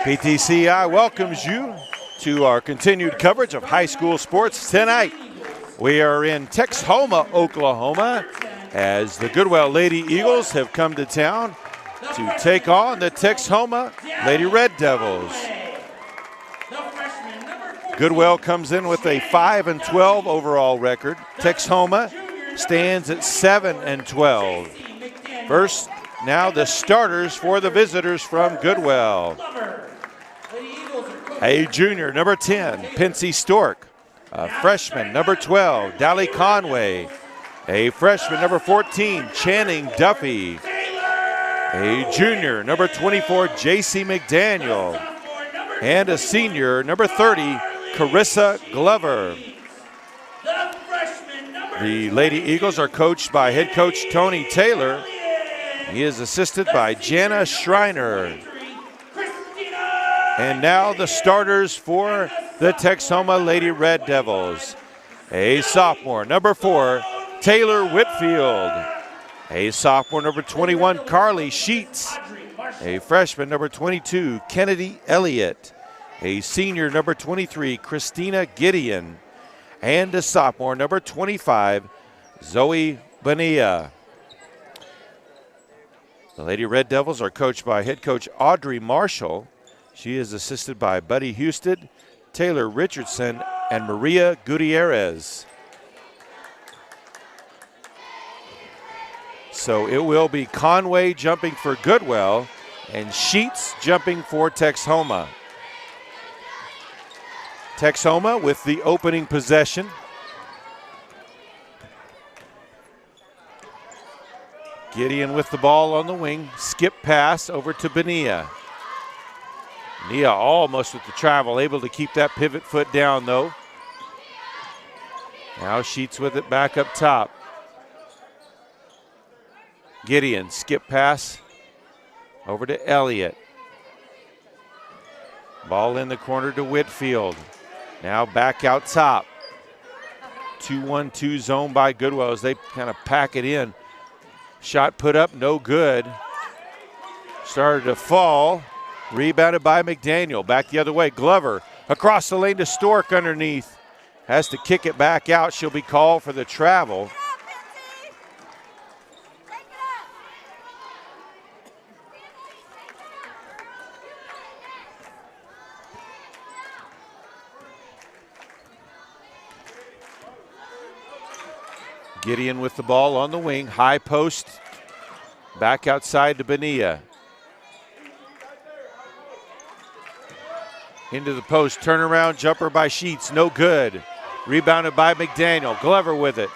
PTCI welcomes you to our continued coverage of high school sports tonight. We are in Texhoma, Oklahoma, as the Goodwell Lady Eagles have come to town to take on the Texhoma Lady Red Devils. Goodwell comes in with a 5-12 overall record. Texhoma stands at 7-12. First, now the starters for the visitors from Goodwell. A junior, number 10, Pensy Stork. A freshman, number 12, Dally Conway. A freshman, number 14, Channing Duffy. A junior, number 24, J.C. McDaniel. And a senior, number 30, Carissa Glover. The Lady Eagles are coached by head coach Tony Taylor. He is assisted by Jana Schreiner. And now the starters for the Texhoma Lady Red Devils. A sophomore, number 4, Taylor Whitfield. A sophomore, number 21, Carly Sheets. A freshman, number 22, Kennedy Elliott. A senior, number 23, Christina Gideon. And a sophomore, number 25, Zoe Bonilla. The Lady Red Devils are coached by head coach Audrey Marshall. She is assisted by Buddy Houston, Taylor Richardson, and Maria Gutierrez. So it will be Conway jumping for Goodwell and Sheets jumping for Texhoma. Texhoma with the opening possession. Gideon with the ball on the wing. Skip pass over to Bonilla. Nia almost with the travel, able to keep that pivot foot down though. Now Sheets with it back up top. Gideon, skip pass over to Elliott. Ball in the corner to Whitfield. Now back out top. 2-1-2 zone by Goodwell as they kind of pack it in. Shot put up, no good. Started to fall. Rebounded by McDaniel. Back the other way. Glover across the lane to Stork underneath. Has to kick it back out. She'll be called for the travel. Gideon with the ball on the wing. High post. Back outside to Bonilla. Into the post, turnaround jumper by Sheets, no good. Rebounded by McDaniel, Glover with it.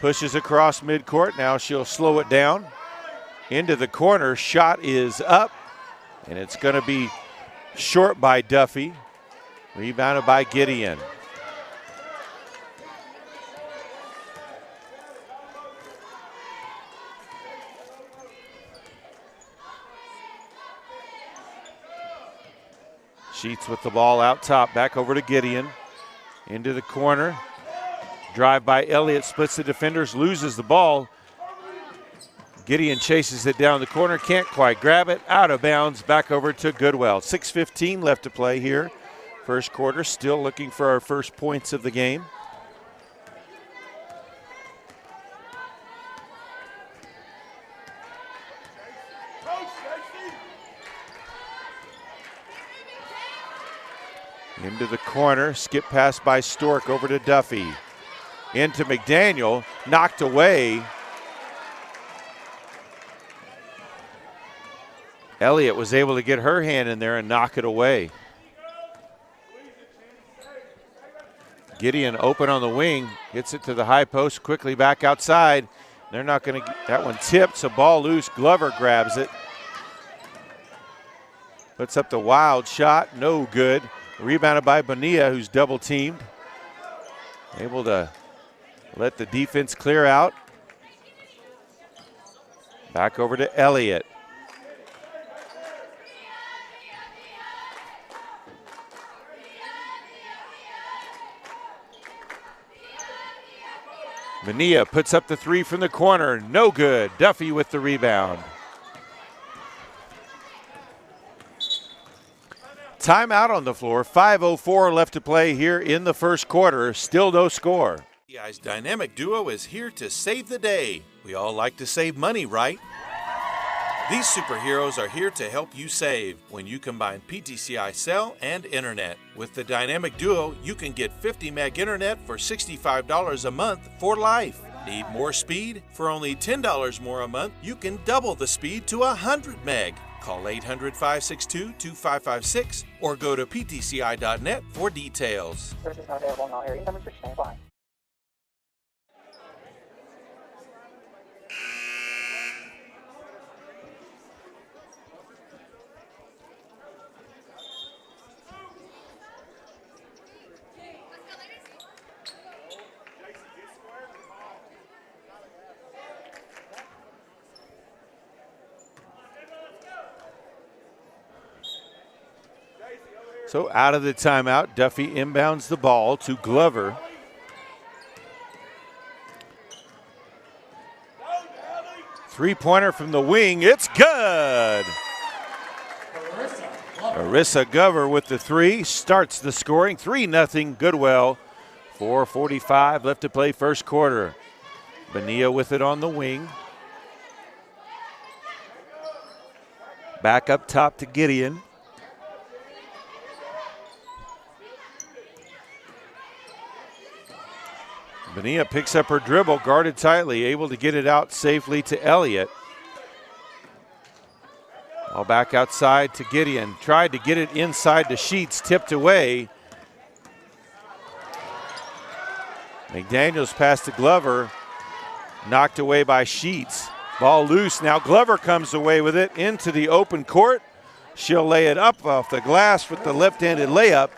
Pushes across midcourt, now she'll slow it down. Into the corner, shot is up, and it's gonna be short by Duffy. Rebounded by Gideon. Sheets with the ball out top, back over to Gideon. Into the corner. Drive by Elliott, splits the defenders, loses the ball. Gideon chases it down the corner, can't quite grab it. Out of bounds, back over to Goodwell. 6:15 left to play here. First quarter, still looking for our first points of the game. Into the corner, skip pass by Stork over to Duffy. Into McDaniel, knocked away. Elliott was able to get her hand in there and knock it away. Gideon open on the wing, gets it to the high post, quickly back outside. They're not going to, that one tipped, so ball loose. Glover grabs it. Puts up the wild shot, no good. Rebounded by Bonilla, who's double teamed. Able to let the defense clear out. Back over to Elliott. Bonilla puts up the three from the corner, no good. Duffy with the rebound. Timeout on the floor. 5:04 left to play here in the first quarter. Still no score. PTCI's dynamic duo is here to save the day. We all like to save money, right? These superheroes are here to help you save when you combine PTCI cell and internet. With the dynamic duo, you can get 50 meg internet for $65 a month for life. Need more speed? For only $10 more a month, you can double the speed to 100 meg. Call 800-562-2556 or go to ptci.net for details. Services not available in all areas. Numbers for stand by. So out of the timeout, Duffy inbounds the ball to Glover. Three-pointer from the wing, it's good! Marissa Glover with the three, starts the scoring, 3-0 Goodwell. 4:45 left to play first quarter. Bonilla with it on the wing. Back up top to Gideon. Bonilla picks up her dribble, guarded tightly, able to get it out safely to Elliott. All back outside to Gideon. Tried to get it inside to Sheets, tipped away. McDaniels passed to Glover, knocked away by Sheets. Ball loose, now Glover comes away with it into the open court. She'll lay it up off the glass with the left-handed layup.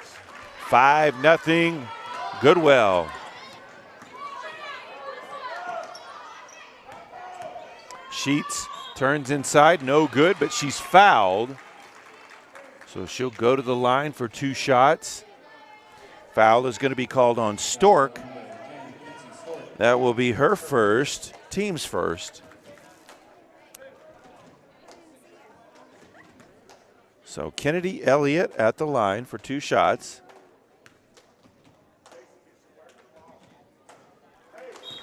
5-0 Goodwell. Sheets turns inside, no good, but she's fouled. So she'll go to the line for two shots. Foul is going to be called on Stork. That will be her first, team's first. So Kennedy Elliott at the line for two shots.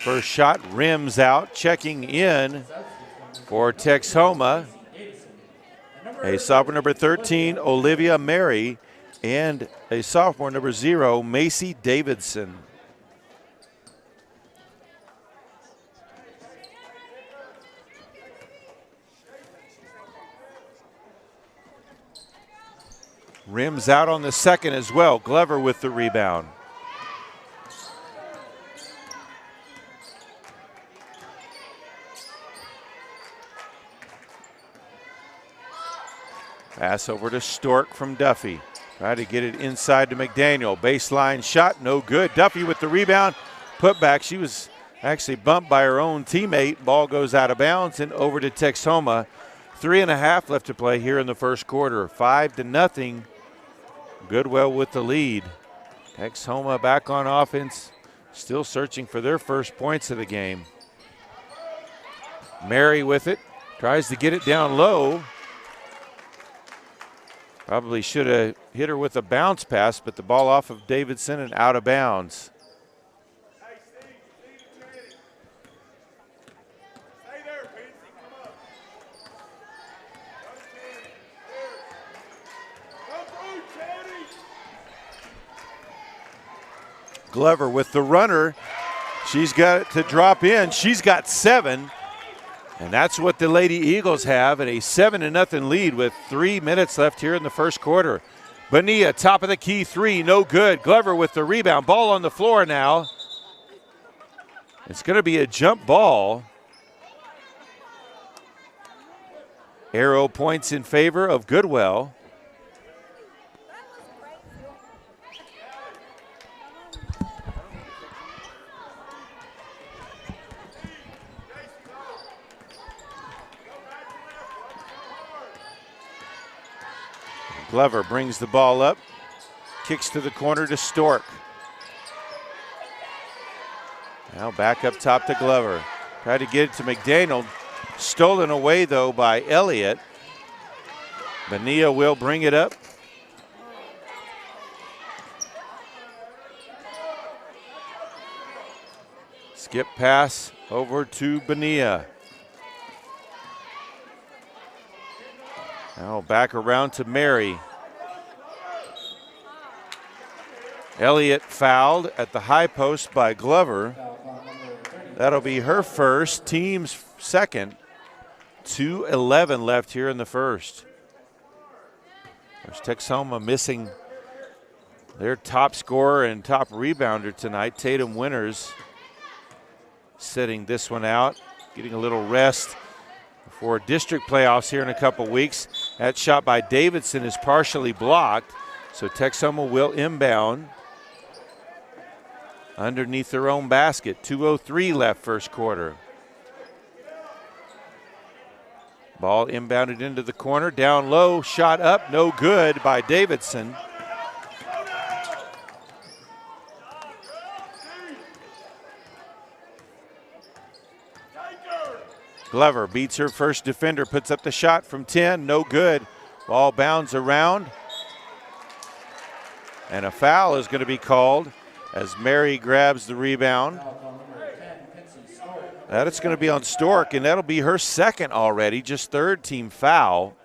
First shot rims out, checking in for Texhoma, a sophomore number 13, Olivia Mary, and a sophomore number 0, Macy Davidson. Rims out on the second as well. Glover with the rebound. Pass over to Stork from Duffy. Try to get it inside to McDaniel. Baseline shot, no good. Duffy with the rebound. Put back. She was actually bumped by her own teammate. Ball goes out of bounds and over to Texhoma. 3.5 left to play here in the first quarter. 5-0. Goodwell with the lead. Texhoma back on offense. Still searching for their first points of the game. Mary with it. Tries to get it down low. Probably should have hit her with a bounce pass, but the ball off of Davidson and out of bounds. Glover with the runner. She's got it to drop in. She's got 7. And that's what the Lady Eagles have, at a 7-0 lead with 3 minutes left here in the first quarter. Bonilla, top of the key three, no good. Glover with the rebound. Ball on the floor now. It's going to be a jump ball. Arrow points in favor of Goodwell. Glover brings the ball up, kicks to the corner to Stork. Now back up top to Glover. Tried to get it to McDaniel. Stolen away, though, by Elliott. Bonilla will bring it up. Skip pass over to Bonilla. Now back around to Mary. Elliott fouled at the high post by Glover. That'll be her first, team's second. 2:11 left here in the first. There's Texhoma missing their top scorer and top rebounder tonight. Tatum Winters sitting this one out, getting a little rest for district playoffs here in a couple weeks. That shot by Davidson is partially blocked, so Texhoma will inbound underneath their own basket. 2:03 left first quarter. Ball inbounded into the corner, down low, shot up, no good by Davidson. Glover beats her first defender, puts up the shot from 10, no good. Ball bounds around. And a foul is going to be called as Mary grabs the rebound. That is going to be on Stork, and that'll be her second already, just third team foul.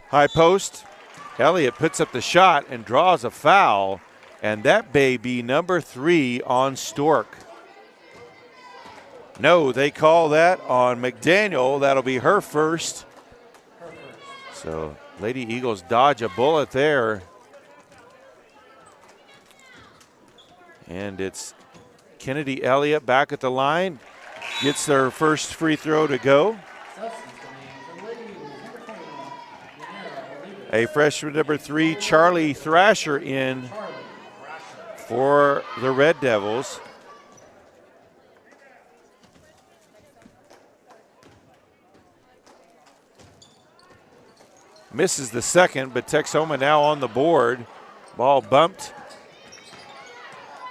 High post. Elliott puts up the shot and draws a foul, and that may be number 3 on Stork. No, they call that on McDaniel. That'll be her first. So Lady Eagles dodge a bullet there. And it's Kennedy Elliott back at the line. Gets their first free throw to go. A freshman number 3, Charlie Thrasher, in for the Red Devils. Misses the second, but Texhoma now on the board. Ball bumped.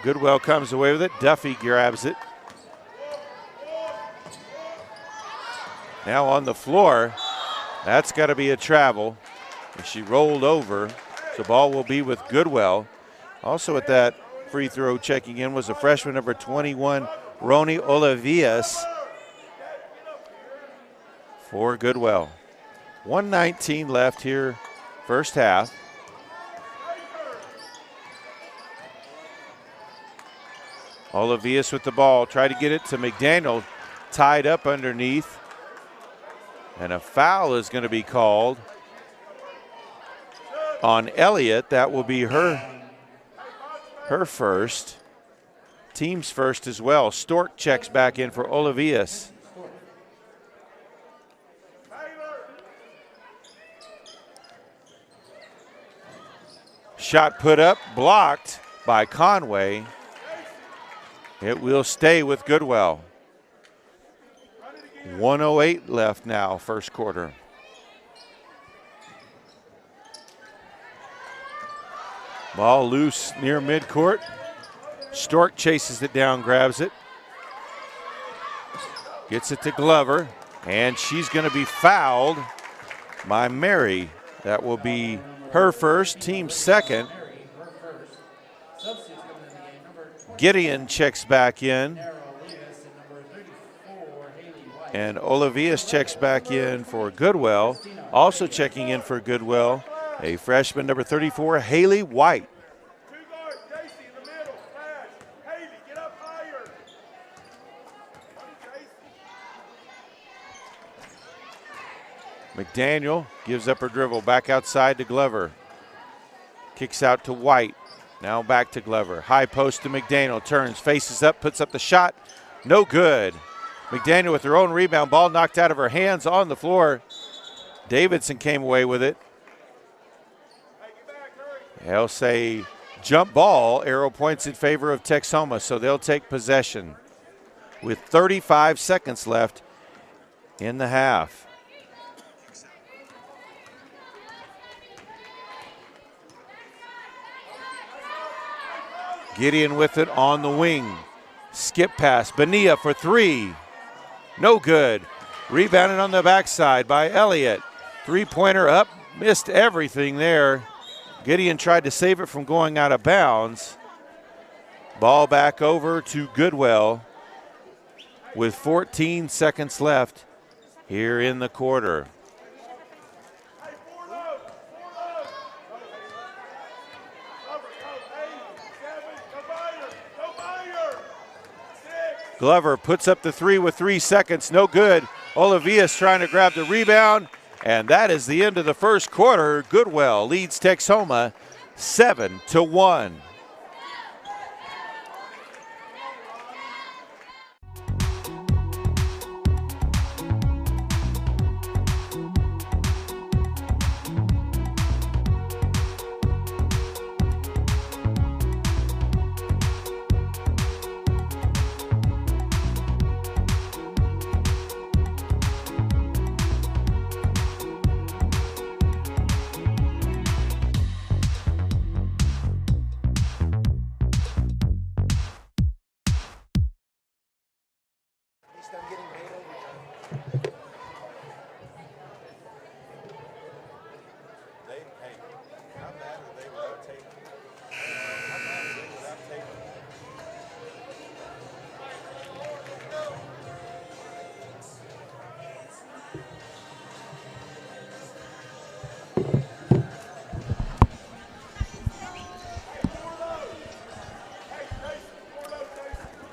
Goodwell comes away with it. Duffy grabs it. Now on the floor. That's got to be a travel. She rolled over. So ball will be with Goodwell. Also at that free throw checking in was a freshman number 21, Roni Olavias, for Goodwell. 1:19 left here, first half. Olavias with the ball, try to get it to McDaniel, tied up underneath. And a foul is going to be called on Elliott. That will be her first, team's first as well. Stork checks back in for Olavias. Shot put up, blocked by Conway. It will stay with Goodwell. 1:08 left now, first quarter. Ball loose near midcourt. Stork chases it down, grabs it. Gets it to Glover, and she's going to be fouled by Mary. That will be her first, team second. Gideon checks back in. And Olavias checks back in for Goodwell. Also checking in for Goodwell, a freshman number 34, Haley White. McDaniel gives up her dribble, back outside to Glover. Kicks out to White, now back to Glover. High post to McDaniel, turns, faces up, puts up the shot, no good. McDaniel with her own rebound, ball knocked out of her hands on the floor. Davidson came away with it. They'll say jump ball, arrow points in favor of Texhoma, so they'll take possession with 35 seconds left in the half. Gideon with it on the wing. Skip pass. Bonilla for 3. No good. Rebounded on the backside by Elliott. Three-pointer up, missed everything there. Gideon tried to save it from going out of bounds. Ball back over to Goodwell with 14 seconds left here in the quarter. Glover puts up the three with 3 seconds, no good. Olivia's trying to grab the rebound, and that is the end of the first quarter. Goodwell leads Texhoma 7-1.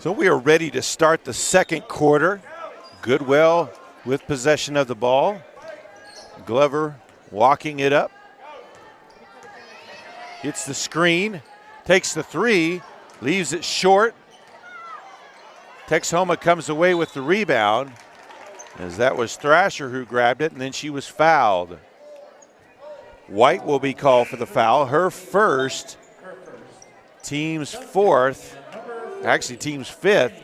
So we are ready to start the second quarter. Goodwell with possession of the ball. Glover walking it up. Hits the screen, takes the three, leaves it short. Texhoma comes away with the rebound, as that was Thrasher who grabbed it, and then she was fouled. White will be called for the foul, her first, team's fourth. Actually, team's fifth.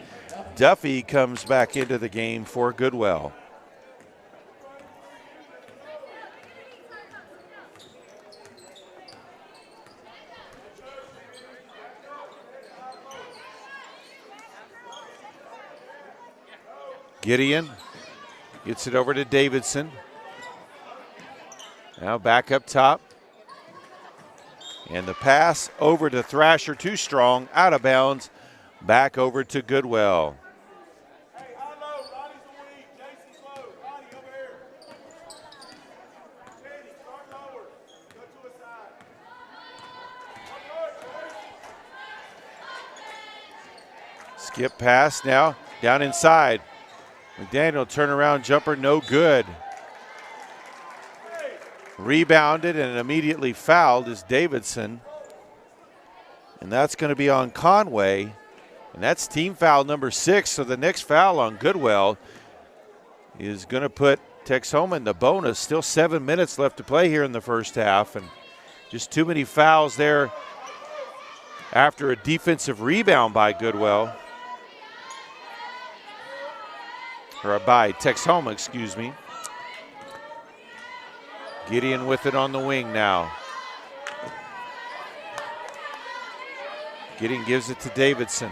Duffy comes back into the game for Goodwell. Gideon gets it over to Davidson. Now back up top. And the pass over to Thrasher, too strong, out of bounds. Back over to Goodwell. Skip pass now, down inside. McDaniel turnaround jumper, no good. Rebounded and immediately fouled is Davidson. And that's going to be on Conway. And that's team foul number 6. So the next foul on Goodwell is going to put Texhoma in the bonus. Still 7 minutes left to play here in the first half. And just too many fouls there after a defensive rebound by Goodwell. Or by Texhoma, excuse me. Gideon with it on the wing now. Gideon gives it to Davidson.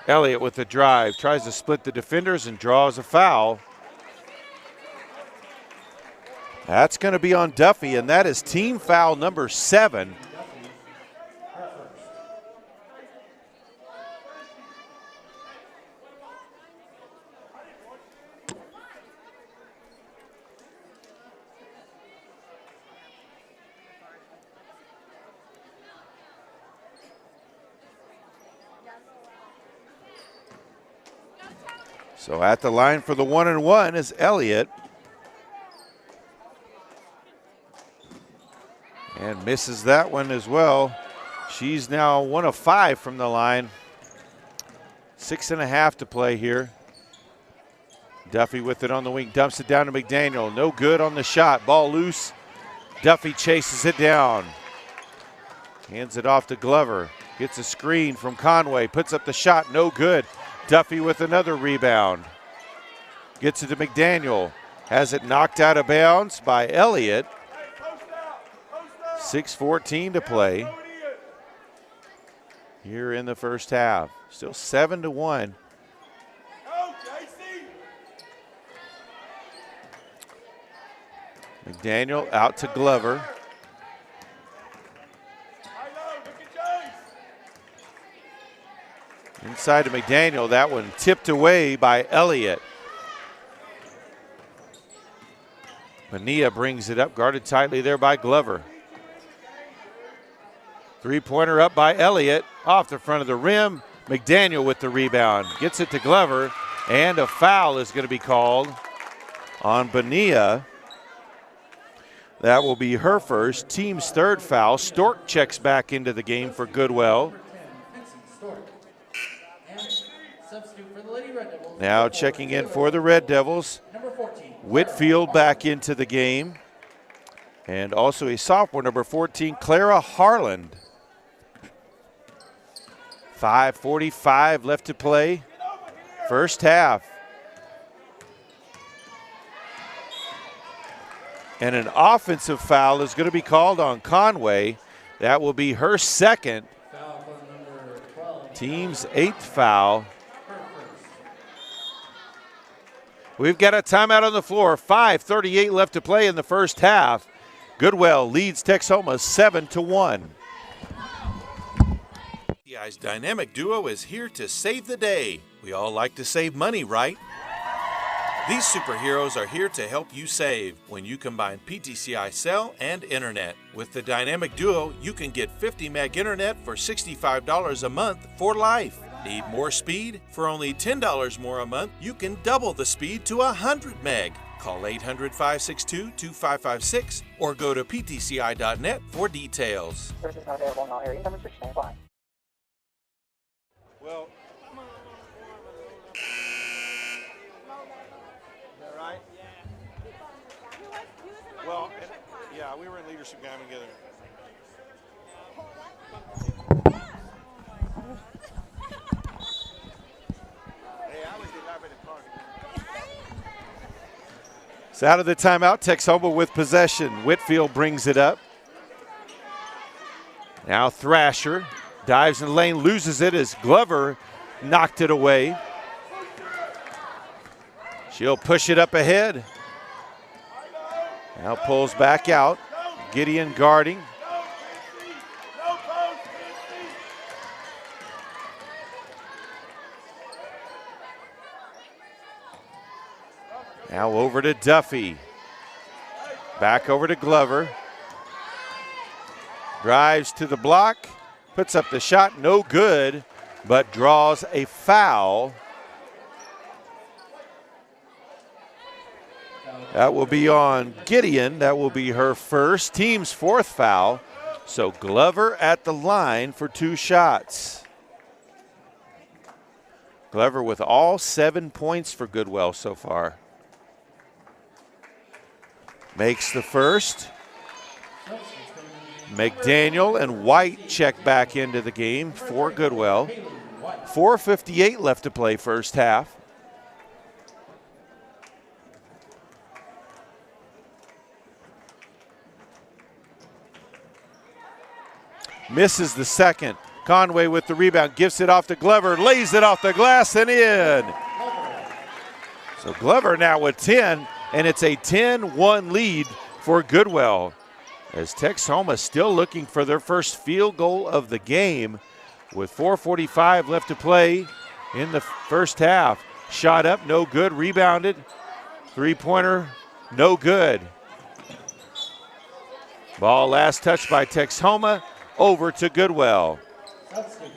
Elliott with the drive, tries to split the defenders and draws a foul. That's going to be on Duffy, and that is team foul number 7. So at the line for the 1-and-1 is Elliott. And misses that one as well. She's now 1 of 5 from the line. 6.5 to play here. Duffy with it on the wing, dumps it down to McDaniel. No good on the shot, ball loose. Duffy chases it down. Hands it off to Glover. Gets a screen from Conway, puts up the shot, no good. Duffy with another rebound. Gets it to McDaniel. Has it knocked out of bounds by Elliott. 6:14 to play here in the first half. Still 7-1. McDaniel out to Glover. Inside to McDaniel, that one tipped away by Elliott. Bonilla brings it up, guarded tightly there by Glover. Three-pointer up by Elliott, off the front of the rim. McDaniel with the rebound, gets it to Glover, and a foul is going to be called on Bonilla. That will be her first, team's third foul. Stork checks back into the game for Goodwell. Now checking in for the Red Devils, Whitfield back into the game. And also a sophomore, number 14, Clara Harland. 5:45 left to play, first half. And an offensive foul is going to be called on Conway. That will be her second, team's 8th foul. We've got a timeout on the floor. 5:38 left to play in the first half. Goodwell leads Texhoma 7-1. PTCI's dynamic duo is here to save the day. We all like to save money, right? These superheroes are here to help you save when you combine PTCI cell and internet. With the dynamic duo, you can get 50 meg internet for $65 a month for life. Need more speed? For only $10 more a month, you can double the speed to 100 meg. Call 800-562-2556 or go to ptci.net for details. Service is not available in all areas. Number 6 stand by. Well, is that right? Well, yeah, we were in leadership game together. It's out of the timeout. Texhoma with possession. Whitfield brings it up. Now Thrasher dives in the lane, loses it as Glover knocked it away. She'll push it up ahead. Now pulls back out. Gideon guarding. Now over to Duffy. Back over to Glover. Drives to the block. Puts up the shot, no good, but draws a foul. That will be on Gideon. That will be her first, team's 4th foul. So Glover at the line for 2 shots. Glover with all 7 points for Goodwell so far. Makes the first. McDaniel and White check back into the game for Goodwell. 4:58 left to play first half. Misses the second. Conway with the rebound, gives it off to Glover, lays it off the glass and in. So Glover now with 10, and it's a 10-1 lead for Goodwell. As Texhoma still looking for their first field goal of the game with 4:45 left to play in the first half. Shot up, no good, rebounded. Three-pointer, no good. Ball last touched by Texhoma, over to Goodwell.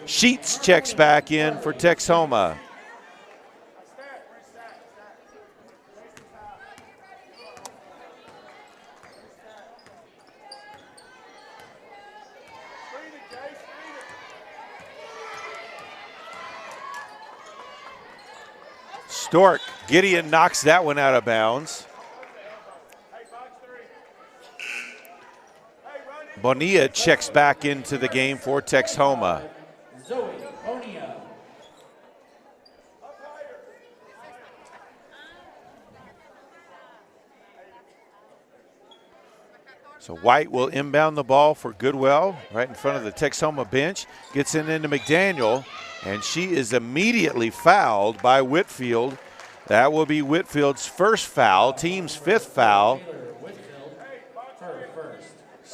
Sheets checks back in for Texhoma. Stork, Gideon knocks that one out of bounds. Bonilla checks back into the game for Texhoma. So White will inbound the ball for Goodwell right in front of the Texhoma bench. Gets it into McDaniel, and she is immediately fouled by Whitfield. That will be Whitfield's first foul, team's 5th foul.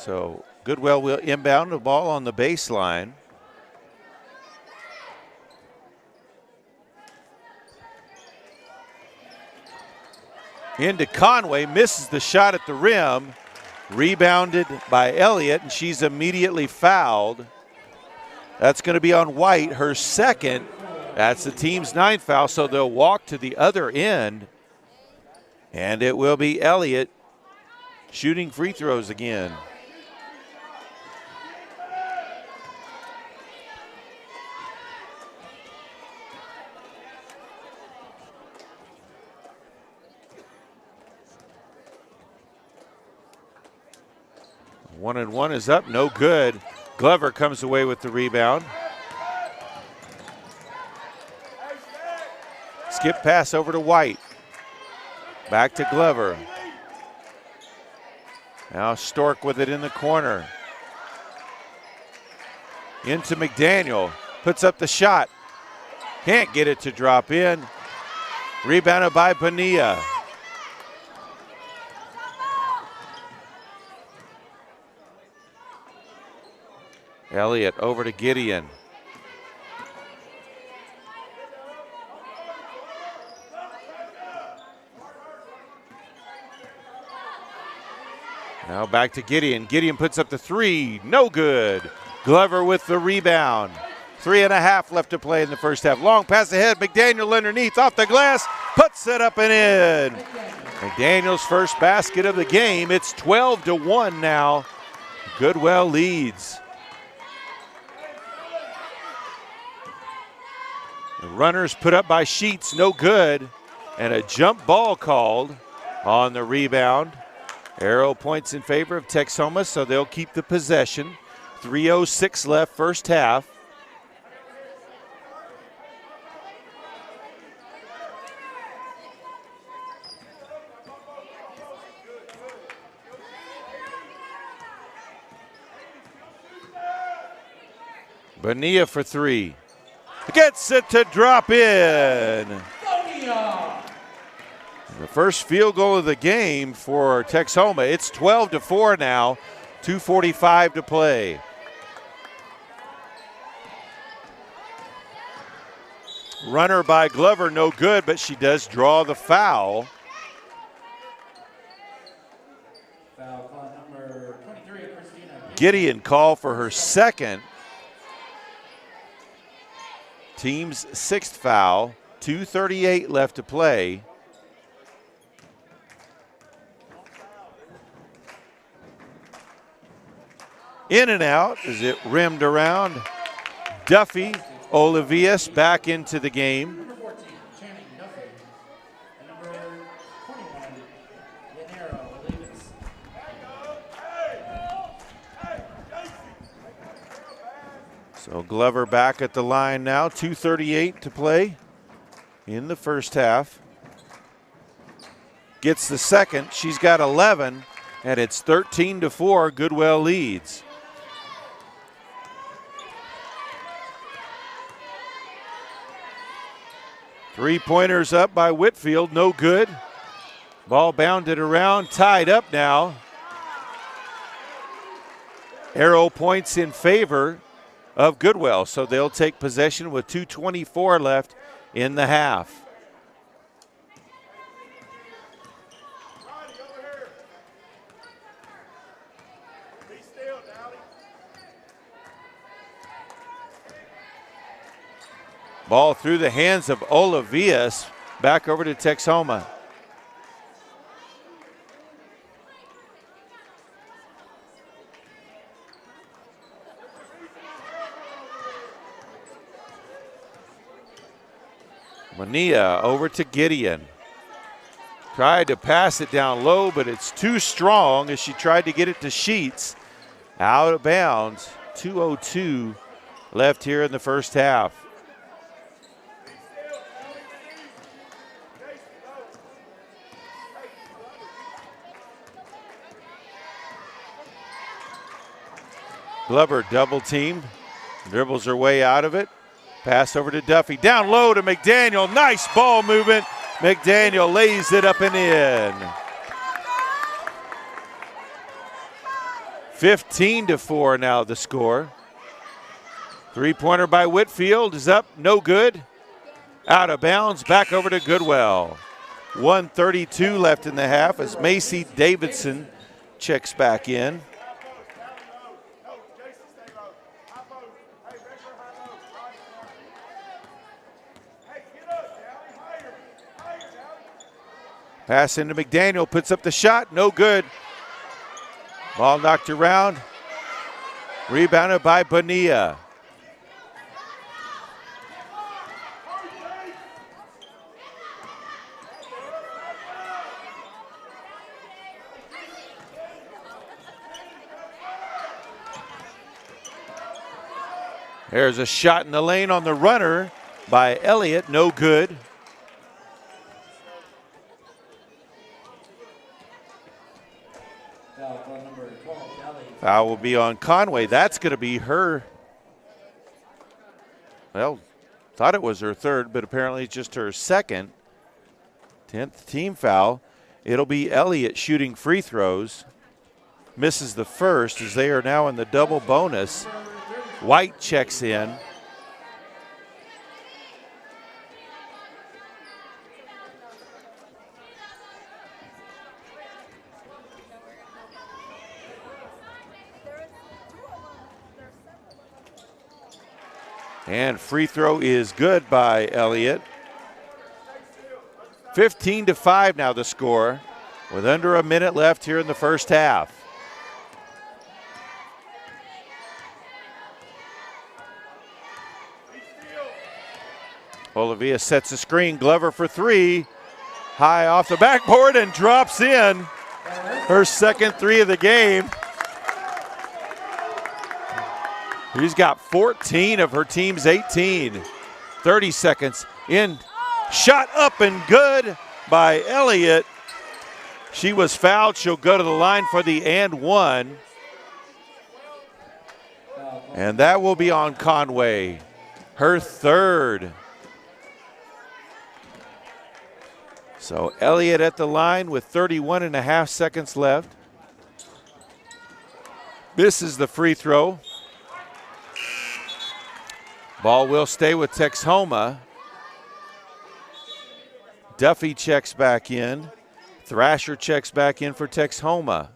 So Goodwell will inbound the ball on the baseline. Into Conway, misses the shot at the rim. Rebounded by Elliott, and she's immediately fouled. That's going to be on White, her second. That's the team's 9th foul, so they'll walk to the other end. And it will be Elliott shooting free throws again. One and one is up, no good. Glover comes away with the rebound. Skip pass over to White. Back to Glover. Now Stork with it in the corner. Into McDaniel. Puts up the shot. Can't get it to drop in. Rebounded by Bonilla. Elliott over to Gideon. Now back to Gideon. Gideon puts up the three. No good. Glover with the rebound. 3.5 left to play in the first half. Long pass ahead. McDaniel underneath. Off the glass. Puts it up and in. McDaniel's first basket of the game. It's 12-1 now. Goodwell leads. The runners put up by Sheets, no good. And a jump ball called on the rebound. Arrow points in favor of Texhoma, so they'll keep the possession. 3:06 left, first half. Bonilla for three. Gets it to drop in. The first field goal of the game for Texhoma. It's 12-4 now, 2:45 to play. Runner by Glover, no good, but she does draw the foul. Foul number 23, Christina. Gideon call for her second. Team's 6th foul, 2:38 left to play. In and out as it rimmed around. Duffy, Olivias back into the game. Number 14, Channing Duffy. And number 21, Yanero Olivas. So Glover back at the line now, 2:38 to play in the first half. Gets the second, she's got 11, and it's 13-4, Goodwell leads. Three-pointers up by Whitfield, no good. Ball bounded around, tied up now. Arrow points in favor of Goodwell, so they'll take possession with 2:24 left in the half. Ball through the hands of Olivias, back over to Texhoma. Bonilla over to Gideon. Tried to pass it down low, but it's too strong as she tried to get it to Sheets. Out of bounds. 2:02 left here in the first half. Glover double teamed, dribbles her way out of it. Pass over to Duffy, down low to McDaniel. Nice ball movement. McDaniel lays it up and in. 15-4 now the score. Three-pointer by Whitfield is up, no good. Out of bounds, back over to Goodwell. 1:32 left in the half as Macy Davidson checks back in. Pass into McDaniel, puts up the shot, no good. Ball knocked around, rebounded by Bonilla. There's a shot in the lane on the runner by Elliott, no good. Foul will be on Conway. That's going to be her, well, thought it was her third, but apparently it's just her second. 10th team foul. It'll be Elliott shooting free throws. Misses the first as they are now in the double bonus. White checks in. And free throw is good by Elliott. 15-5 now the score, with under a minute left here in the first half. Olivia sets a screen, Glover for three. High off the backboard and drops in her second three of the game. She's got 14 of her team's 18. 30 seconds in. Shot up and good by Elliott. She was fouled. She'll go to the line for the and one. And that will be on Conway. Her third. So Elliott at the line with 31.5 seconds left. Misses the free throw. Ball will stay with Texhoma. Duffy checks back in. Thrasher checks back in for Texhoma.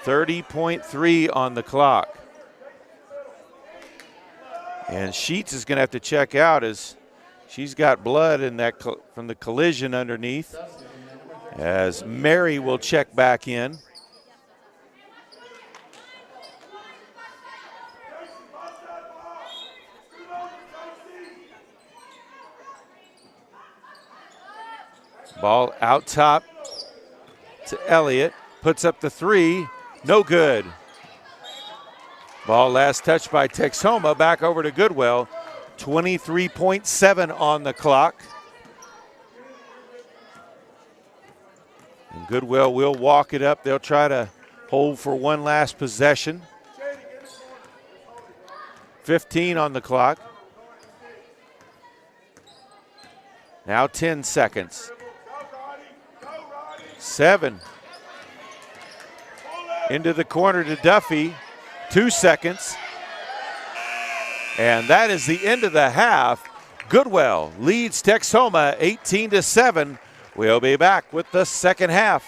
30.3 on the clock. And Sheets is going to have to check out as she's got blood in that from the collision underneath. As Mary will check back in. Ball out top to Elliott. Puts up the three. No good. Ball last touched by Texhoma. Back over to Goodwell. 23.7 on the clock. And Goodwell will walk it up. They'll try to hold for one last possession. 15 on the clock. Now 10 seconds. 7. Into the corner to Duffy. 2 seconds. And that is the end of the half. Goodwell leads Texhoma 18-7. We'll be back with the second half.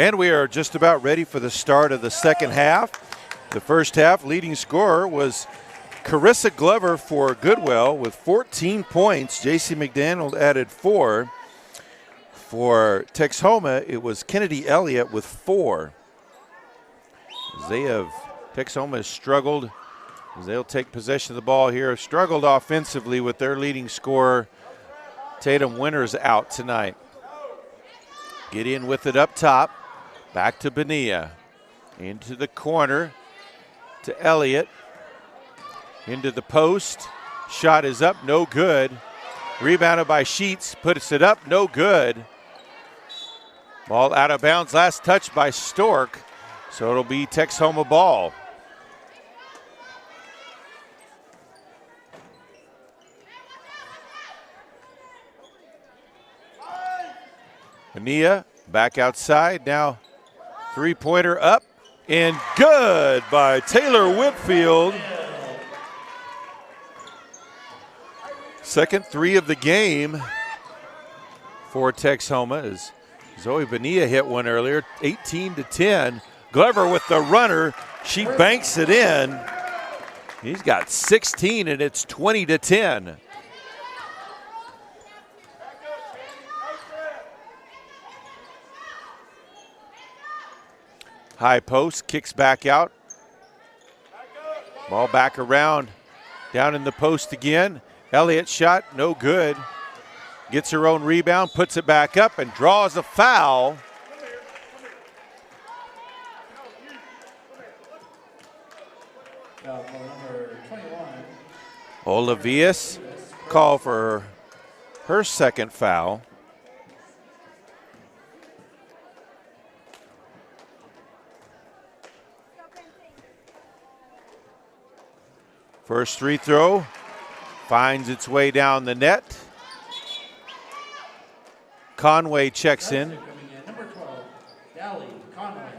And we are just about ready for the start of the second half. The first half leading scorer was Carissa Glover for Goodwell with 14 points. J.C. McDaniel added 4. For Texhoma, it was Kennedy Elliott with 4. Texhoma has struggled as they'll take possession of the ball here. Struggled offensively with their leading scorer, Tatum Winters, out tonight. Get in with it up top. Back to Bonilla. Into the corner to Elliott. Into the post. Shot is up, no good. Rebounded by Sheets, puts it up, no good. Ball out of bounds, last touch by Stork. So it'll be Texhoma ball. Bonilla back outside, now three-pointer up and good by Taylor Whitfield. Second three of the game for Texhoma as Zoe Bonilla hit one earlier, 18-10. Glover with the runner, she banks it in. He's got 16 and it's 20-10. High post, kicks back out. Ball back around, down in the post again. Elliott shot, no good. Gets her own rebound, puts it back up and draws a foul. Number 21. Olavius call for her second foul. First free throw finds its way down the net. Conway checks in. Number 12, Dally Conway.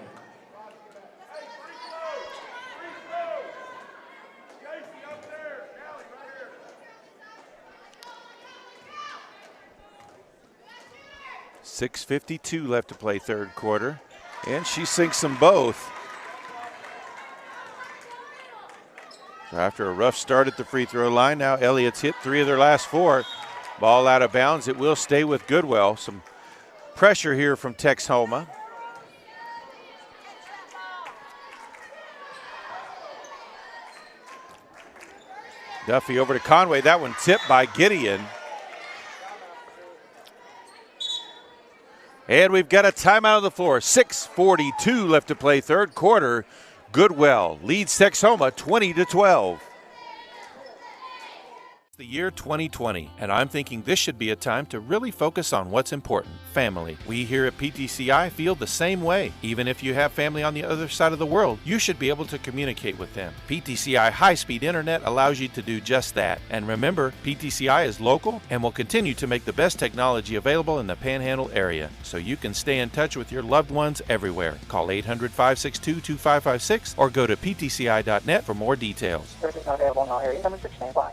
.652 left to play third quarter, and she sinks them both. So after a rough start at the free throw line, now Elliott's hit 3 of their last 4. Ball out of bounds. It will stay with Goodwell. Some pressure here from Texhoma. Duffy over to Conway. That one tipped by Gideon. And we've got a timeout on the floor. 6:42 left to play third quarter. Goodwell leads Texhoma 20-12. The year 2020, and I'm thinking this should be a time to really focus on what's important, family. We here at PTCI feel the same way. Even if you have family on the other side of the world, you should be able to communicate with them. PTCI high-speed internet allows you to do just that. And remember, PTCI is local and will continue to make the best technology available in the Panhandle area, so you can stay in touch with your loved ones everywhere. Call 800-562-2556 or go to ptci.net for more details. Services not available in all areas. Number 6 stand by.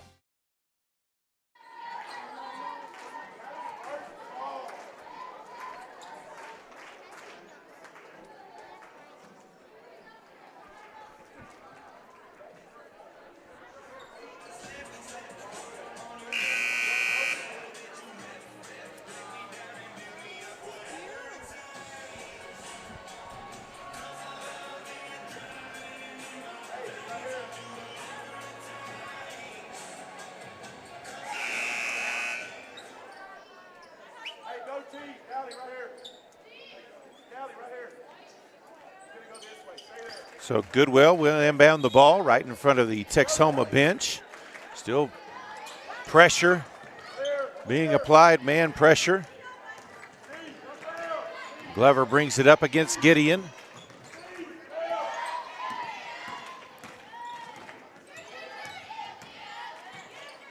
So Goodwell will inbound the ball right in front of the Texhoma bench. Still pressure being applied, man pressure. Glover brings it up against Gideon.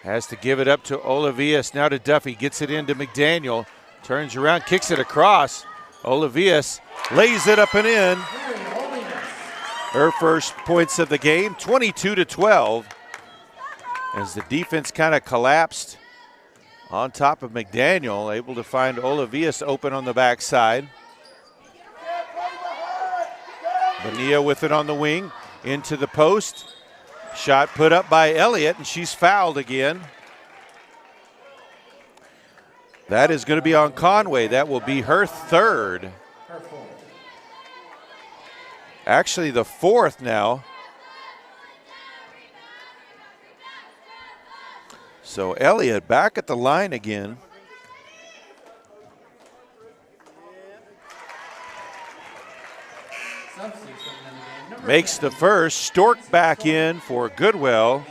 Has to give it up to Olavius, now to Duffy, gets it into McDaniel, turns around, kicks it across. Olavius lays it up and in. Her first points of the game, 22-12. As the defense kind of collapsed on top of McDaniel, able to find Olavius open on the backside. Bonilla with it on the wing, into the post. Shot put up by Elliott, and she's fouled again. That is going to be on Conway. That will be her third. Actually, the fourth now. So Elliott back at the line again. Makes the first. Stork back in for Goodwell.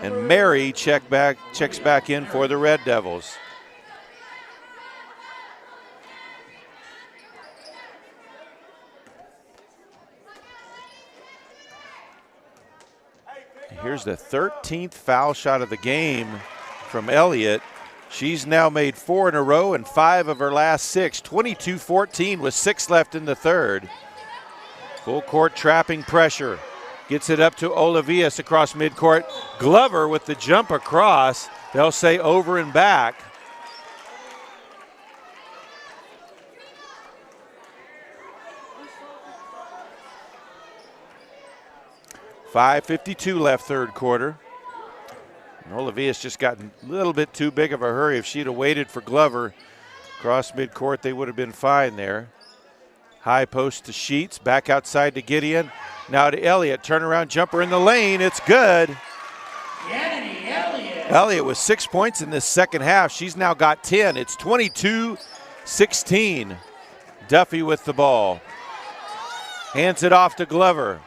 And Mary checks back in for the Red Devils. Here's the 13th foul shot of the game from Elliott. She's now made 4 in a row and 5 of her last 6. 22-14 with 6 left in the third. Full court trapping pressure. Gets it up to Olavias across midcourt. Glover with the jump across. They'll say over and back. .552 left third quarter. And Olavias just got a little bit too big of a hurry. If she'd have waited for Glover across midcourt, they would have been fine there. High post to Sheets, back outside to Gideon. Now to Elliott, turnaround jumper in the lane, it's good. Elliott with 6 points in this second half. She's now got 10. It's 22-16. Duffy with the ball. Hands it off to Glover.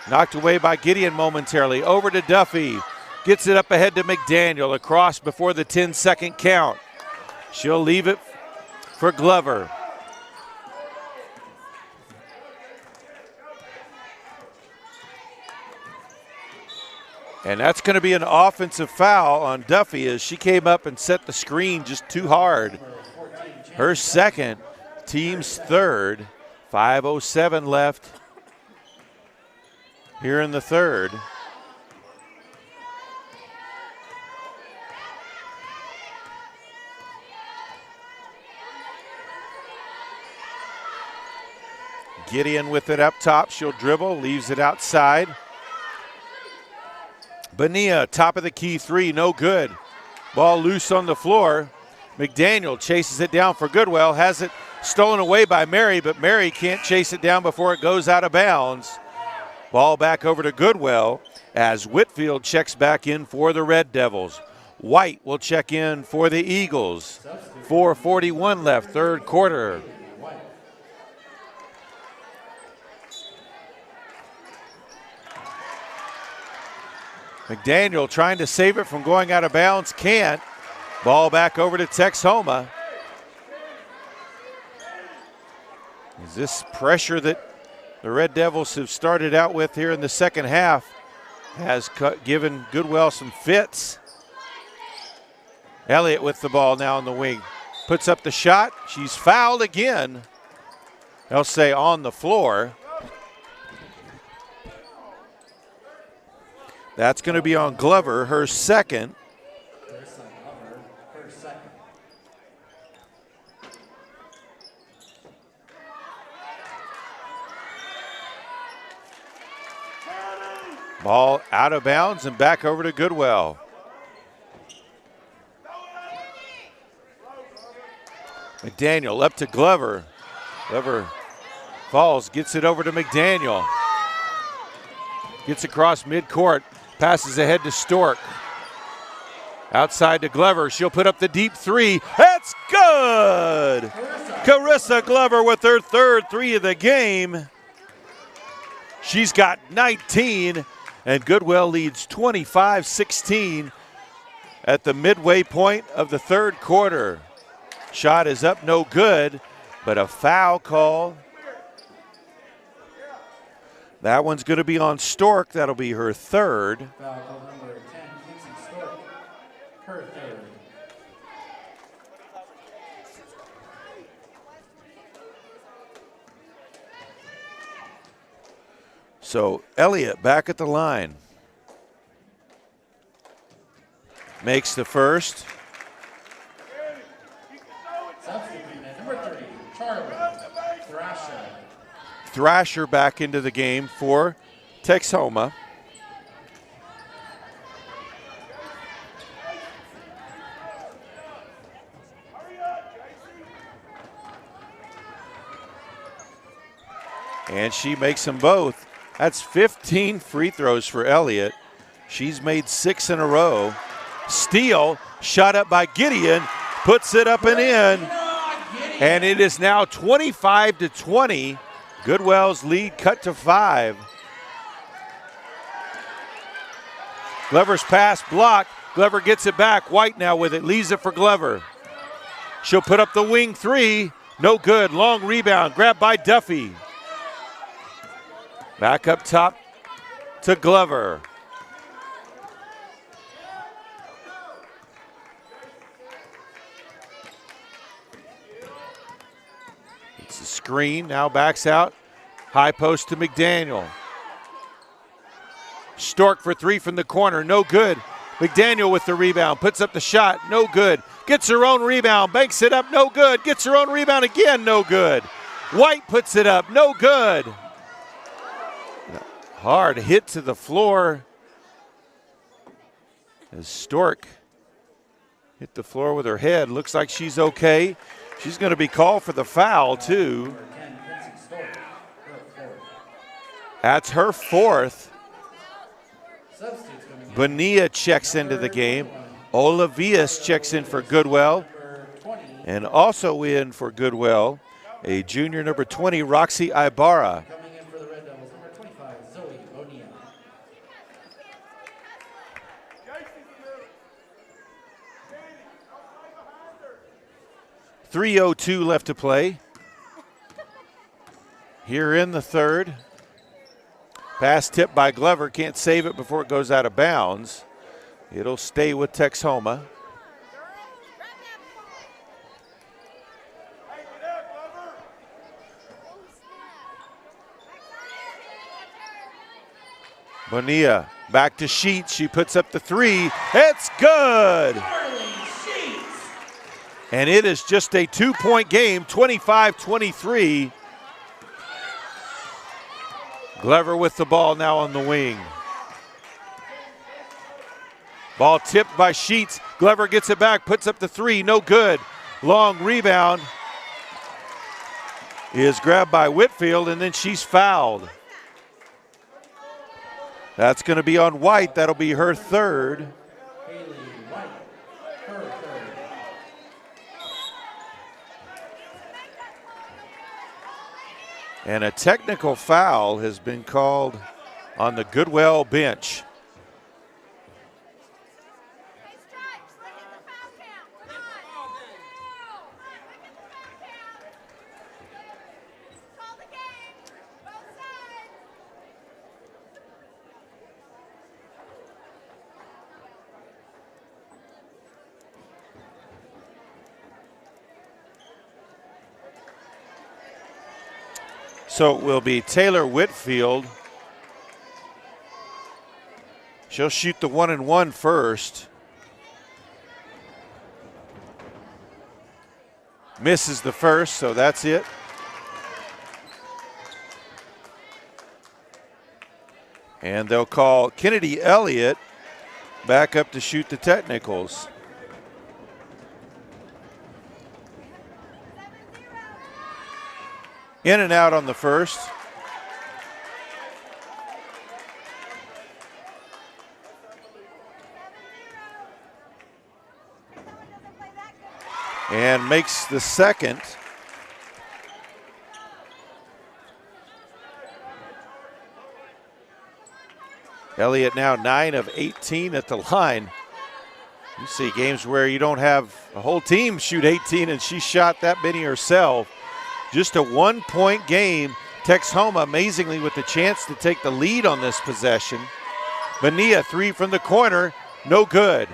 Knocked away by Gideon momentarily. Over to Duffy. Gets it up ahead to McDaniel. Across before the 10-second count. She'll leave it for Glover. And that's going to be an offensive foul on Duffy as she came up and set the screen just too hard. Her second, team's third. 5:07 left here in the third. Gideon with it up top. She'll dribble, leaves it outside. Bonilla, top of the key three, no good. Ball loose on the floor. McDaniel chases it down for Goodwell, has it stolen away by Mary, but Mary can't chase it down before it goes out of bounds. Ball back over to Goodwell as Whitfield checks back in for the Red Devils. White will check in for the Eagles. 4:41 left, third quarter. McDaniel trying to save it from going out of bounds, can't. Ball back over to Texhoma. Is this pressure that the Red Devils have started out with here in the second half has given Goodwell some fits? Elliott with the ball now on the wing. Puts up the shot. She's fouled again. They'll say on the floor. That's going to be on Glover, her second. Ball out of bounds and back over to Goodwell. McDaniel up to Glover. Glover falls, gets it over to McDaniel. Gets across midcourt. Passes ahead to Stork. Outside to Glover. She'll put up the deep three. That's good! Carissa Glover with her third three of the game. She's got 19, and Goodwell leads 25-16 at the midway point of the third quarter. Shot is up, no good, but a foul call. That one's going to be on Stork. That'll be her third. Foul call number 10, Kinsey Stork, her third. So Elliott back at the line. Makes the first. Substitute at number 30, Charlie Thrasher. Thrasher back into the game for Texhoma. And she makes them both. That's 15 free throws for Elliott. She's made 6 in a row. Steal, shot up by Gideon, puts it up and in. And it is now 25-20. Goodwell's lead cut to 5. Glover's pass blocked. Glover gets it back. White now with it, leaves it for Glover. She'll put up the wing 3. No good, long rebound, grabbed by Duffy. Back up top to Glover. It's a screen, now backs out. High post to McDaniel. Stork for 3 from the corner, no good. McDaniel with the rebound, puts up the shot, no good. Gets her own rebound, banks it up, no good. Gets her own rebound again, no good. White puts it up, no good. Hard hit to the floor as Stork hit the floor with her head. Looks like she's okay. She's going to be called for the foul, too. That's her 4th. Bonilla checks into the game. Olavias checks in for Goodwell. And also in for Goodwell, a junior number 20, Roxy Ibarra. 3:02 left to play here in the 3rd. Pass tipped by Glover, can't save it before it goes out of bounds. It'll stay with Texhoma. Bonilla back to Sheets, she puts up the 3, it's good! And it is just a 2-point game, 25-23. Glover with the ball now on the wing. Ball tipped by Sheets. Glover gets it back, puts up the 3, no good. Long rebound is grabbed by Whitfield, and then she's fouled. That's going to be on White. That'll be her 3rd. And a technical foul has been called on the Goodwell bench. So it will be Taylor Whitfield. She'll shoot the 1-and-1 first. Misses the first, so that's it. And they'll call Kennedy Elliott back up to shoot the technicals. In and out on the first. And makes the second. Elliott now 9 of 18 at the line. You see games where you don't have a whole team shoot 18 and she shot that many herself. Just a 1-point game. Texhoma amazingly with the chance to take the lead on this possession. Bonilla 3 from the corner, no good.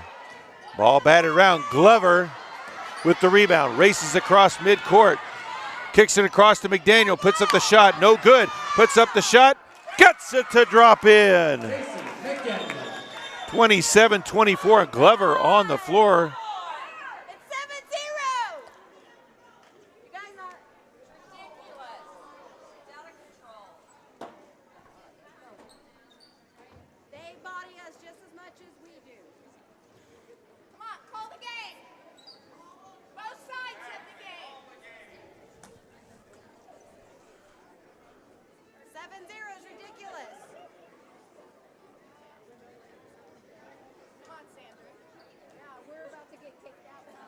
Ball batted around. Glover with the rebound, races across midcourt. Kicks it across to McDaniel, puts up the shot, no good. Puts up the shot, gets it to drop in. 27-24, Glover on the floor. as we do. Come on, call the game. Both sides of the game. 7-0 is ridiculous. Come on, Sandra. Yeah, we're about to get kicked out now.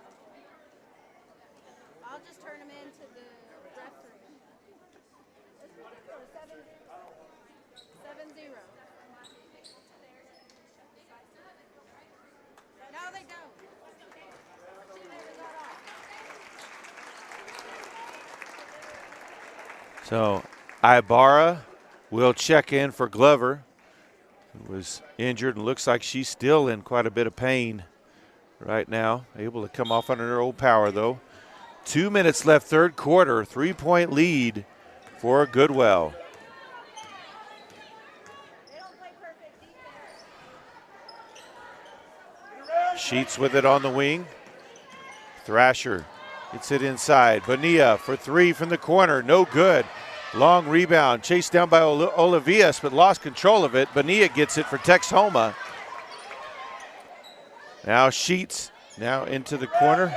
I'll just turn him into the referee. It's ridiculous. 7-0. No, they don't. She never got off. So Ibarra will check in for Glover, who was injured and looks like she's still in quite a bit of pain right now. Able to come off under her old power, though. 2 minutes left, third quarter. 3-point lead for Goodwell. They don't play perfect defense. Sheets with it on the wing. Thrasher gets it inside. Bonilla for three from the corner. No good. Long rebound. Chased down by Olivias, but lost control of it. Bonilla gets it for Texhoma. Now Sheets now into the corner.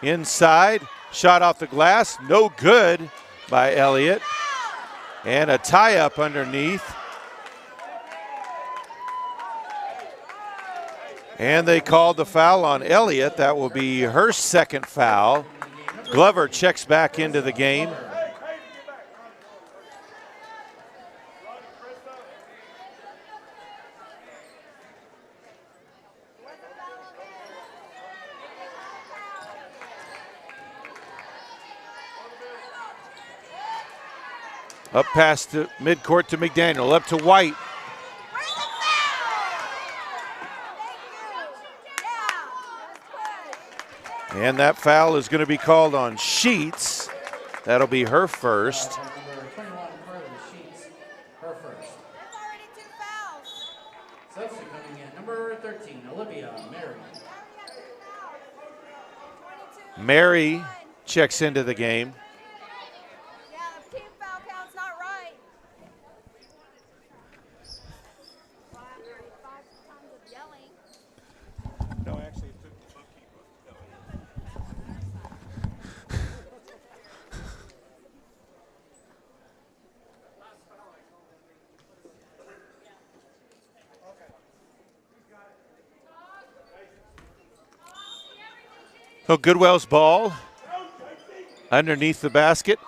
Inside. Shot off the glass. No good by Elliott. And a tie-up underneath. And they called the foul on Elliott. That will be her second foul. Glover checks back into the game. Up past the midcourt to McDaniel, up to White. And that foul is going to be called on Sheets. That'll be her first. Number 21, Carly Sheets, her first. There's already 2 fouls. Substitute coming in, number 13, Olivia Mary. 22. Mary checks into the game. Yeah, the team foul count's not right. Well, after 5 times of yelling. No, actually, it took the So Goodwell's ball underneath the basket.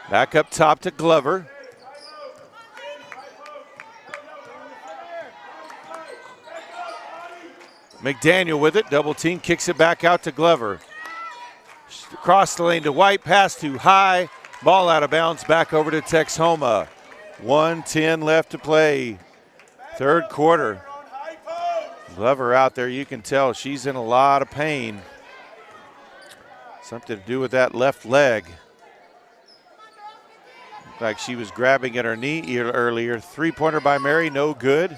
Back up top to Glover. McDaniel with it, double team, kicks it back out to Glover. Across the lane to White, pass too high, ball out of bounds, back over to Texhoma. 1:10 left to play, third quarter. Glover out there, you can tell she's in a lot of pain. Something to do with that left leg. Looked like she was grabbing at her knee earlier. Three-pointer by Mary, no good.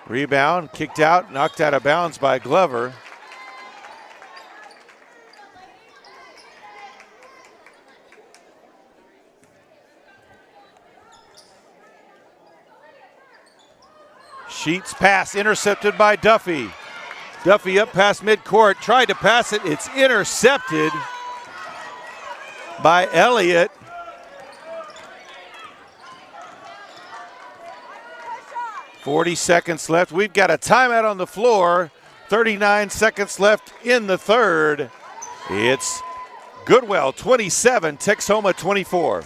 Rebound, kicked out, knocked out of bounds by Glover. Sheets pass intercepted by Duffy. Duffy up past midcourt, tried to pass it. It's intercepted by Elliott. Push off. 40 seconds left. We've got a timeout on the floor. 39 seconds left in the third. It's Goodwell 27, Texhoma 24.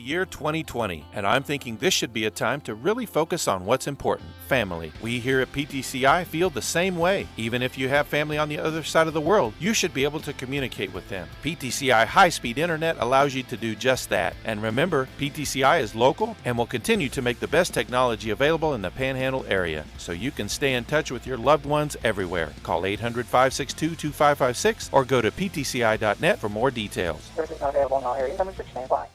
year 2020, and I'm thinking this should be a time to really focus on what's important, family. We here at PTCI feel the same way. Even if you have family on the other side of the world, you should be able to communicate with them. PTCI high-speed internet allows you to do just that. And remember, PTCI is local and will continue to make the best technology available in the Panhandle area, so you can stay in touch with your loved ones everywhere. Call 800-562-2556 or go to ptci.net for more details. Service is not available in all areas. Number 6, stand by.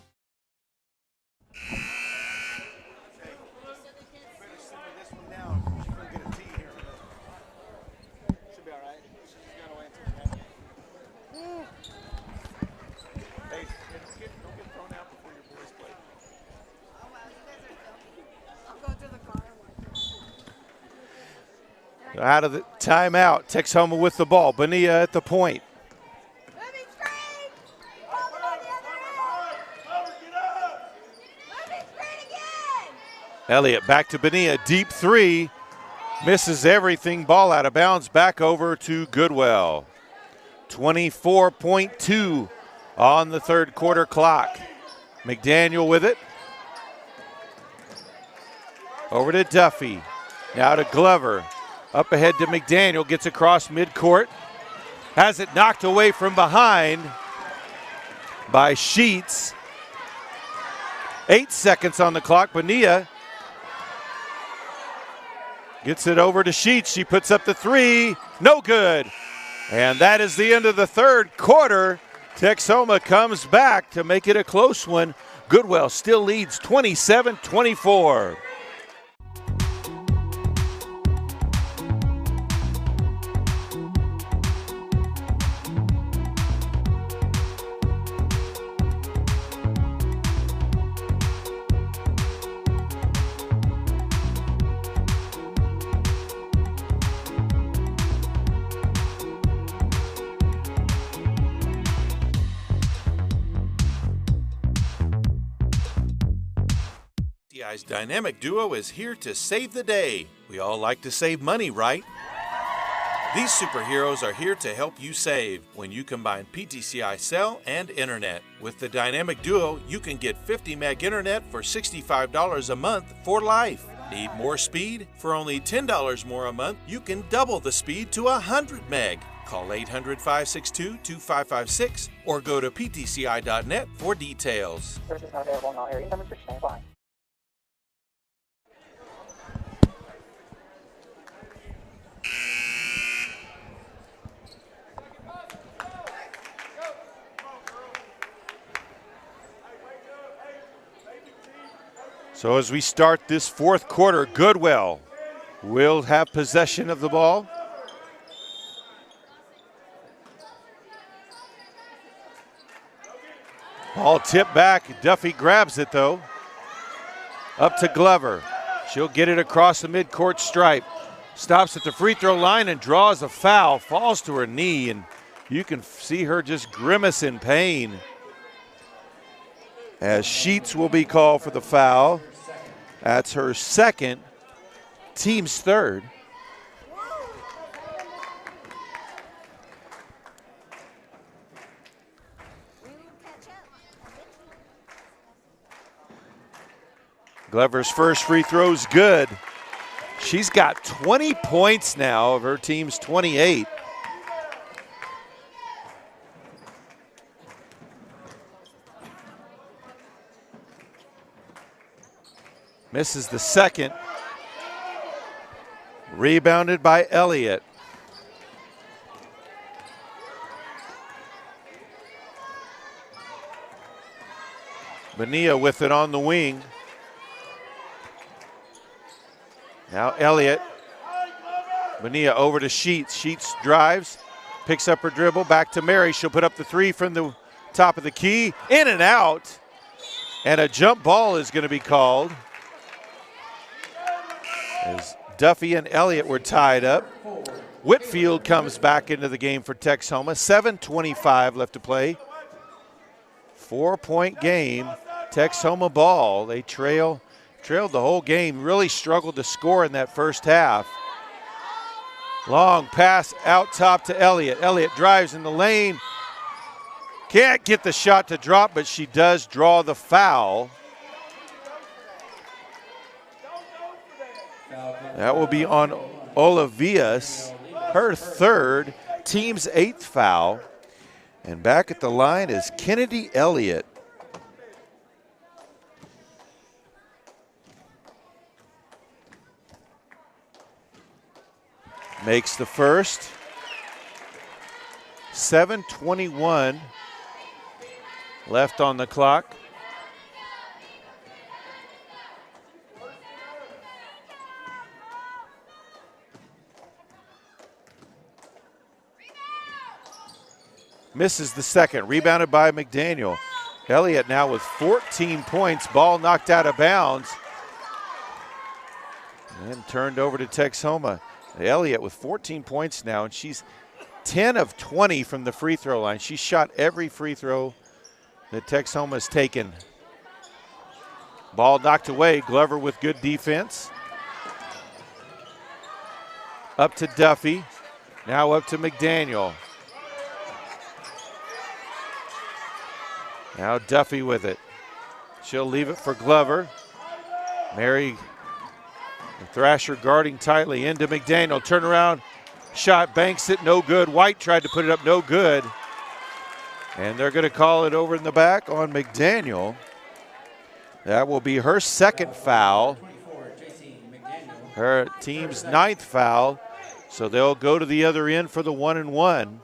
Out of the timeout, Texhoma with the ball. Bonilla at the point. Moving straight. Hold it on the other end. Moving straight again. Elliott back to Bonilla. Deep three. Misses everything. Ball out of bounds. Back over to Goodwell. 24.2 on the third quarter clock. McDaniel with it. Over to Duffy. Now to Glover. Up ahead to McDaniel, gets across midcourt. Has it knocked away from behind by Sheets. 8 seconds on the clock. Bonilla gets it over to Sheets. She puts up the three. No good. And that is the end of the third quarter. Texhoma comes back to make it a close one. Goodwell still leads 27-24. PTCI's dynamic duo is here to save the day. We all like to save money, right? These superheroes are here to help you save when you combine PTCI cell and internet. With the dynamic duo, you can get 50 meg internet for $65 a month for life. Need more speed? For only $10 more a month, you can double the speed to 100 meg. Call 800-562-2556 or go to ptci.net for details. Service is not available in all areas. Number 6, stand by. So as we start this fourth quarter, Goodwell will have possession of the ball. Ball tipped back. Duffy grabs it though. Up to Glover. She'll get it across the midcourt stripe. Stops at the free throw line and draws a foul. Falls to her knee, and you can see her just grimace in pain. As Sheets will be called for the foul. That's her second, team's third. Glover's first free throw's good. She's got 20 points now of her team's 28. Misses the second. Rebounded by Elliott. Bonilla with it on the wing. Now Elliott. Bonilla over to Sheets. Sheets drives, picks up her dribble, back to Mary. She'll put up the three from the top of the key. In and out. And a jump ball is going to be called. As Duffy and Elliott were tied up. Whitfield comes back into the game for Texhoma. 7:25 left to play. 4-point game. Texhoma ball. They trailed the whole game. Really struggled to score in that first half. Long pass out top to Elliott. Elliott drives in the lane. Can't get the shot to drop, but she does draw the foul. That will be on Olivias, her third, team's 8th foul. And back at the line is Kennedy Elliott. Makes the first. 7:21 left on the clock. Misses the second, rebounded by McDaniel. Elliott now with 14 points, ball knocked out of bounds. And turned over to Texhoma. Elliott with 14 points now, and she's 10 of 20 from the free throw line. She shot every free throw that Texhoma has taken. Ball knocked away, Glover with good defense. Up to Duffy, now up to McDaniel. Now Duffy with it. She'll leave it for Glover. Mary and Thrasher guarding tightly into McDaniel. Turnaround shot, banks it, no good. White tried to put it up, no good. And they're going to call it over in the back on McDaniel. That will be her second foul. Her team's 9th foul. So they'll go to the other end for the 1-and-1.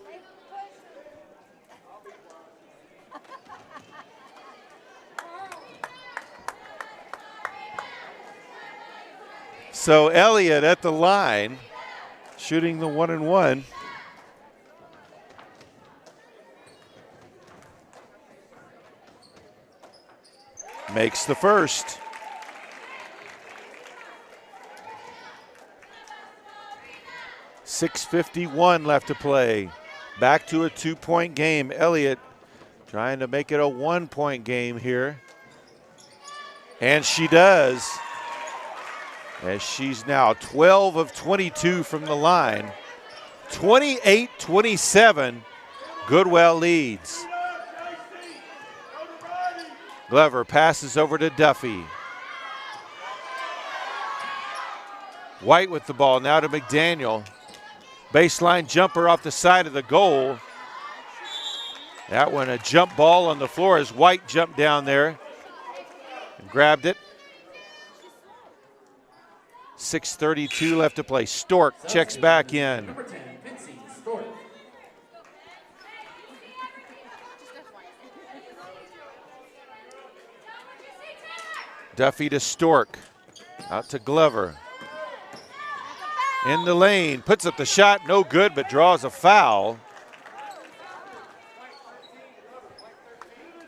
So Elliott at the line, shooting the 1-and-1. Makes the first. .651 left to play. Back to a 2-point game. Elliott trying to make it a 1-point game here. And she does. As she's now 12 of 22 from the line. 28-27, Goodwell leads. Glover passes over to Duffy. White with the ball, now to McDaniel. Baseline jumper off the side of the goal. That one a jump ball on the floor as White jumped down there and grabbed it. 6:32 left to play. Stork checks back in. Duffy to Stork. Out to Glover. In the lane. Puts up the shot. No good, but draws a foul.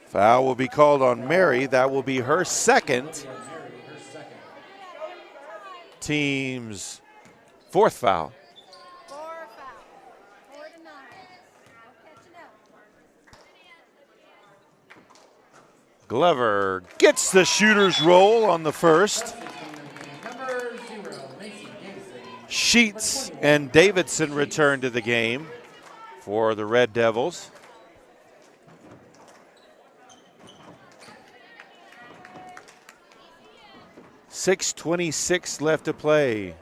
Foul will be called on Mary. That will be her second. Team's 4th foul. 4 foul. 4 to 9. Catching up. Glover gets the shooter's roll on the first. Sheets and Davidson return to the game for the Red Devils. .626 left to play.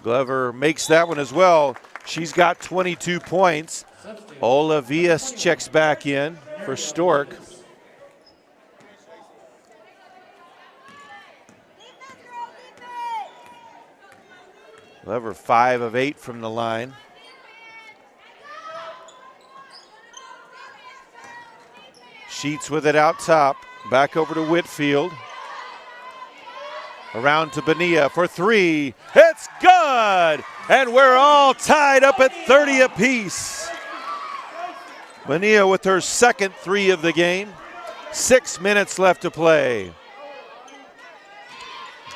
Glover makes that one as well. She's got 22 points. Olivias checks back in for Stork. Glover 5 of 8 from the line. Sheets with it out top. Back over to Whitfield. Around to Bonilla for 3. It's good! And we're all tied up at 30 apiece. Bonilla with her second 3 of the game. 6 minutes left to play.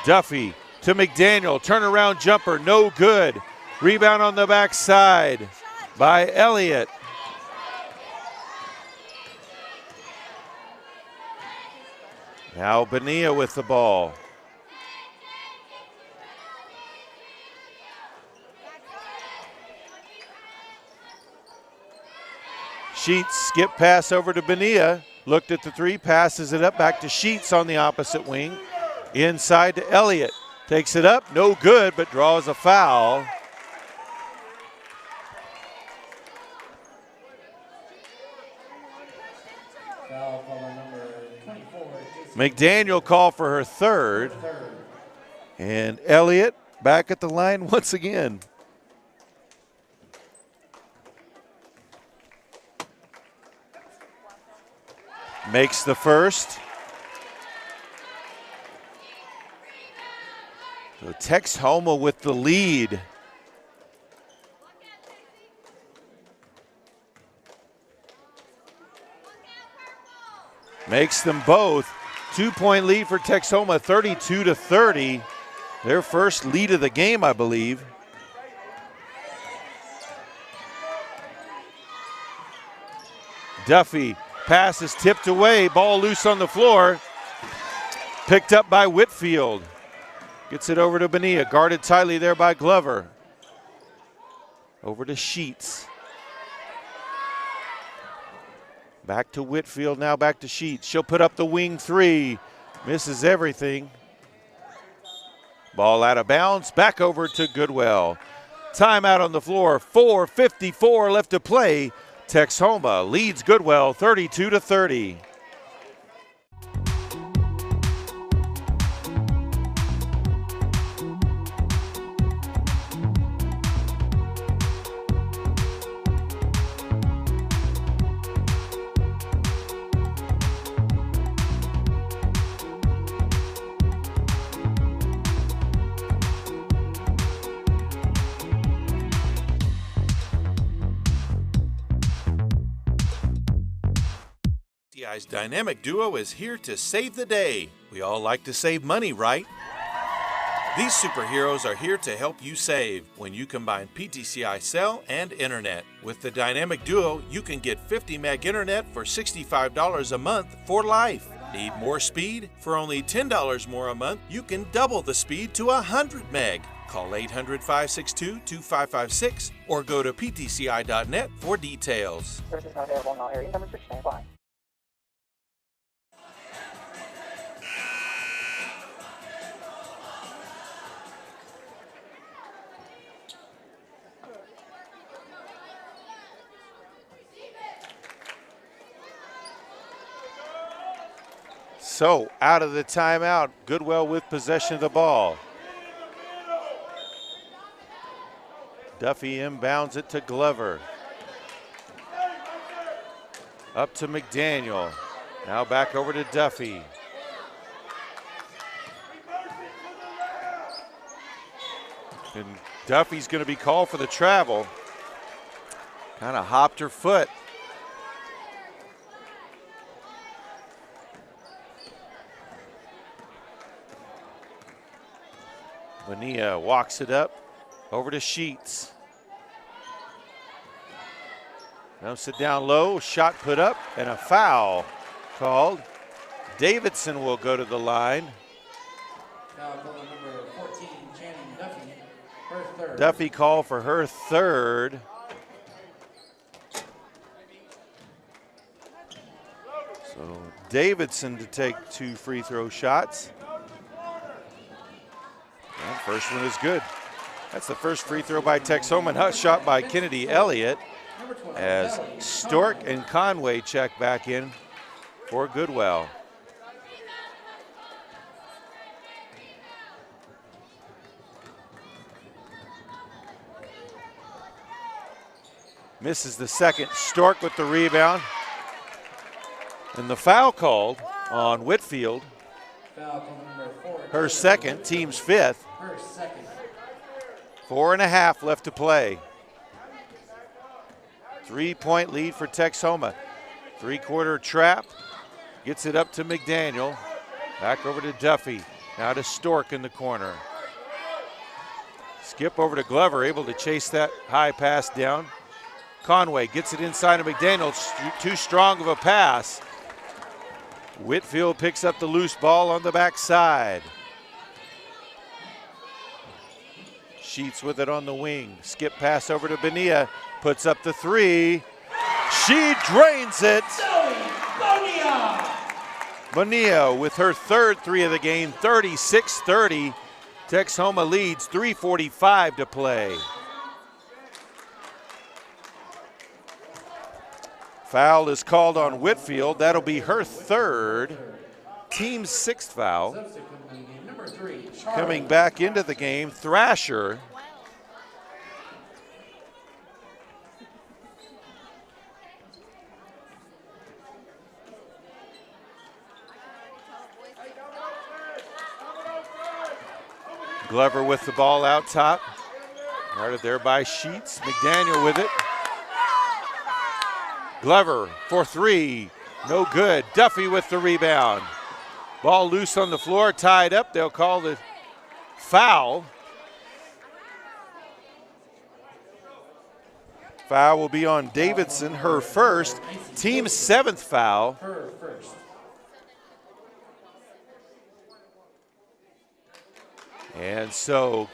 Duffy to McDaniel. Turnaround jumper, no good. Rebound on the backside by Elliott. Now Bonilla with the ball. Sheets skip pass over to Bonilla. Looked at the 3, passes it up back to Sheets on the opposite wing. Inside to Elliott. Takes it up, no good, but draws a foul. Foul call on number 24. McDaniel called for her third. And Elliott back at the line once again. Makes the first. So Texhoma with the lead. Makes them both. 2-point lead for Texhoma, 32-30. Their first lead of the game, I believe. Duffy, pass is tipped away, ball loose on the floor. Picked up by Whitfield. Gets it over to Bonilla, guarded tightly there by Glover. Over to Sheets. Back to Whitfield, now back to Sheets. She'll put up the wing three. Misses everything. Ball out of bounds, back over to Goodwell. Timeout on the floor, 4:54 left to play. Texhoma leads Goodwell 32-30. PTCI's Dynamic Duo is here to save the day. We all like to save money, right? These superheroes are here to help you save when you combine PTCI cell and internet. With the Dynamic Duo, you can get 50 meg internet for $65 a month for life. Need more speed? For only $10 more a month, you can double the speed to 100 meg. Call 800-562-2556 or go to ptci.net for details. Service not available in all areas. Number 6 stand by. So, out of the timeout, Goodwell with possession of the ball. Duffy inbounds it to Glover. Up to McDaniel. Now back over to Duffy. And Duffy's going to be called for the travel. Kind of hopped her foot. Bonilla walks it up over to Sheets. Dumps it down low, shot put up, and a foul called. Davidson will go to the line. Foul call on number 14, Channing Duffy, her third. Duffy called for her third. So Davidson to take 2 free throw shots. And first one is good. That's the first free throw by Texhoma, and hot shot by Kennedy Elliott as Stork and Conway check back in for Goodwell. Misses the second. Stork with the rebound. And the foul called on Whitfield. Foul call number 4. Her second, team's fifth. Her second. 4.5 left to play. 3-point lead for Texhoma. 3-quarter trap. Gets it up to McDaniel. Back over to Duffy. Now to Stork in the corner. Skip over to Glover, able to chase that high pass down. Conway gets it inside of McDaniel. Too strong of a pass. Whitfield picks up the loose ball on the backside. Sheets with it on the wing. Skip pass over to Bonilla. Puts up the three. She drains it. Bonilla with her third three of the game, 36-30. Texhoma leads, 3:45 to play. Foul is called on Whitfield. That'll be her third, team's sixth foul. Number 3, Coming back into the game, Thrasher. Glover with the ball out top. Guarded there by Sheets. McDaniel with it. Glover for three. No good. Duffy with the rebound. Ball loose on the floor, tied up. They'll call the foul. Foul will be on Davidson, her first. Team's seventh foul. her first. And so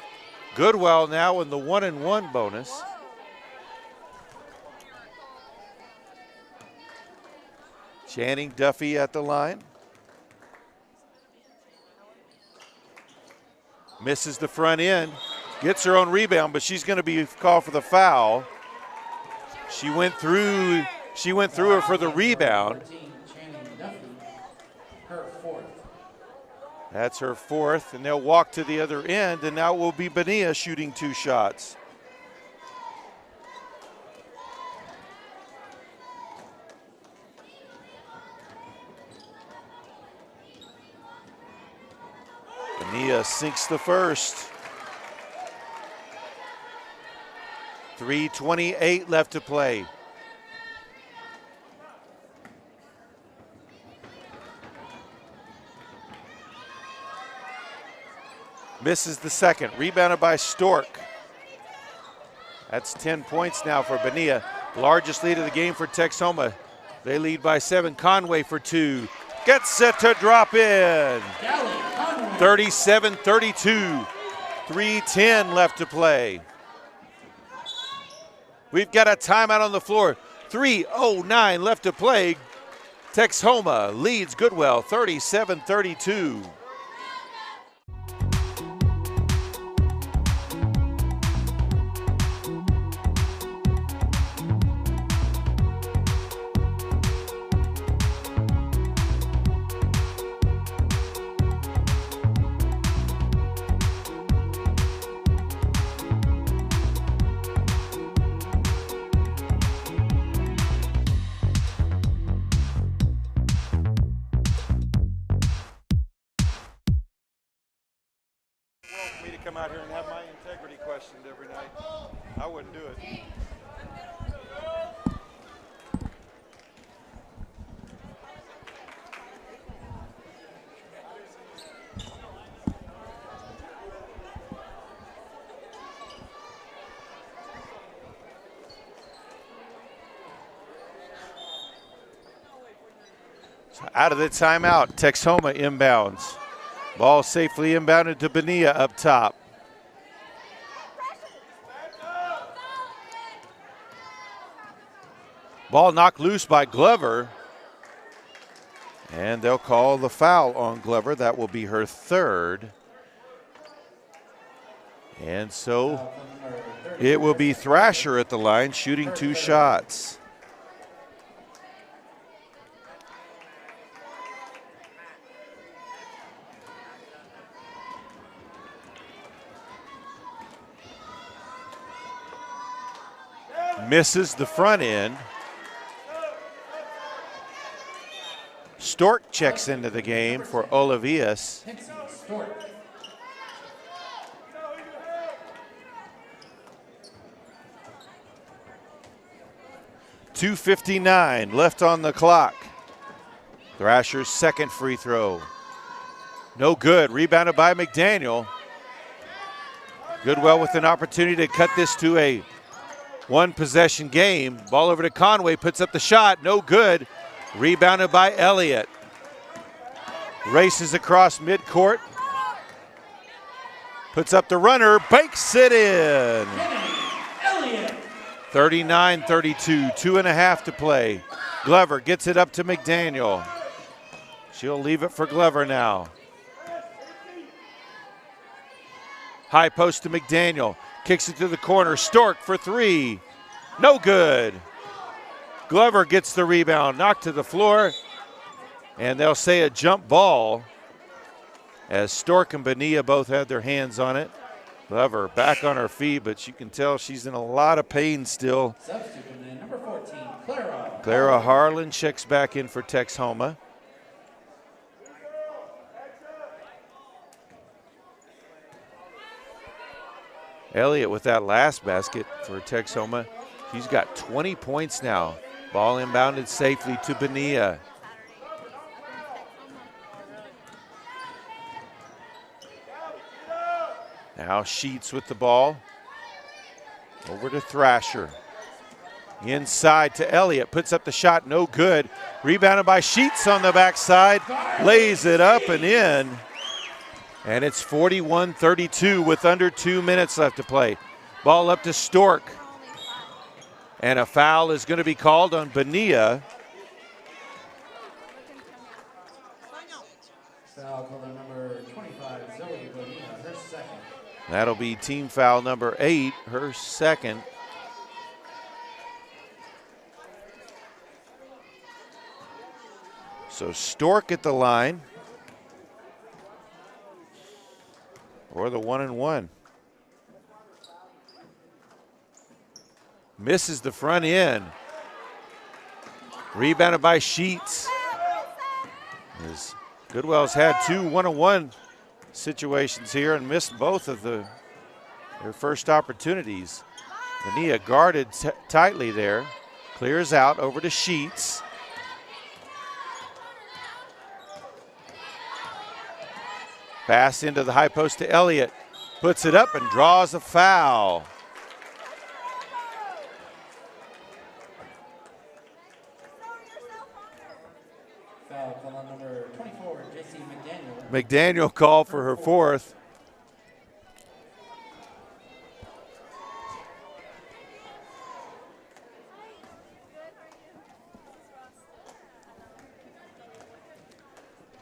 Goodwell now in the 1-and-1 bonus. Channing Duffy at the line. Misses the front end, gets her own rebound, but she's going to be called for the foul. She went through her for the rebound. 14, Channing Duffy, her fourth. That's her fourth, and they'll walk to the other end, and now it will be Bonilla shooting two shots. Bonilla sinks the first. 3:28 left to play. Misses the second. Rebounded by Stork. That's 10 points now for Bonilla. Largest lead of the game for Texhoma. They lead by 7. Conway for 2. Gets set to drop in. 37-32. 3:10 left to play. We've got a timeout on the floor. 3:09 left to play. Texhoma leads Goodwell 37-32. Come out here and have my integrity questioned every night. I wouldn't do it. So out of the timeout, Texhoma inbounds. Ball safely inbounded to Bonilla up top. Ball knocked loose by Glover. And they'll call the foul on Glover. That will be her third. And so it will be Thrasher at the line shooting two shots. Misses the front end. Stork checks into the game for Olavias. 2:59 left on the clock. Thrasher's second free throw. No good. Rebounded by McDaniel. Goodwell with an opportunity to cut this to a one-possession game. Ball over to Conway, puts up the shot, no good. Rebounded by Elliott. Races across midcourt. Puts up the runner, banks it in. 39-32, 2.5 to play. Glover gets it up to McDaniel. She'll leave it for Glover now. High post to McDaniel. Kicks it to the corner. Stork for three. No good. Glover gets the rebound. Knocked to the floor. And they'll say a jump ball as Stork and Bonilla both had their hands on it. Glover back on her feet, but you can tell she's in a lot of pain still. Substitute number 14, Clara. Clara Harlan checks back in for Texhoma. Elliott with that last basket for Texhoma. She's got 20 points now. Ball inbounded safely to Bonilla. Now Sheets with the ball. Over to Thrasher. Inside to Elliott. Puts up the shot, no good. Rebounded by Sheets on the backside. Lays it up and in. And it's 41-32 with under 2 minutes left to play. Ball up to Stork. And a foul is going to be called on Bonilla. Foul call on number 25, Zoe Bonilla, her second. That'll be team foul number 8, her second. So Stork at the line. Or the 1-and-1. Misses the front end. Rebounded by Sheets. As Goodwell's had 2 1-on-1 situations here and missed both of their first opportunities. Bonilla guarded tightly there. Clears out over to Sheets. Pass into the high post to Elliott. Puts it up and draws a foul. Foul call on number 24, J.C. McDaniel. McDaniel called for her fourth.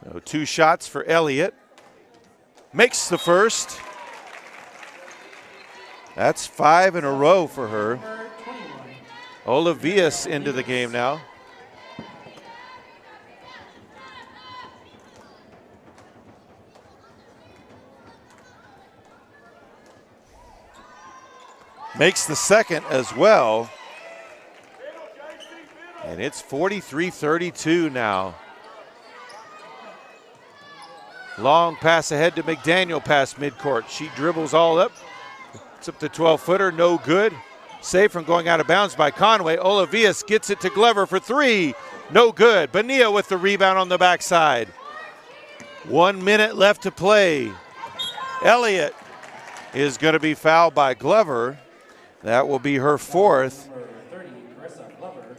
So 2 shots for Elliott. Makes the first. That's 5 in a row for her. Olavius into the game now. Makes the second as well. And it's 43-32 now. Long pass ahead to McDaniel past midcourt. She dribbles all up. It's up the 12-footer, no good. Saved from going out of bounds by Conway. Olavius gets it to Glover for 3. No good. Bonilla with the rebound on the backside. 1 minute left to play. Elliott is going to be fouled by Glover. That will be her fourth. Number 30, Carissa Glover,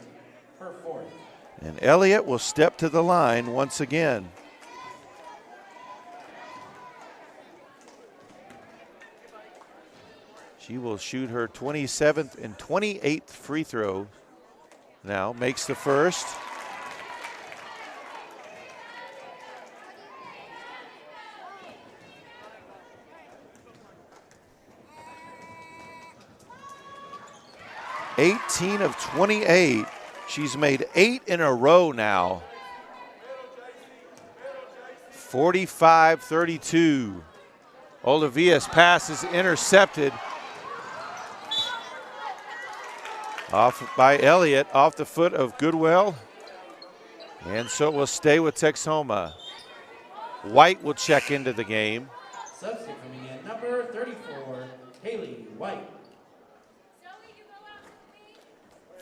her fourth. And Elliott will step to the line once again. She will shoot her 27th and 28th free throw now. Makes the first. (18 of 28). She's made 8 in a row now. 45-32. Olavius pass is intercepted. Off by Elliott, off the foot of Goodwell. And so it will stay with Texhoma. White will check into the game. Substitute coming in, number 34, Haley White.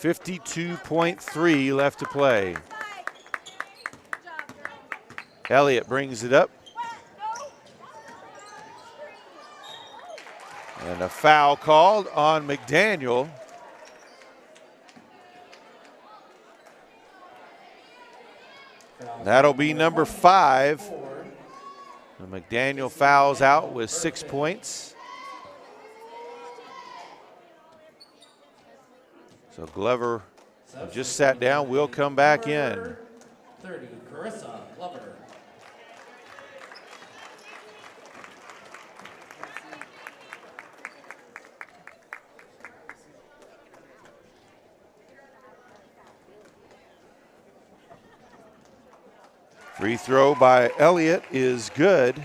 52.3 left to play. Elliott brings it up. And a foul called on McDaniel. That'll be number 5. And McDaniel fouls out with 6 points. So Glover just sat down, will come back in. 30, Carissa Glover. Free throw by Elliott is good.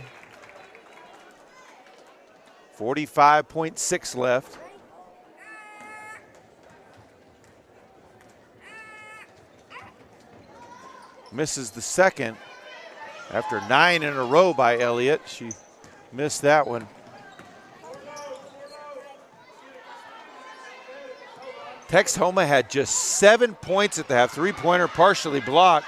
45.6 left. Misses the second after 9 in a row by Elliott. She missed that one. Texhoma had just 7 points at the half. Three-pointer partially blocked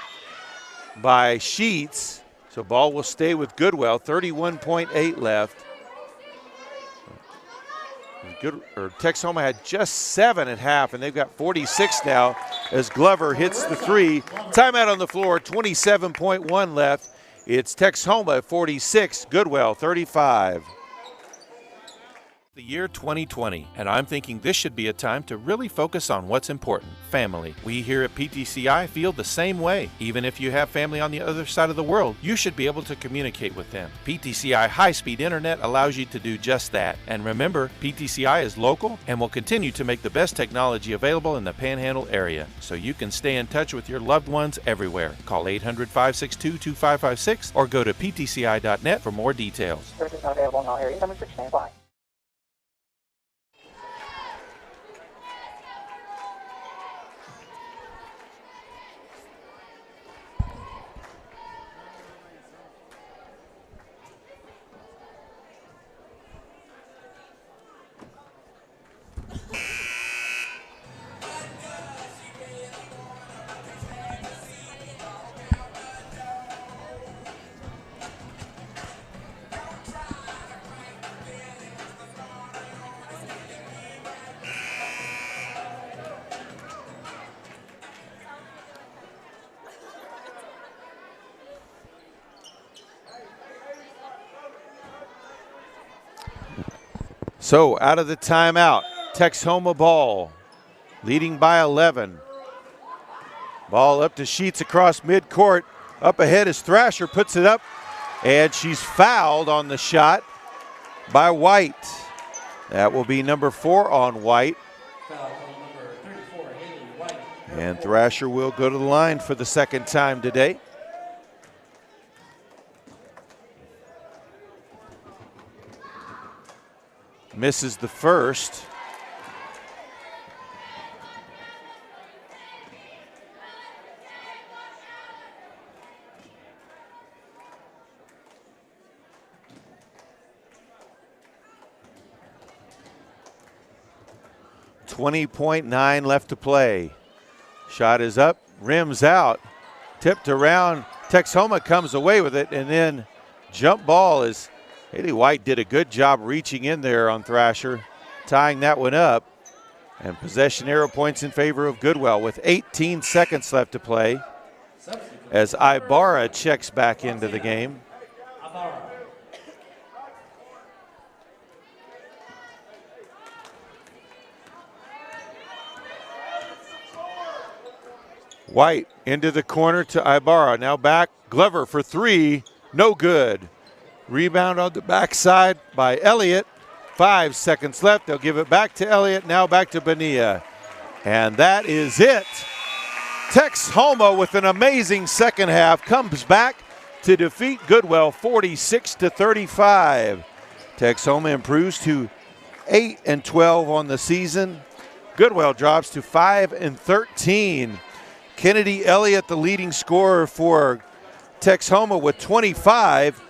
by Sheets. So ball will stay with Goodwell. 31.8 left. Texhoma had just 7 at half, and they've got 46 now as Glover hits the three. Timeout on the floor, 27.1 left. It's Texhoma 46, Goodwell 35. The year 2020, and I'm thinking this should be a time to really focus on what's important, family. We here at PTCI feel the same way. Even if you have family on the other side of the world, you should be able to communicate with them. PTCI high-speed internet allows you to do just that. And remember, PTCI is local and will continue to make the best technology available in the Panhandle area, so you can stay in touch with your loved ones everywhere. Call 800-562-2556 or go to ptci.net for more details. Services not available in all areas. Number 6, stand by. So out of the timeout, Texhoma ball, leading by 11. Ball up to Sheets across midcourt. Up ahead is Thrasher, puts it up, and she's fouled on the shot by White. That will be number 4 on White. And Thrasher will go to the line for the second time today. Misses the first. .9 left to play. Shot is up, rims out, tipped around. Texhoma comes away with it, and then jump ball is Haley White did a good job reaching in there on Thrasher, tying that one up. And possession arrow points in favor of Goodwell with 18 seconds left to play as Ibarra checks back into the game. White into the corner to Ibarra. Now back, Glover for three, no good. Rebound on the backside by Elliott. 5 seconds left. They'll give it back to Elliott. Now back to Bonilla. And that is it. Texhoma with an amazing second half comes back to defeat Goodwell 46-35. Texhoma improves to 8-12 on the season. Goodwell drops to 5-13. Kennedy Elliott, the leading scorer for Texhoma with 25.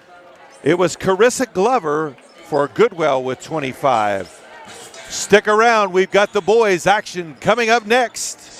It was Carissa Glover for Goodwell with 25. Stick around, we've got the boys action coming up next.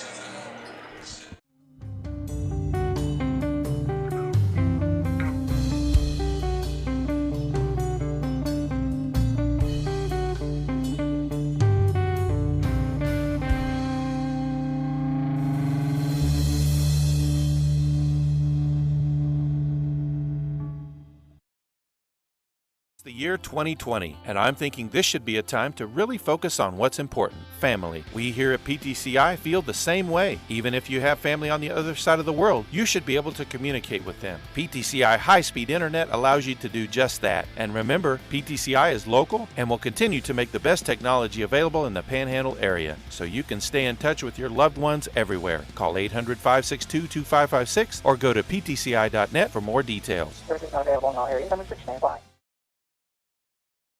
The year 2020, and I'm thinking this should be a time to really focus on what's important, family. We here at PTCI feel the same way. Even if you have family on the other side of the world, you should be able to communicate with them. PTCI high-speed internet allows you to do just that. And remember, PTCI is local and will continue to make the best technology available in the Panhandle area, so you can stay in touch with your loved ones everywhere. Call 800-562-2556 or go to ptci.net for more details. Services not available in all areas. Incoming switch standby.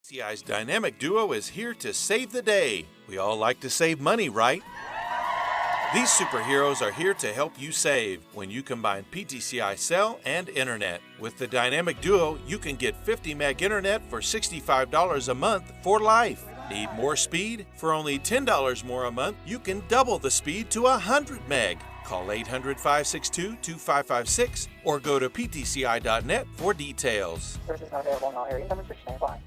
PTCI's Dynamic Duo is here to save the day. We all like to save money, right? These superheroes are here to help you save when you combine PTCI cell and internet. With the Dynamic Duo, you can get 50 meg internet for $65 a month for life. Need more speed? For only $10 more a month, you can double the speed to 100 meg. Call 800-562-2556 or go to ptci.net for details. Services not available in all areas. Incoming switch standby.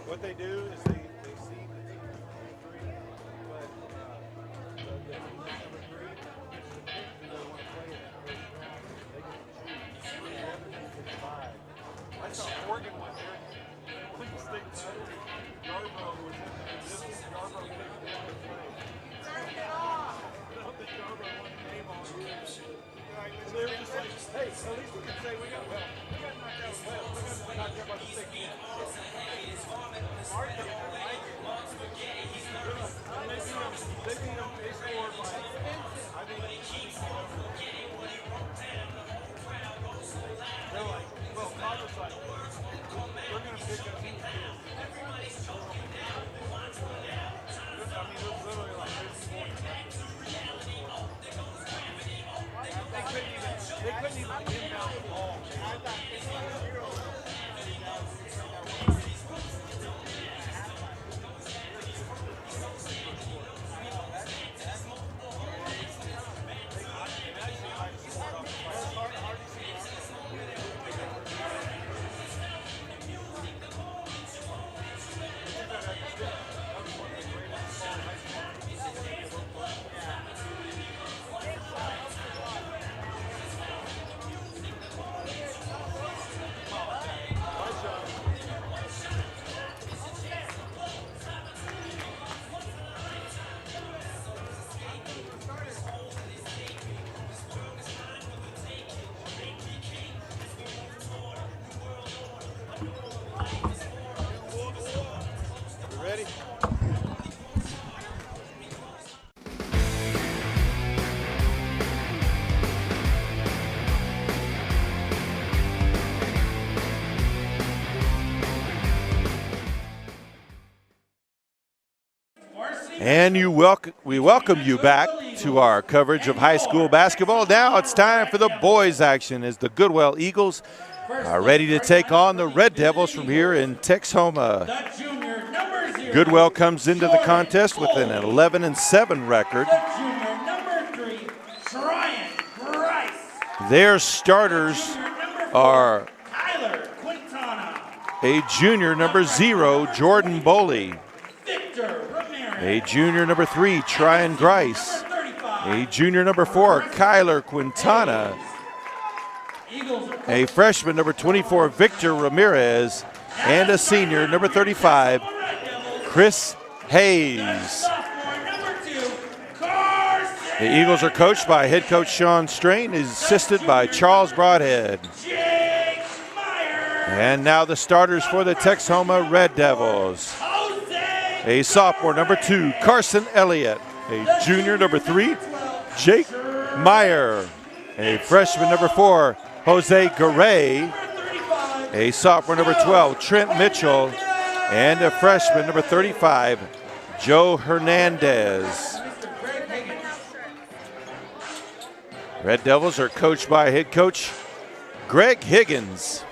What they do is they see the team three, but the team number three gets to pick who they want to play in that first round. They get to choose. The other team gets 5. I saw Oregon went there. Oregon State title. Yarbrough was in there. Yarbrough picked them to play. I don't think Yarbrough won the game on it. So they were just like, hey, at least we can say we got knocked out of West. We got knocked out by the Big Ten. They beat them. They scored by, I think, they're like, well, Congress like, we're going to pick us in. I mean, it was literally like 50 points. They couldn't even inbound the ball. Ready? And we welcome you back to our coverage of high school basketball. Now it's time for the boys' action as the Goodwell Eagles are ready to take on the Red Devils from here in Texhoma. Goodwell comes into the contest with an 11-7 record. Their starters are a junior, number 0, Jordan Boley. A junior, number 3, Tryon Grice. A junior, number 4, Kyler Quintana. A freshman, number 24, Victor Ramirez. And a senior, number 35, Chris Hayes. The Eagles are coached by head coach Sean Strain, assisted by Charles Broadhead. And now the starters for the Texhoma Red Devils. A sophomore, number 2, Carson Elliott. A junior, number 3, Jake Meyer. A freshman, number 4, Jose Garay. A sophomore, number 12, Trent Mitchell. And a freshman, number 35, Joe Hernandez. Red Devils are coached by head coach Greg Higgins.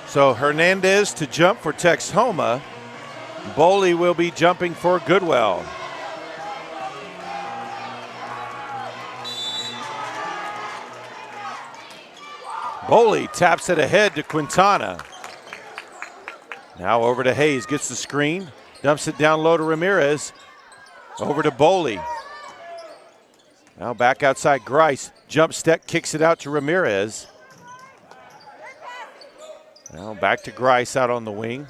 So Hernandez to jump for Texhoma. Boley will be jumping for Goodwell. Boley taps it ahead to Quintana. Now over to Hayes, gets the screen, dumps it down low to Ramirez. Over to Boley. Now back outside Grice, jump step, kicks it out to Ramirez. Now back to Grice out on the wing.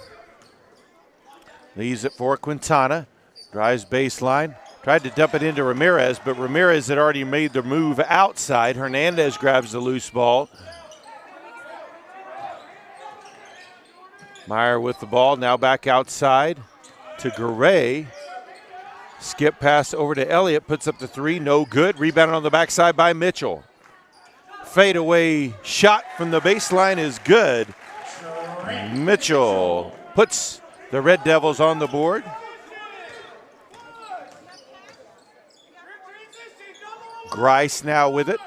Leaves it for Quintana. Drives baseline. Tried to dump it into Ramirez, but Ramirez had already made the move outside. Hernandez grabs the loose ball. Meyer with the ball. Now back outside to Garay. Skip pass over to Elliott. Puts up the 3. No good. Rebounded on the backside by Mitchell. Fadeaway shot from the baseline is good. Mitchell puts the Red Devils on the board. Grice now with it.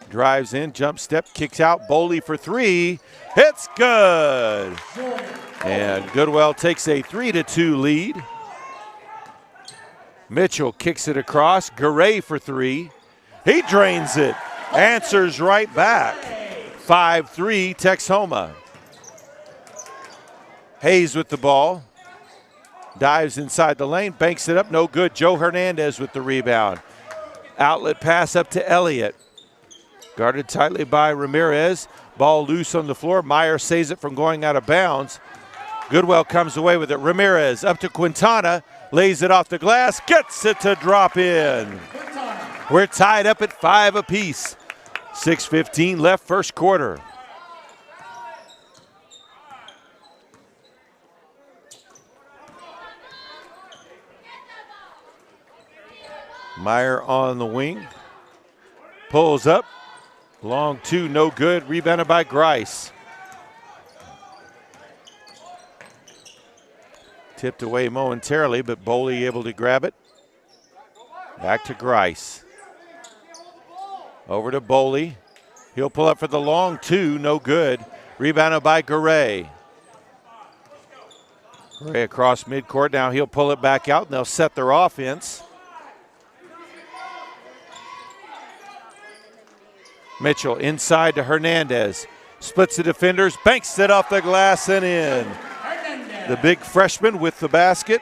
Drives in, jump step, kicks out. Boley for three. It's good. And Goodwell takes a 3-2 lead. Mitchell kicks it across. Garay for three. He drains it. Answers right back. 5-3 Texhoma. Hayes with the ball. Dives inside the lane, banks it up, no good. Joe Hernandez with the rebound. Outlet pass up to Elliott. Guarded tightly by Ramirez. Ball loose on the floor. Meyer saves it from going out of bounds. Goodwell comes away with it. Ramirez up to Quintana. Lays it off the glass. Gets it to drop in. We're tied up at 5 apiece. 6:15 left first quarter. Meyer on the wing. Pulls up. Long two, no good. Rebounded by Grice. Tipped away momentarily, but Boley able to grab it. Back to Grice. Over to Boley. He'll pull up for the long two, no good. Rebounded by Garay. Garay across midcourt. Now he'll pull it back out, and they'll set their offense. Mitchell inside to Hernandez. Splits the defenders, banks it off the glass and in. The big freshman with the basket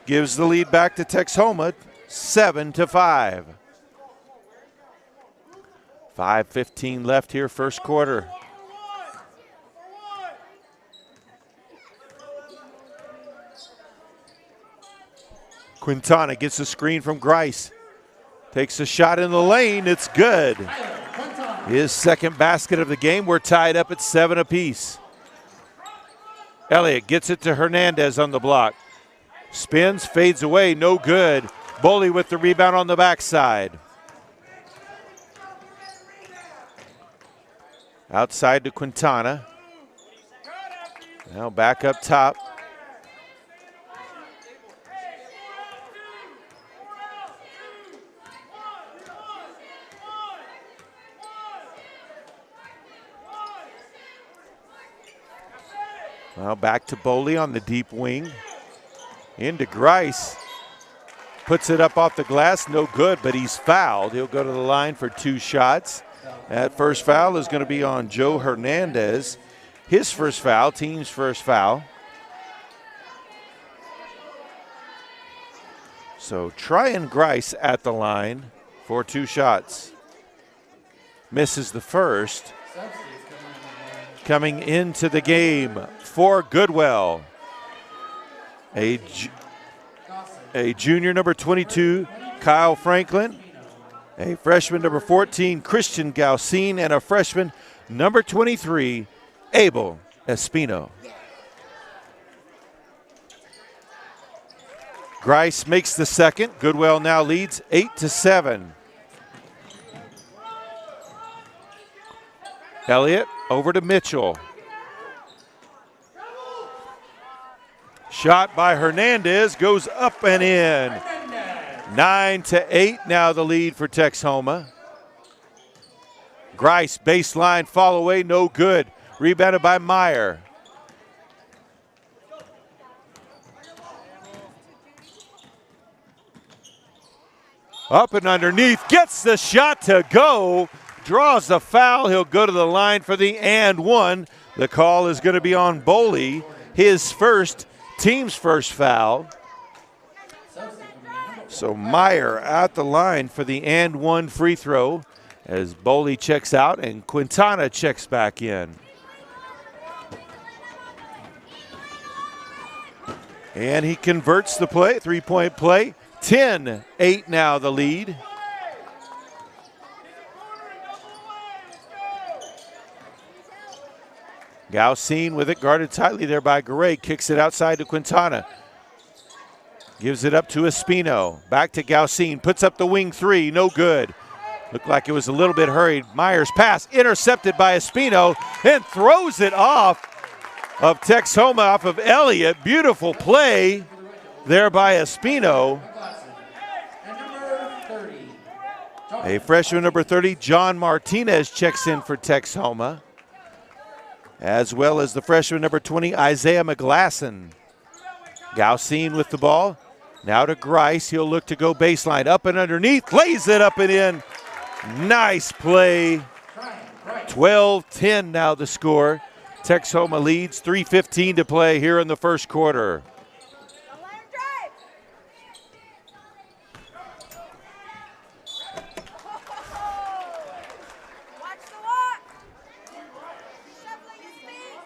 gives the lead back to Texhoma, 7-5. 5:15 left here, first quarter. Quintana gets a screen from Grice. Takes a shot in the lane, it's good. His second basket of the game. We're tied up at 7 apiece. Elliott gets it to Hernandez on the block. Spins, fades away, no good. Boley with the rebound on the backside. Outside to Quintana. Now back up top. Now back to Boley on the deep wing. Into Grice. Puts it up off the glass, no good, but he's fouled. He'll go to the line for 2 shots. That first foul is going to be on Joe Hernandez. His first foul, team's first foul. So Tryon Grice at the line for 2 shots. Misses the first. Coming into the game for Goodwell. A junior, number 22, Kyle Franklin. A freshman, number 14, Christian Gaucine. And a freshman, number 23, Abel Espino. Grice makes the second. Goodwell now leads 8-7. Elliott over to Mitchell. Shot by Hernandez goes up and in. 9-8 now the lead for Texhoma. Grice baseline fall away, no good. Rebounded by Meyer. Up and underneath, gets the shot to go. Draws the foul, he'll go to the line for the and one. The call is going to be on Boley, his first, team's first foul. So Meyer at the line for the and one free throw as Boley checks out and Quintana checks back in. And he converts the play, three-point play. 10-8 now the lead. Gaucine with it, guarded tightly there by Garay. Kicks it outside to Quintana. Gives it up to Espino. Back to Gaucine. Puts up the wing three. No good. Looked like it was a little bit hurried. Myers' pass intercepted by Espino and throws it off of Texhoma, off of Elliott. Beautiful play there by Espino. A freshman number 30, John Martinez, checks in for Texhoma, as well as the freshman number 20, Isaiah McGlasson. Gaucine with the ball. Now to Grice. He'll look to go baseline. Up and underneath. Lays it up and in. Nice play. 12-10 now the score. Texhoma leads. 3:15 to play here in the first quarter. Don't let him drive. Watch the walk. Shuffling his feet.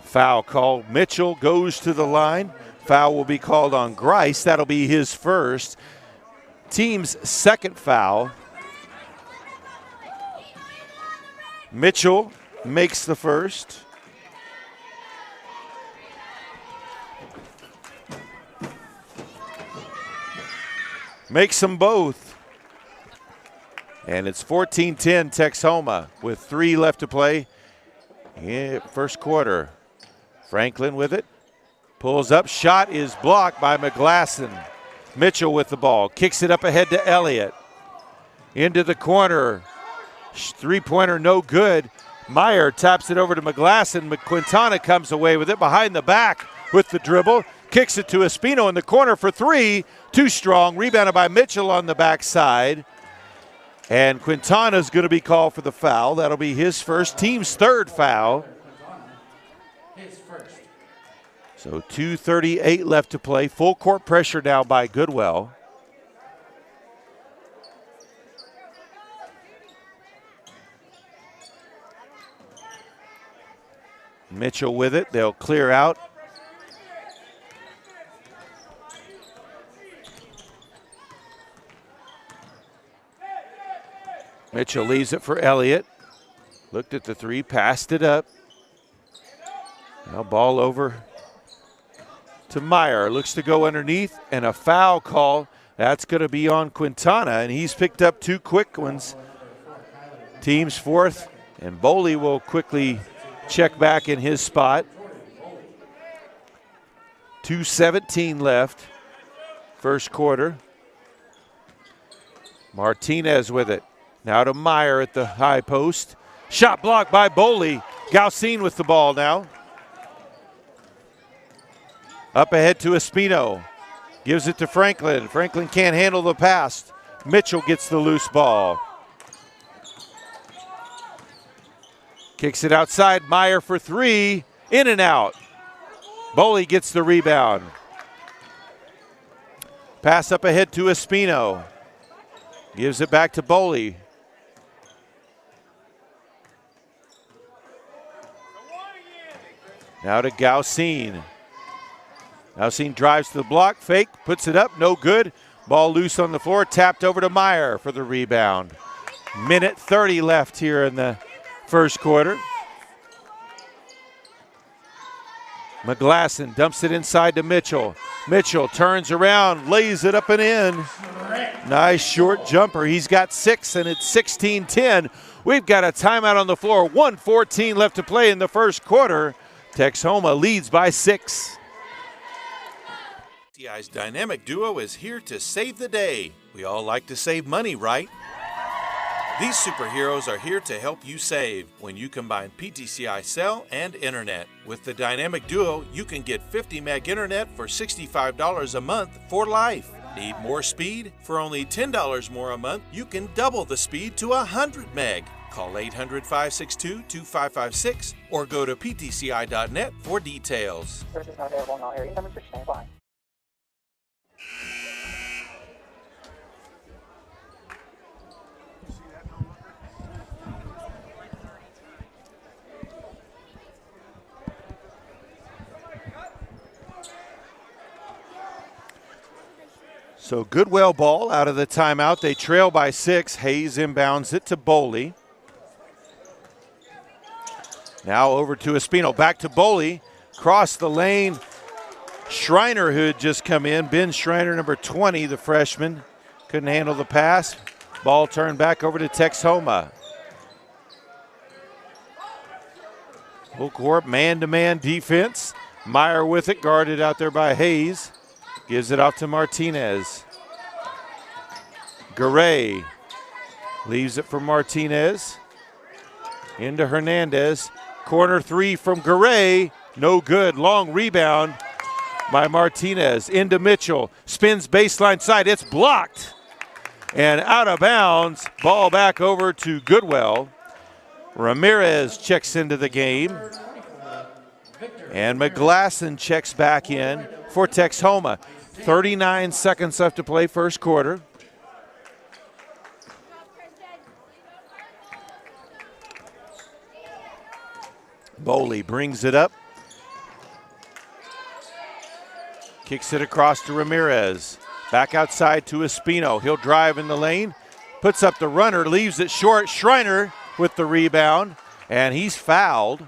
Foul call. Mitchell goes to the line. Foul will be called on Grice. That'll be his first. Team's second foul. Mitchell makes the first. Makes them both. And it's 14-10 Texhoma with 3 left to play. Yeah, first quarter. Franklin with it. Pulls up. Shot is blocked by McGlasson. Mitchell with the ball. Kicks it up ahead to Elliott. Into the corner. Three-pointer no good. Meyer taps it over to McGlasson. Quintana comes away with it behind the back with the dribble. Kicks it to Espino in the corner for 3. Too strong. Rebounded by Mitchell on the backside. And Quintana's going to be called for the foul. That'll be his first, team's third foul. His first. So 2:38 left to play. Full court pressure now by Goodwell. Mitchell with it. They'll clear out. Mitchell leaves it for Elliott. Looked at the 3, passed it up. Now ball over to Meyer. Looks to go underneath, and a foul call. That's going to be on Quintana, and he's picked up 2 quick ones. Team's fourth, and Boley will quickly check back in his spot. 2:17 left, first quarter. Martinez with it. Now to Meyer at the high post. Shot blocked by Boley. Gaucine with the ball now. Up ahead to Espino. Gives it to Franklin. Franklin can't handle the pass. Mitchell gets the loose ball. Kicks it outside. Meyer for 3. In and out. Boley gets the rebound. Pass up ahead to Espino. Gives it back to Boley. Now to Gaucine. Gaucine drives to the block, fake, puts it up, no good. Ball loose on the floor, tapped over to Meyer for the rebound. Minute 30 left here in the first quarter. McGlasson dumps it inside to Mitchell. Mitchell turns around, lays it up and in. Nice short jumper. He's got 6, and it's 16-10. We've got a timeout on the floor. 1:14 left to play in the first quarter. Texhoma leads by 6. PTCI's dynamic duo is here to save the day. We all like to save money, right? These superheroes are here to help you save when you combine PTCI cell and internet. With the dynamic duo, you can get 50 meg internet for $65 a month for life. Need more speed? For only $10 more a month, you can double the speed to 100 meg. Call 800-562-2556 or go to ptci.net for details. Service not available in all areas. Some restrictions apply. So Goodwell ball out of the timeout. They trail by 6. Hayes inbounds it to Boley. Now over to Espino. Back to Boley. Cross the lane. Schreiner, who had just come in. Ben Schreiner, number 20, the freshman. Couldn't handle the pass. Ball turned back over to Texhoma. Full court, man-to-man defense. Meyer with it, guarded out there by Hayes. Gives it off to Martinez. Garay Leaves it for Martinez. Into Hernandez. Corner three from Garay. No good. Long rebound by Martinez. Into Mitchell. Spins baseline side. It's blocked. And out of bounds. Ball back over to Goodwell. Ramirez checks into the game. And McGlasson checks back in for Texhoma. 39 seconds left to play first quarter. Boley brings it up. Kicks it across to Ramirez. Back outside to Espino. He'll drive in the lane. Puts up the runner, leaves it short. Schreiner with the rebound, and he's fouled.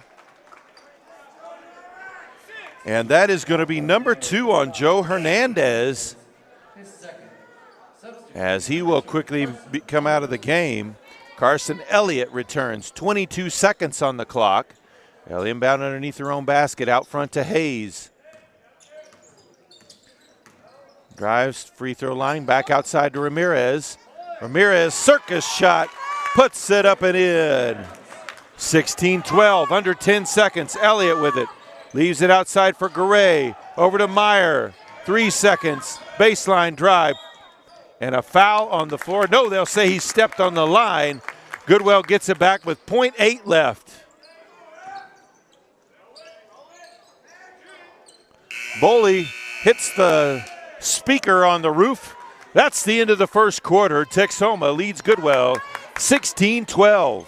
And that is going to be number 2 on Joe Hernandez, as he will quickly come out of the game. Carson Elliott returns. 22 seconds on the clock. They'll inbound underneath their own basket, out front to Hayes. Drives, free throw line, back outside to Ramirez. Ramirez, circus shot, puts it up and in. 16-12, under 10 seconds. Elliott with it. Leaves it outside for Garay. Over to Meyer. 3 seconds, baseline drive. And a foul on the floor. No, they'll say he stepped on the line. Goodwell gets it back with .8 left. Boley hits the speaker on the roof. That's the end of the first quarter. Texhoma leads Goodwell 16-12.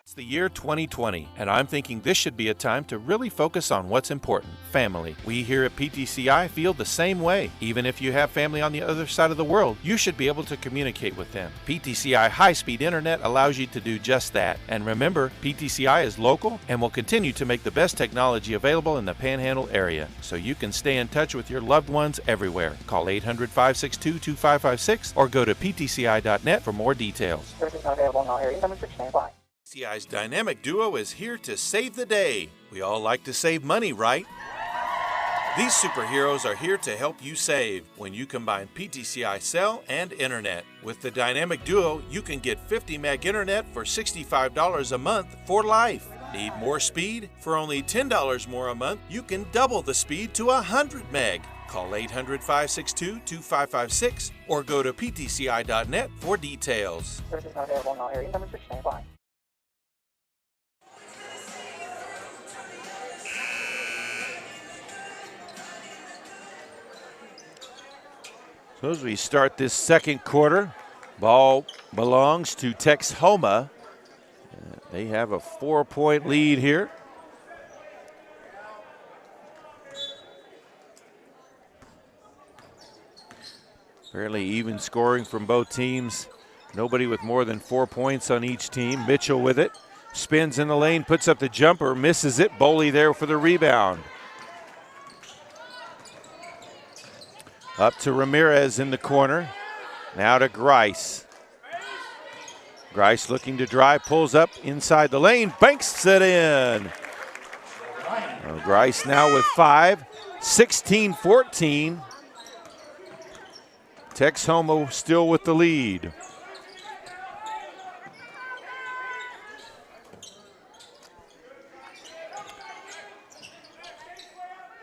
It's the year 2020, and I'm thinking this should be a time to really focus on what's important, family. We here at PTCI feel the same way. Even if you have family on the other side of the world, you should be able to communicate with them. PTCI high-speed internet allows you to do just that. And remember, PTCI is local and will continue to make the best technology available in the Panhandle area, so you can stay in touch with your loved ones everywhere. Call 800-562-2556 or go to ptci.net for more details. Service not available in all areas. Number 6 stand by. PTCI's Dynamic Duo is here to save the day. We all like to save money, right? These superheroes are here to help you save when you combine PTCI cell and internet. With the Dynamic Duo, you can get 50 meg internet for $65 a month for life. Need more speed? For only $10 more a month, you can double the speed to 100 meg. Call 800-562-2556 or go to ptci.net for details. Service not available in all areas. Number 6 stand by. So as we start this second quarter, ball belongs to Texhoma. They have a 4-point lead here. Fairly even scoring from both teams. Nobody with more than 4 points on each team. Mitchell with it. Spins in the lane, puts up the jumper, misses it. Boley there for the rebound. Up to Ramirez in the corner. Now to Grice. Grice looking to drive, pulls up inside the lane, banks it in. Grice now with 5, 16-14. Texhoma still with the lead.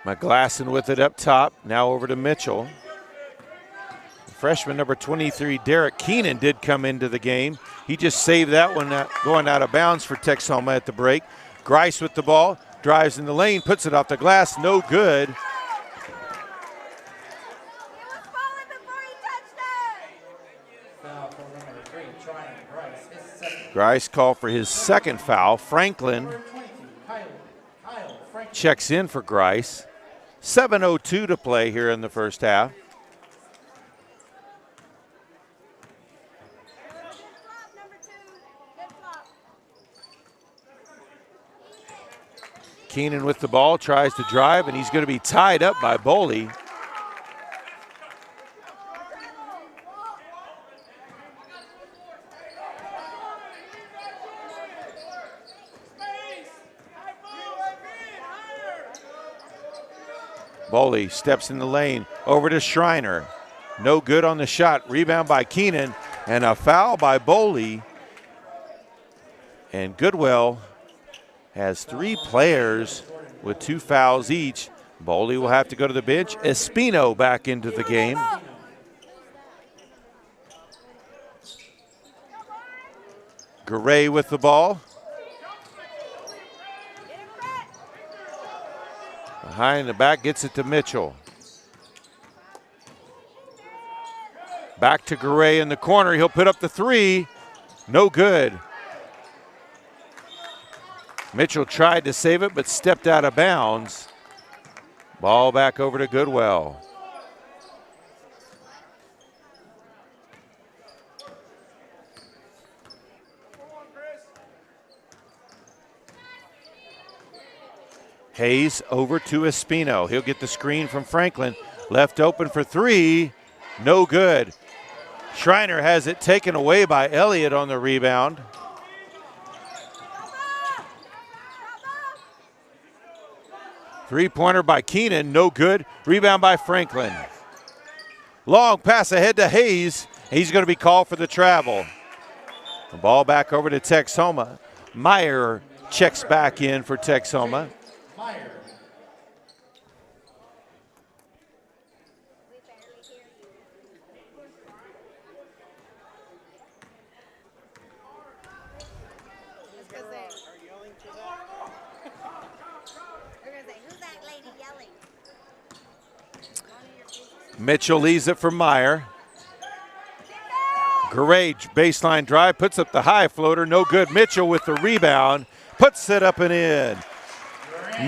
McGlasson with it up top, now over to Mitchell. Freshman number 23, Derek Keenan, did come into the game. He just saved that one going out of bounds for Texhoma at the break. Grice with the ball, drives in the lane, puts it off the glass, no good. Grice called for his second foul. Franklin checks in for Grice. 7:02 to play here in the first half. Keenan with the ball, tries to drive, and he's going to be tied up by Boley. Boley steps in the lane, over to Schreiner. No good on the shot. Rebound by Keenan. And a foul by Boley. And Goodwell has 3 players with 2 fouls each. Boley will have to go to the bench. Espino back into the game. Garay with the ball. Behind the back, gets it to Mitchell. Back to Garay in the corner. He'll put up the 3. No good. Mitchell tried to save it, but stepped out of bounds. Ball back over to Goodwell. Hayes over to Espino. He'll get the screen from Franklin. Left open for 3. No good. Schreiner has it taken away by Elliott on the rebound. Three-pointer by Keenan, no good. Rebound by Franklin. Long pass ahead to Hayes. He's going to be called for the travel. The ball back over to Texhoma. Meyer checks back in for Texhoma. Meyer. Mitchell leaves it for Meyer. Garage baseline drive, puts up the high floater, no good. Mitchell with the rebound, puts it up and in.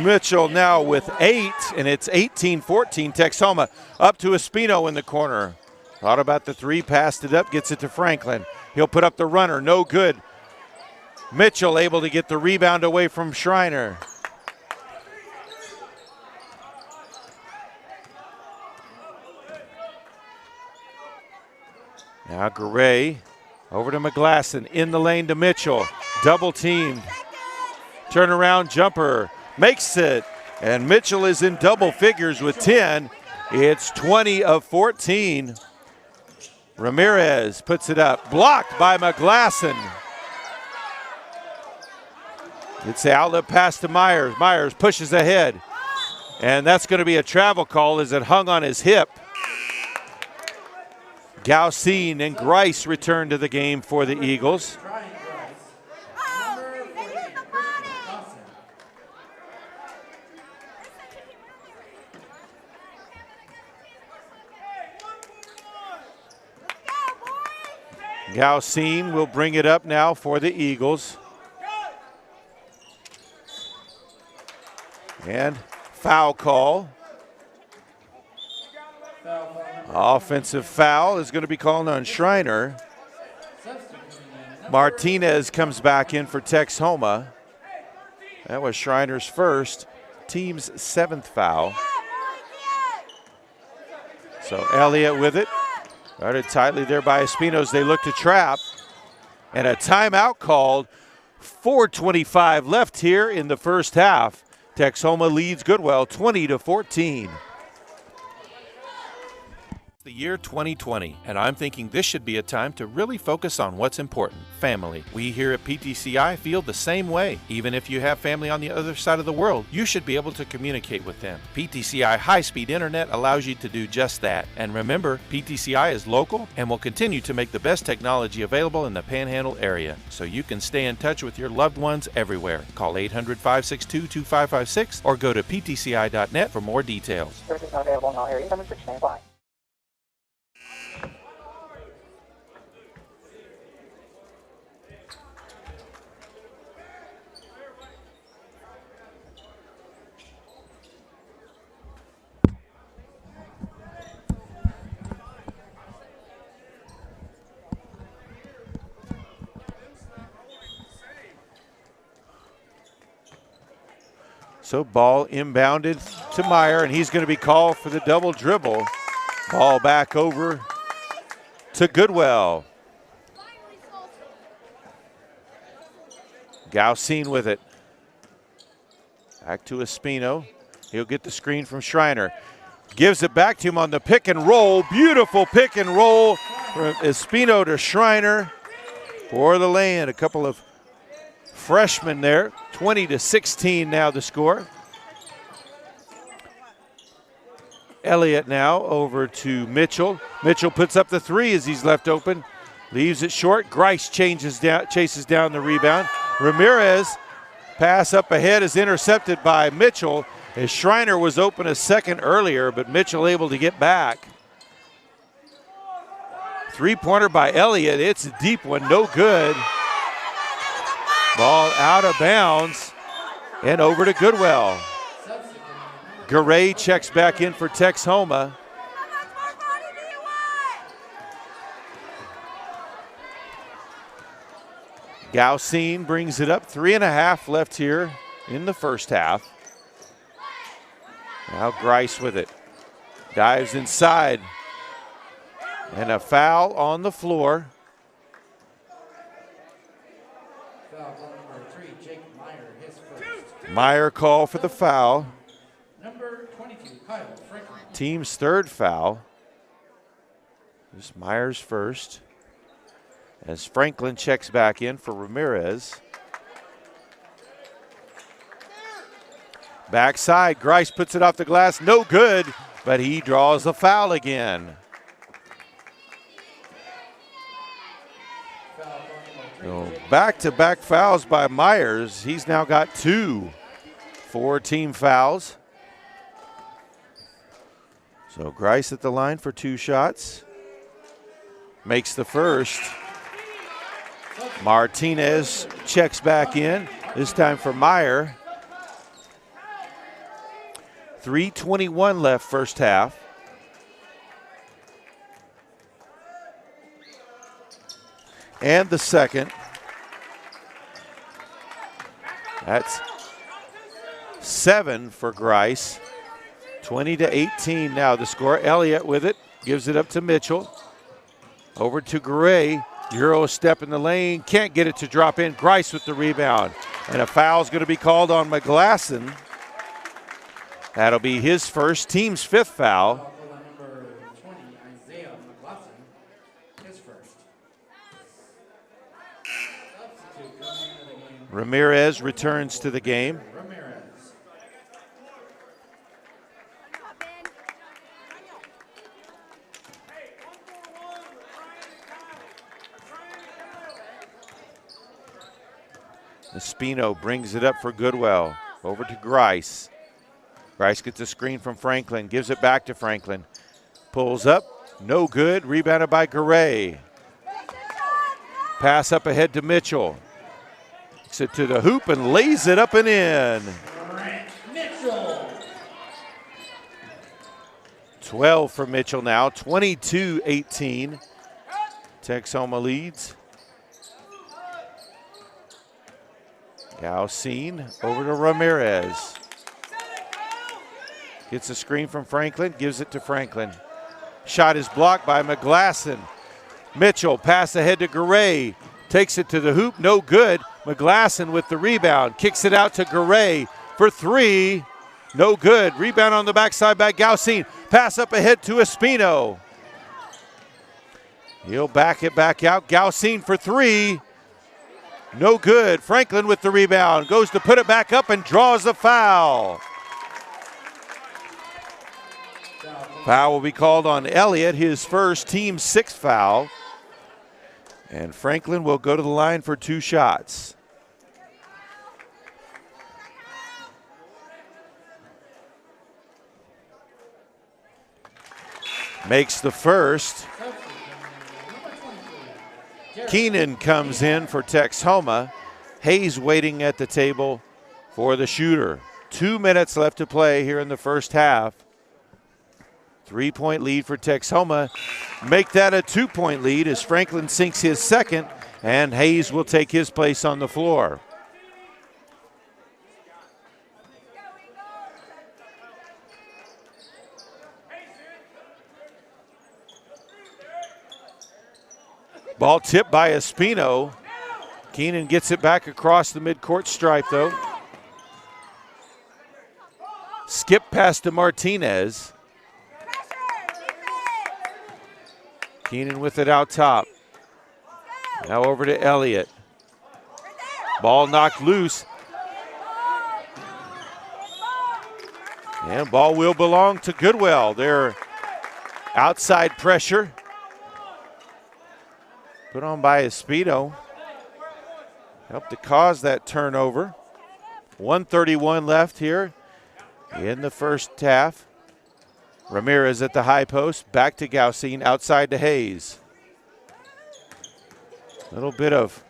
Mitchell now with 8, and it's 18-14 Texhoma. Up to Espino in the corner. Thought about the 3, passed it up, gets it to Franklin. He'll put up the runner, no good. Mitchell able to get the rebound away from Schreiner. Now Garay over to McGlasson, in the lane to Mitchell. Double teamed. Turnaround jumper, makes it. And Mitchell is in double figures with 10. It's 20 of 14. Ramirez puts it up, blocked by McGlasson. It's the outlet pass to Myers. Myers pushes ahead. And that's going to be a travel call as it hung on his hip. Gaucine and Grice return to the game for the Eagles. Gaucine will bring it up now for the Eagles. And foul call. Offensive foul is going to be called on Schreiner. Martinez comes back in for Texhoma. That was Schreiner's first, team's 7th foul. So Elliott with it. Guarded tightly there by Espino. They look to trap. And a timeout called. 4:25 left here in the first half. Texhoma leads Goodwell 20-14. The year 2020, and I'm thinking this should be a time to really focus on what's important, family. We here at PTCI feel the same way. Even if you have family on the other side of the world, you should be able to communicate with them. PTCI high-speed internet allows you to do just that. And remember, PTCI is local and will continue to make the best technology available in the Panhandle area, so you can stay in touch with your loved ones everywhere. Call 800-562-2556 or go to ptci.net for more details. Services not available in all areas. Numbers for stand by. So ball inbounded to Meyer, and he's going to be called for the double dribble. Ball back over to Goodwell. Gaucine with it. Back to Espino. He'll get the screen from Schreiner. Gives it back to him on the pick and roll. Beautiful pick and roll from Espino to Schreiner for the lay-in. A couple of freshmen there. 20-16 now the score. Elliott now over to Mitchell. Mitchell puts up the three as he's left open. Leaves it short. Grice chases down the rebound. Ramirez pass up ahead is intercepted by Mitchell as Schreiner was open a second earlier, but Mitchell able to get back. Three-pointer by Elliott. It's a deep one, no good. Ball out of bounds and over to Goodwell. Garay checks back in for Texhoma. Gaucine brings it up. 3.5 left here in the first half. Now Grice with it. Dives inside. And a foul on the floor. Foul on number 3, Jake Meyer, his first. Meyer call for the foul. Number 22, Kyle Franklin. Team's third foul. This is Meyer's first. As Franklin checks back in for Ramirez. Backside, Grice puts it off the glass, no good, but he draws the foul again. So back-to-back fouls by Myers. He's now got 2 4-team fouls. So Grice at the line for 2 shots. Makes the first. Martinez checks back in, this time for Meyer. 3:21 left first half. And the second. That's 7 for Grice. 20-18 now the score. Elliott with it, gives it up to Mitchell. Over to Gray. Euro step in the lane, can't get it to drop in. Grice with the rebound. And a foul's going to be called on McGlasson. That'll be his first, team's 5th foul. Number 20, Isaiah McGlasson, his first. Substitute coming into the game. Ramirez returns to the game. Ramirez. Espino brings it up for Goodwell. Over to Grice. Grice gets a screen from Franklin, gives it back to Franklin. Pulls up, no good, rebounded by Garay. Pass up ahead to Mitchell. Takes it to the hoop and lays it up and in. Mitchell. 12 for Mitchell now, 22-18. Texhoma leads. Gaucine over to Ramirez. Gets a screen from Franklin, gives it to Franklin. Shot is blocked by McGlasson. Mitchell pass ahead to Garay. Takes it to the hoop, no good. McGlasson with the rebound. Kicks it out to Garay for 3. No good. Rebound on the backside by Gaucine. Pass up ahead to Espino. He'll back it back out. Gaucine for 3. No good. Franklin with the rebound. Goes to put it back up and draws the foul. Foul will be called on Elliott, his first, team 6th foul. And Franklin will go to the line for 2 shots. Makes the first. Keenan comes in for Texhoma. Hayes waiting at the table for the shooter. 2 minutes left to play here in the first half. 3-point lead for Texhoma. Make that a 2-point lead as Franklin sinks his second, and Hayes will take his place on the floor. Ball tipped by Espino. Keenan gets it back across the midcourt stripe, though. Skip pass to Martinez. Keenan with it out top. Now over to Elliott. Ball knocked loose. And ball will belong to Goodwell. Their outside pressure put on by Espino helped to cause that turnover. 1:31 left here in the first half. Ramirez at the high post, back to Gaucine, outside to Hayes. A little bit of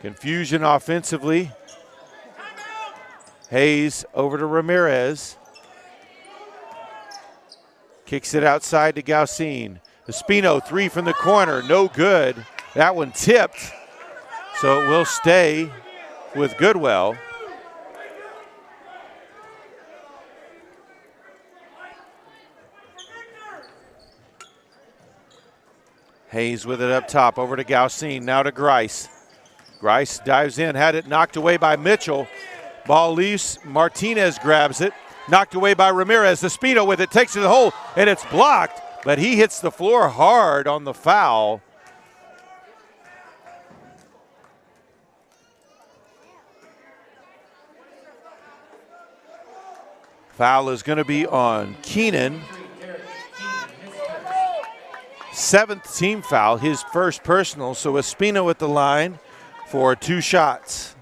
confusion offensively. Hayes over to Ramirez. Kicks it outside to Gaucine. Espino, three from the corner, no good. That one tipped, so it will stay with Goodwell. Hayes with it up top, over to Gaucine, now to Grice. Grice dives in, had it knocked away by Mitchell. Ball loose, Martinez grabs it. Knocked away by Ramirez. Espino with it, takes it to the hole, and it's blocked, but he hits the floor hard on the foul. Foul is going to be on Keenan. 7th team foul, his first personal, so Espino at the line for 2 shots.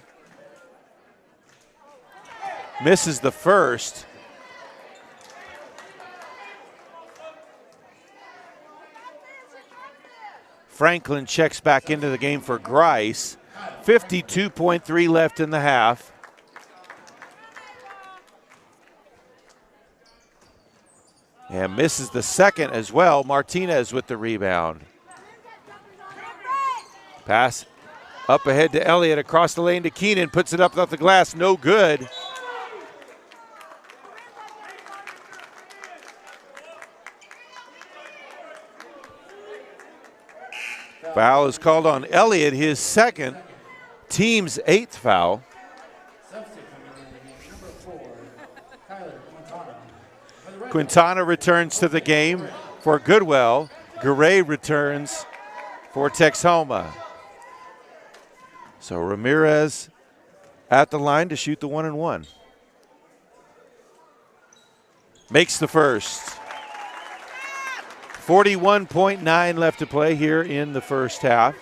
Misses the first. Franklin checks back into the game for Grice. 52.3 left in the half. And misses the second as well. Martinez with the rebound. Pass up ahead to Elliott, across the lane to Keenan, puts it up off the glass, no good. Foul is called on Elliott, his second, team's 8th foul. Quintana returns to the game for Goodwell. Garay returns for Texhoma. So Ramirez at the line to shoot the 1-and-1. Makes the first. 41.9 left to play here in the first half.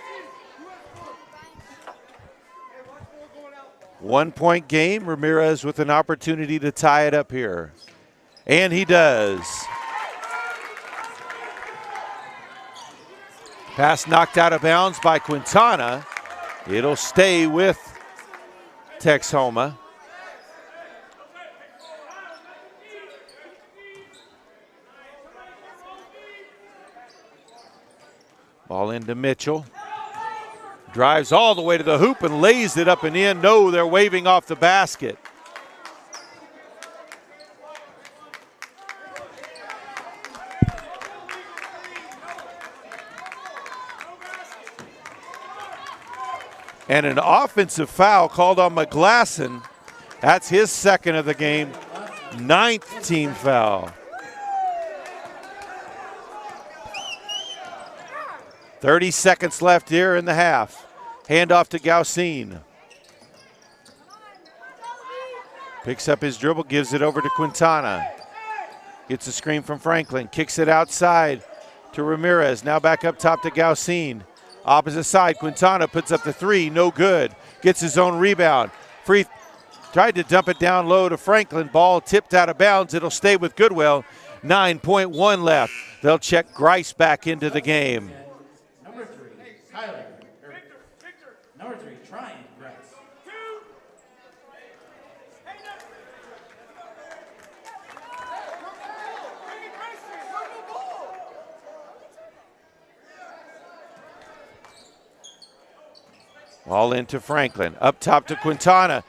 1-point game. Ramirez with an opportunity to tie it up here. And he does. Pass knocked out of bounds by Quintana. It'll stay with Texhoma. Ball into Mitchell. Drives all the way to the hoop and lays it up and in. No, they're waving off the basket. And an offensive foul called on McGlasson. That's his second of the game. 9th team foul. 30 seconds left here in the half. Handoff to Gaucine. Picks up his dribble, gives it over to Quintana. Gets a screen from Franklin, kicks it outside to Ramirez. Now back up top to Gaucine. Opposite side, Quintana puts up the 3, no good. Gets his own rebound. Free, tried to dump it down low to Franklin. Ball tipped out of bounds. It'll stay with Goodwell. 9.1 left. They'll check Grice back into the game. Number 3, Tyler. Number 3, trying Grice. All into Franklin. Up top to Quintana.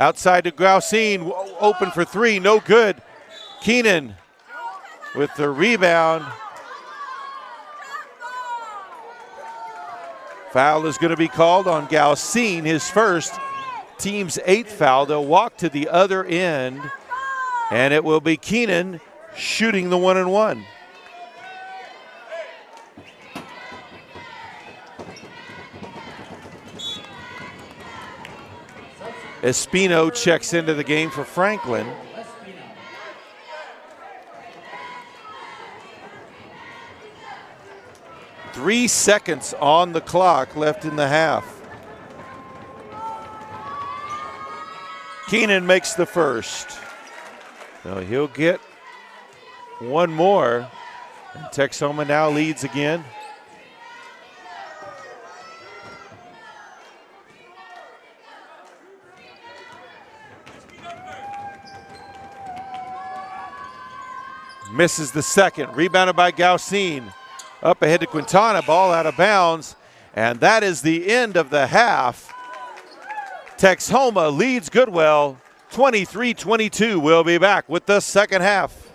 Outside to Gaucine. Open for 3. No good. Keenan with the rebound. Foul is going to be called on Gaucine, his first, team's 8th foul. They'll walk to the other end, and it will be Keenan shooting the 1-and-1. Espino checks into the game for Franklin. 3 seconds on the clock left in the half. Keenan makes the first. So he'll get one more. And Texhoma now leads again. Misses the second. Rebounded by Gaucine. Up ahead to Quintana. Ball out of bounds. And that is the end of the half. Texhoma leads Goodwell 23-22. We'll be back with the second half.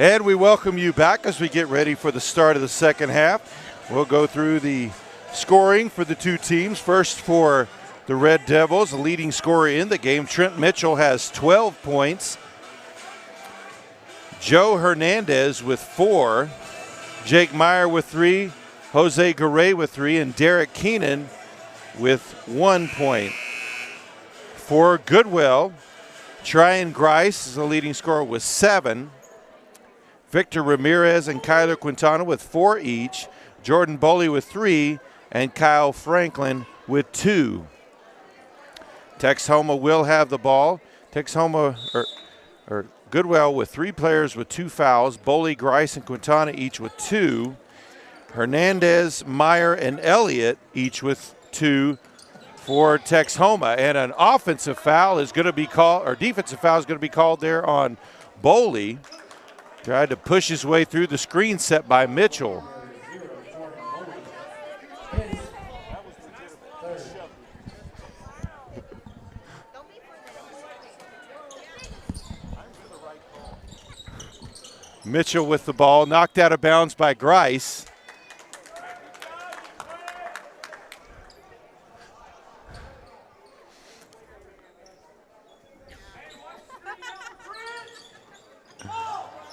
And we welcome you back as we get ready for the start of the second half. We'll go through the scoring for the two teams. First for the Red Devils, the leading scorer in the game, Trent Mitchell, has 12 points. Joe Hernandez with 4. Jake Meyer with 3. Jose Garay with 3. And Derek Keenan with 1 point. For Goodwell, Tryon Grice is the leading scorer with 7. Victor Ramirez and Kyler Quintana with 4 each. Jordan Boley with 3. And Kyle Franklin with 2. Texhoma will have the ball. Texhoma, or Goodwell with 3 players with 2 fouls. Boley, Grice, and Quintana each with 2. Hernandez, Meyer, and Elliott each with 2 for Texhoma. And an offensive foul is going to be called, or defensive foul is going to be called there on Boley. Tried to push his way through the screen set by Mitchell. Mitchell with the ball, knocked out of bounds by Grice.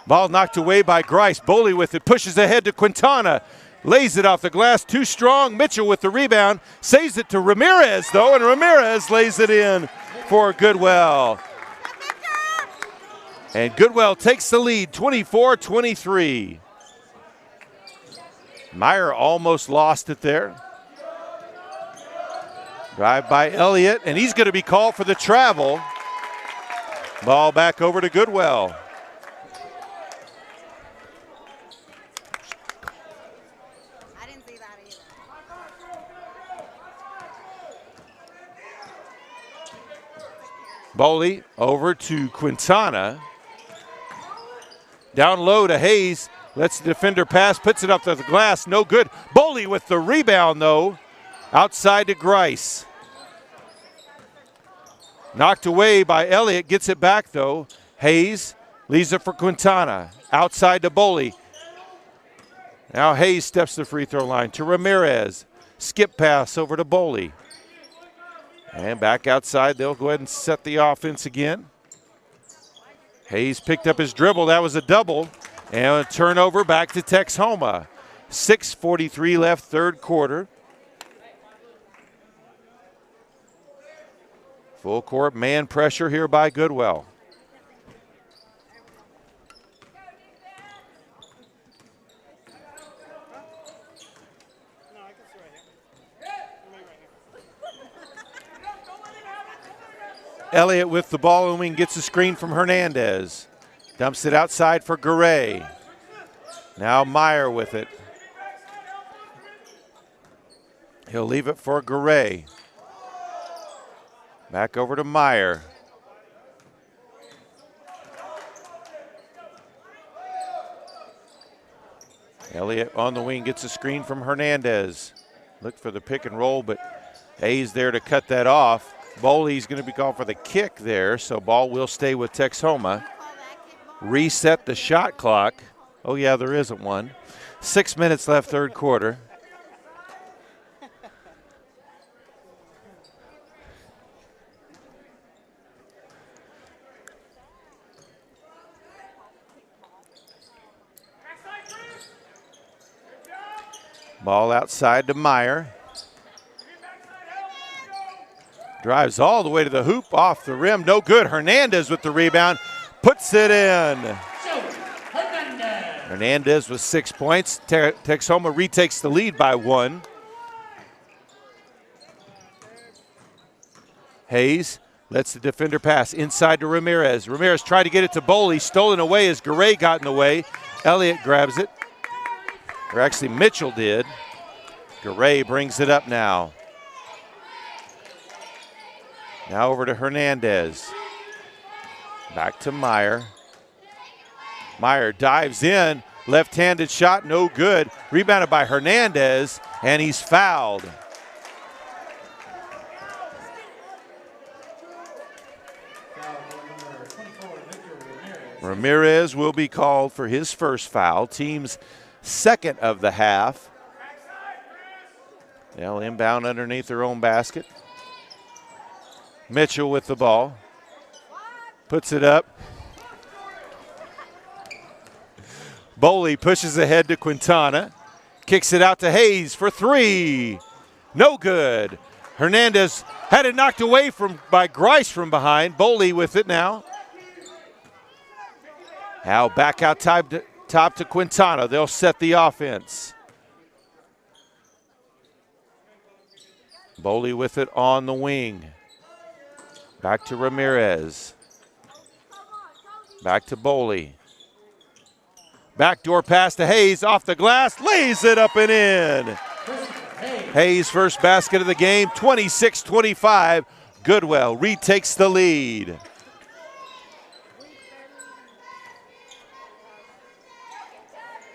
Ball knocked away by Grice. Boley with it, pushes ahead to Quintana. Lays it off the glass, too strong. Mitchell with the rebound, saves it to Ramirez though, and Ramirez lays it in for Goodwell. And Goodwell takes the lead, 24-23. Meyer almost lost it there. Drive by Elliott, and he's going to be called for the travel. Ball back over to Goodwell. I didn't see that either. Boley over to Quintana. Down low to Hayes, lets the defender pass, puts it up to the glass, no good. Boley with the rebound though, outside to Grice. Knocked away by Elliott, gets it back though. Hayes leaves it for Quintana, outside to Boley. Now Hayes steps the free throw line to Ramirez. Skip pass over to Boley. And back outside, they'll go ahead and set the offense again. Hayes picked up his dribble. That was a double. And a turnover back to Texhoma. 6:43 left, third quarter. Full court man pressure here by Goodwell. Elliott with the ball and wing, gets a screen from Hernandez. Dumps it outside for Garay. Now Meyer with it. He'll leave it for Garay. Back over to Meyer. Elliott on the wing, gets a screen from Hernandez. Look for the pick and roll, but Hayes there to cut that off. Boley's going to be called for the kick there, so ball will stay with Texhoma. Reset the shot clock. Oh yeah, there isn't one. 6 minutes left, third quarter. Ball outside to Meyer. Drives all the way to the hoop, off the rim, no good. Hernandez with the rebound, puts it in. Hernandez with 6 points. Texhoma retakes the lead by 1. Hayes lets the defender pass inside to Ramirez. Ramirez tried to get it to Boley, stolen away as Garay got in the way. Elliott grabs it, or actually Mitchell did. Garay brings it up now. Now over to Hernandez. Back to Meyer. Meyer dives in. Left-handed shot, no good. Rebounded by Hernandez, and he's fouled. Ramirez will be called for his first foul, team's second of the half. They'll inbound underneath their own basket. Mitchell with the ball. Puts it up. Boley pushes ahead to Quintana. Kicks it out to Hayes for three. No good. Hernandez had it knocked away by Grice from behind. Boley with it now. Now back out top to Quintana. They'll set the offense. Boley with it on the wing. Back to Ramirez. Back to Boley. Backdoor pass to Hayes off the glass. Lays it up and in. Hayes' first basket of the game, 26-25. Goodwell retakes the lead.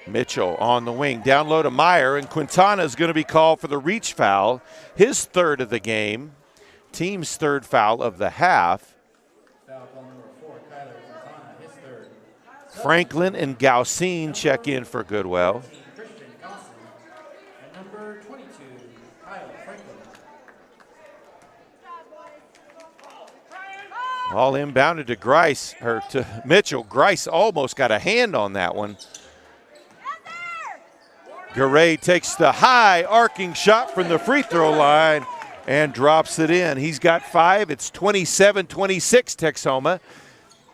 Mitchell on the wing, down low to Meyer, and Quintana is going to be called for the reach foul, his third of the game, team's third foul of the half. Foul ball number 4, Kyler Quintana, his third. Franklin and Gaucine check in for Goodwell. Christian Johnson, and number 22, Kyle Franklin. All inbounded to Grice, or to Mitchell. Grice almost got a hand on that one. Garay takes the high arcing shot from the free throw line and drops it in. He's got 5. It's 27-26 Texhoma.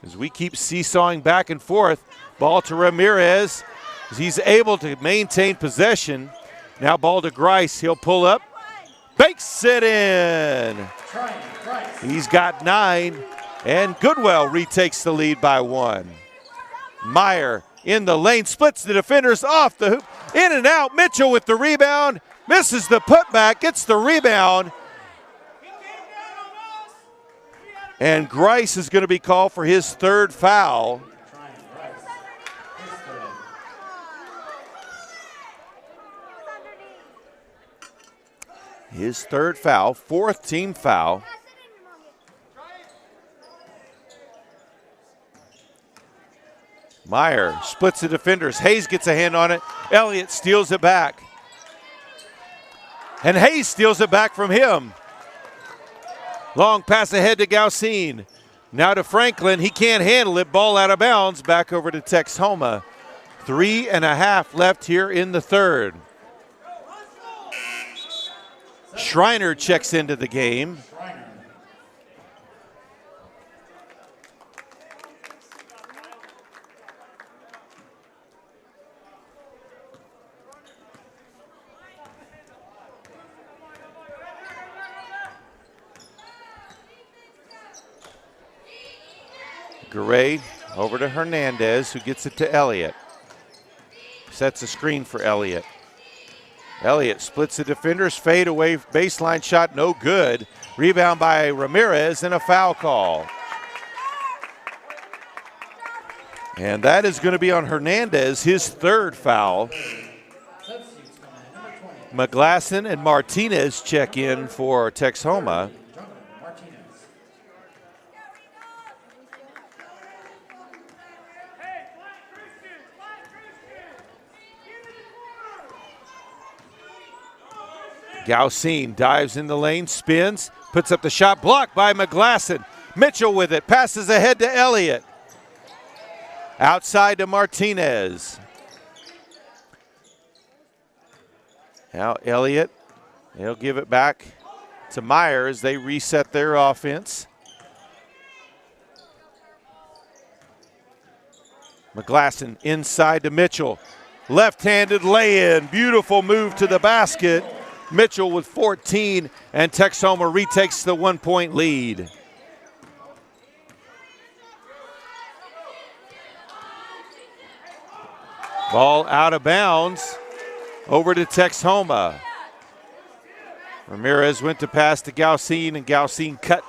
As we keep seesawing back and forth, ball to Ramirez. As he's able to maintain possession. Now ball to Grice. He'll pull up. Bakes it in. He's got 9. And Goodwell retakes the lead by 1. Meyer in the lane, splits the defenders off the hoop. In and out, Mitchell with the rebound. Misses the putback, gets the rebound. And Grice is going to be called for his third foul. His third foul, 4th team foul. Meyer splits the defenders. Hayes gets a hand on it. Elliott steals it back. And Hayes steals it back from him. Long pass ahead to Gaucine. Now to Franklin. He can't handle it. Ball out of bounds. Back over to Texhoma. 3.5 left here in the third. Schreiner checks into the game. Garay over to Hernandez, who gets it to Elliott. Sets a screen for Elliott. Elliott splits the defenders, fade away, baseline shot, no good. Rebound by Ramirez and a foul call. And that is going to be on Hernandez, his third foul. McGlasson and Martinez check in for Texhoma. Gaucine dives in the lane, spins, puts up the shot, blocked by McGlasson. Mitchell with it, passes ahead to Elliott. Outside to Martinez. Now Elliott, they'll give it back to Meyer as they reset their offense. McGlasson inside to Mitchell. Left-handed lay-in, beautiful move to the basket. Mitchell with 14, and Texhoma retakes the 1-point lead. Ball out of bounds, over to Texhoma. Ramirez went to pass to Gaucine, and Gaucine cut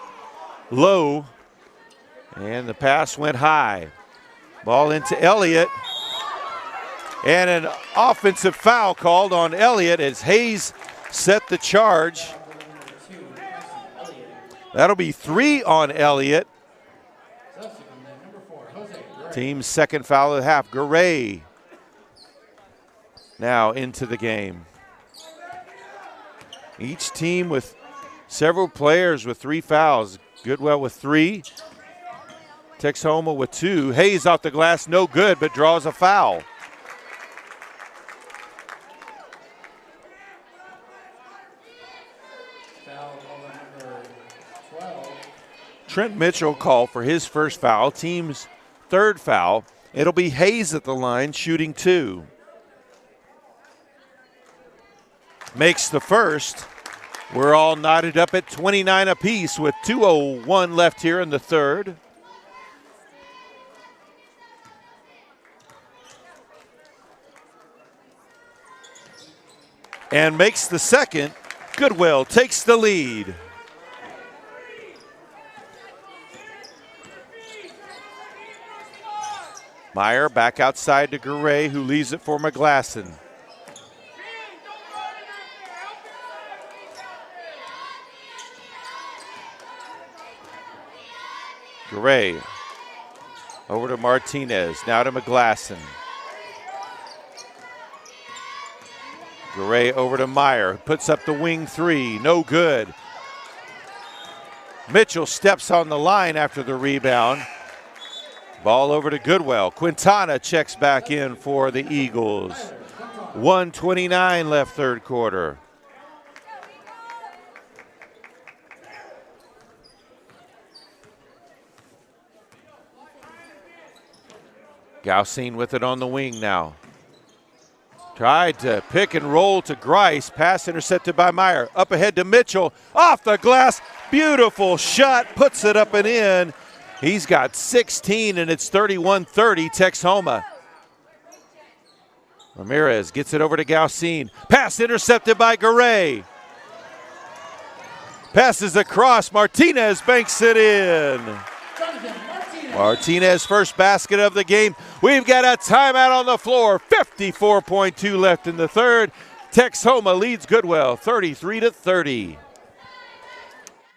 low, and the pass went high. Ball into Elliott, and an offensive foul called on Elliott as Hayes set the charge. That'll be 3 on Elliott. Team's second foul of the half. Garay now into the game. Each team with several players with 3 fouls. Goodwell with 3. Texhoma with 2. Hayes off the glass, no good, but draws a foul. Trent Mitchell called for his first foul, team's 3rd foul. It'll be Hayes at the line shooting 2. Makes the first. We're all knotted up at 29 apiece with 2:01 left here in the 3rd. And makes the second. Goodwell takes the lead. Meyer back outside to Garay, who leaves it for McGlasson. Garay over to Martinez, now to McGlasson. Garay over to Meyer, puts up the wing 3, no good. Mitchell steps on the line after the rebound. Ball over to Goodwell. Quintana checks back in for the Eagles. 1:29 left 3rd quarter. Gaucine with it on the wing now. Tried to pick and roll to Grice. Pass intercepted by Meyer. Up ahead to Mitchell. Off the glass. Beautiful shot. Puts it up and in. He's got 16, and it's 31-30 Texhoma. Ramirez gets it over to Gaucine. Pass intercepted by Garay. Passes across. Martinez banks it in. Martinez first basket of the game. We've got a timeout on the floor. 54.2 left in the 3rd. Texhoma leads Goodwell 33-30.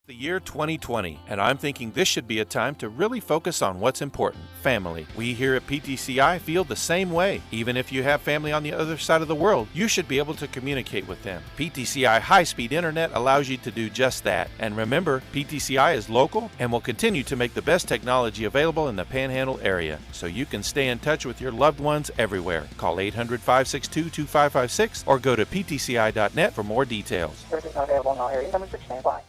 The year 2020, and I'm thinking this should be a time to really focus on what's important, family. We here at PTCI feel the same way. Even if you have family on the other side of the world, you should be able to communicate with them. PTCI high-speed internet allows you to do just that. And remember, PTCI is local and will continue to make the best technology available in the Panhandle area, so you can stay in touch with your loved ones everywhere. Call 800-562-2556 or go to ptci.net for more details. Services not available in all areas. Number 6 stand by.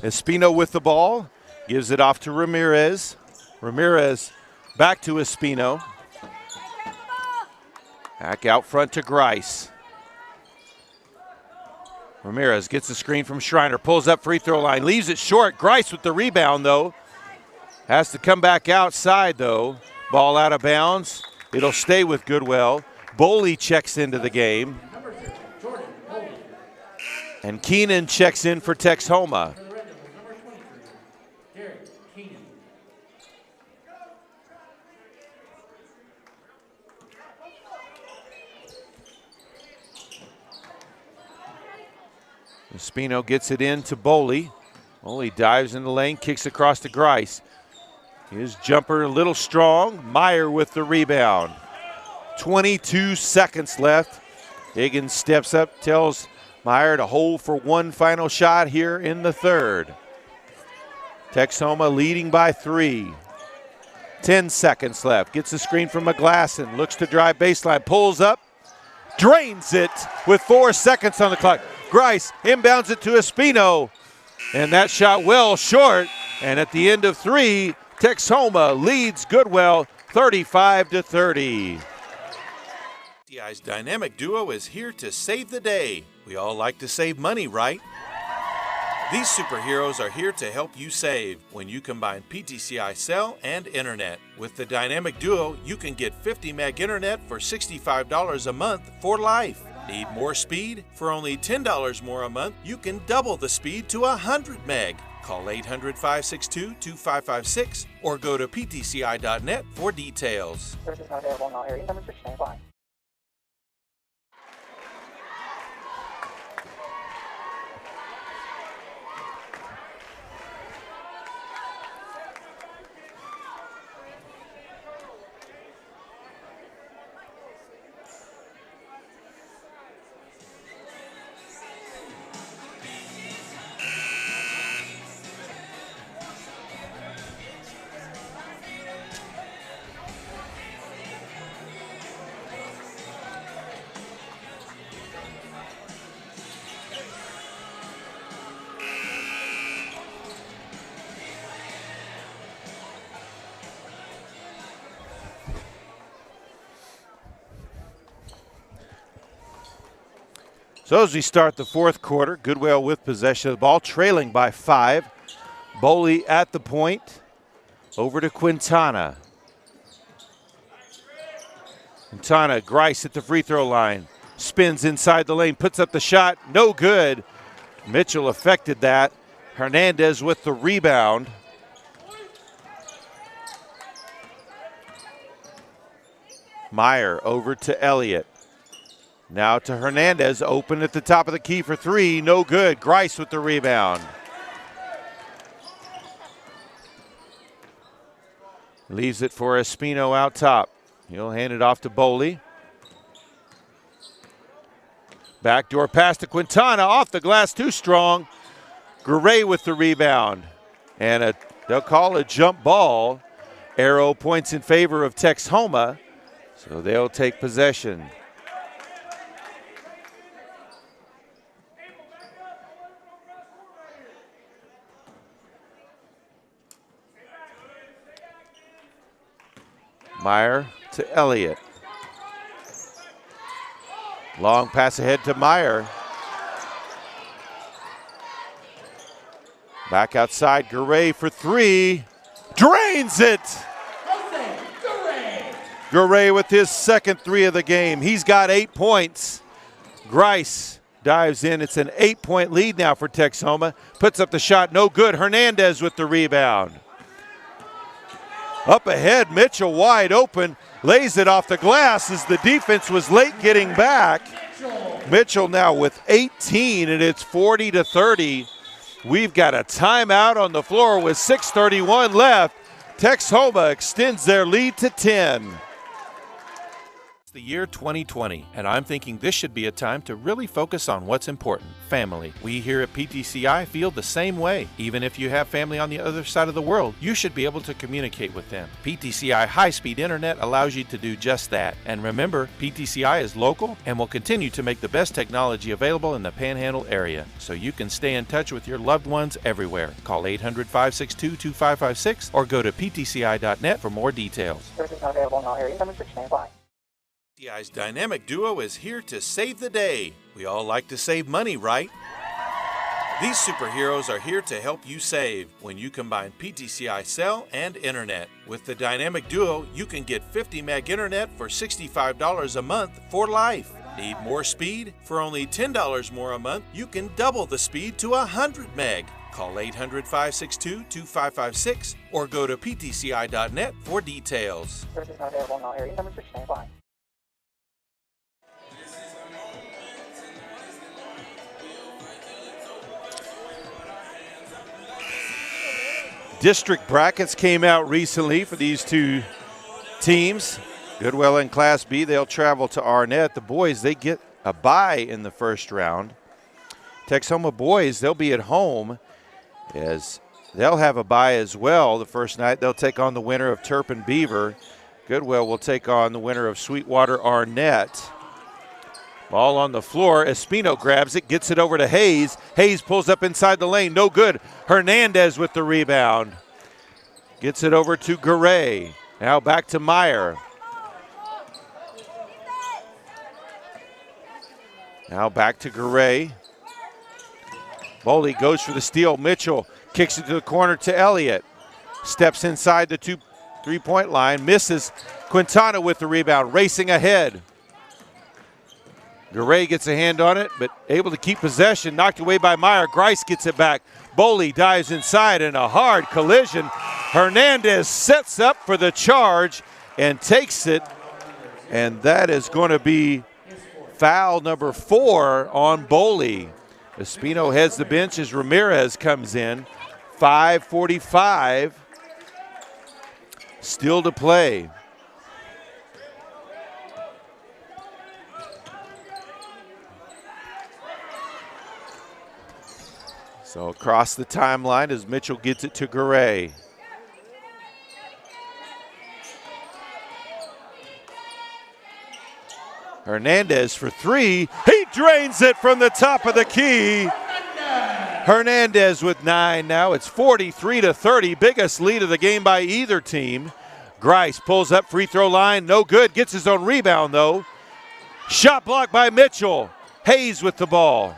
Espino with the ball, gives it off to Ramirez. Ramirez back to Espino. Back out front to Grice. Ramirez gets the screen from Schreiner, pulls up free throw line, leaves it short. Grice with the rebound though. Has to come back outside though. Ball out of bounds. It'll stay with Goodwell. Boley checks into the game. And Keenan checks in for Texhoma. Espino gets it in to Boley. Boley dives in the lane, kicks across to Grice. His jumper a little strong. Meyer with the rebound. 22 seconds left. Higgins steps up, tells Meyer to hold for one final shot here in the 3rd. Texhoma leading by 3. 10 seconds left. Gets the screen from McGlasson. Looks to drive baseline. Pulls up. Drains it with 4 seconds on the clock. Grice inbounds it to Espino. And that shot well short. And at the end of 3, Texhoma leads Goodwell 35-30. PTCI's dynamic duo is here to save the day. We all like to save money, right? These superheroes are here to help you save when you combine PTCI cell and internet. With the dynamic duo, you can get 50 meg internet for $65 a month for life. Need more speed? For only $10 more a month, you can double the speed to 100 meg. Call 800-562-2556 or go to ptci.net for details. Services not available in all areas. Number 6 stand by. So as we start the fourth quarter, Goodwell with possession of the ball, trailing by 5. Boley at the point, over to Quintana. Quintana, Grice at the free throw line, spins inside the lane, puts up the shot, no good. Mitchell affected that. Hernandez with the rebound. Meyer over to Elliott. Now to Hernandez, open at the top of the key for 3, no good. Grice with the rebound. Leaves it for Espino out top. He'll hand it off to Boley. Backdoor pass to Quintana, off the glass, too strong. Garay with the rebound. And they'll call a jump ball. Arrow points in favor of Texhoma, so they'll take possession. Meyer to Elliott. Long pass ahead to Meyer. Back outside, Garay for 3. Drains it! Garay with his second 3 of the game. He's got 8 points. Grice dives in. It's an 8-point lead now for Texhoma. Puts up the shot, no good. Hernandez with the rebound. Up ahead, Mitchell wide open, lays it off the glass as the defense was late getting back. Mitchell now with 18, and it's 40-30. We've got a timeout on the floor with 6:31 left. Texhoma extends their lead to 10. The year 2020, and I'm thinking this should be a time to really focus on what's important, family. We here at PTCI feel the same way. Even if you have family on the other side of the world, you should be able to communicate with them. PTCI high-speed internet allows you to do just that. And remember, PTCI is local and will continue to make the best technology available in the Panhandle area, so you can stay in touch with your loved ones everywhere. Call 800-562-2556 or go to ptci.net for more details. Services not available in all areas. Number 6 stand by. PTCI's dynamic duo is here to save the day. We all like to save money, right? These superheroes are here to help you save when you combine PTCI cell and internet. With the dynamic duo, you can get 50 meg internet for $65 a month for life. Need more speed? For only $10 more a month, you can double the speed to 100 meg. Call 800-562-2556 or go to ptci.net for details. Services not available in all areas. Number 6 stand by. District brackets came out recently for these two teams. Goodwell in Class B, they'll travel to Arnett. The boys, they get a bye in the first round. Texhoma boys, they'll be at home as they'll have a bye as well. The first night, they'll take on the winner of Turpin Beaver. Goodwell will take on the winner of Sweetwater Arnett. Ball on the floor. Espino grabs it, gets it over to Hayes. Hayes pulls up inside the lane. No good. Hernandez with the rebound. Gets it over to Garay. Now back to Meyer. Now back to Garay. Boley goes for the steal. Mitchell kicks it to the corner to Elliott. Steps inside the 3-point line. Misses. Quintana with the rebound. Racing ahead. Garay gets a hand on it, but able to keep possession. Knocked away by Meyer. Grice gets it back. Boley dives inside in a hard collision. Hernandez sets up for the charge and takes it. And that is going to be foul number 4 on Boley. Espino heads the bench as Ramirez comes in. 5:45 still to play. So across the timeline as Mitchell gets it to Garay. Hernandez for 3. He drains it from the top of the key. Hernandez with 9 now. It's 43-30. Biggest lead of the game by either team. Grice pulls up free throw line. No good. Gets his own rebound though. Shot blocked by Mitchell. Hayes with the ball.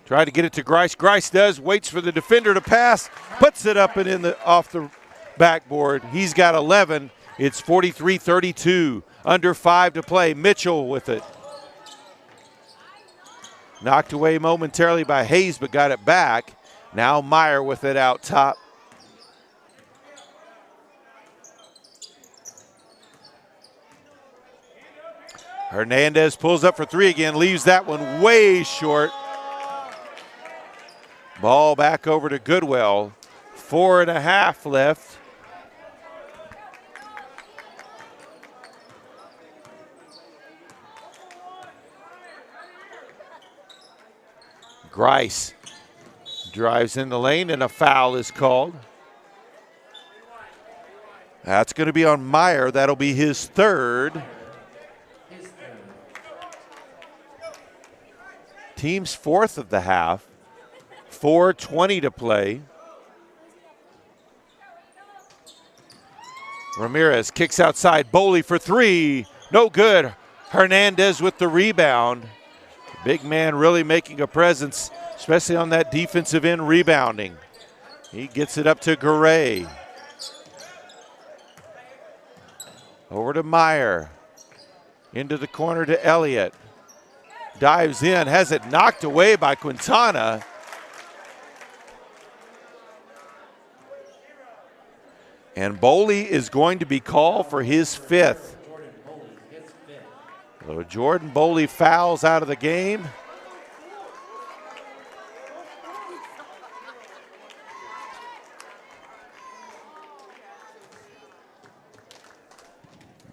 Try to get it to Grice. Grice does. Waits for the defender to pass. Puts it up and in the off the backboard. He's got 11. It's 43-32. Under 5 to play. Mitchell with it. Knocked away momentarily by Hayes, but got it back. Now Meyer with it out top. Hernandez pulls up for 3 again. Leaves that one way short. Ball back over to Goodwell. 4.5 left. Grice drives in the lane and a foul is called. That's going to be on Meyer. That'll be his 3rd. Team's 4th of the half. 4:20 to play. Ramirez kicks outside. Boley for 3. No good. Hernandez with the rebound. Big man really making a presence, especially on that defensive end rebounding. He gets it up to Garay. Over to Meyer. Into the corner to Elliott. Dives in, has it knocked away by Quintana. And Boley is going to be called for his 5th. So Jordan Boley fouls out of the game.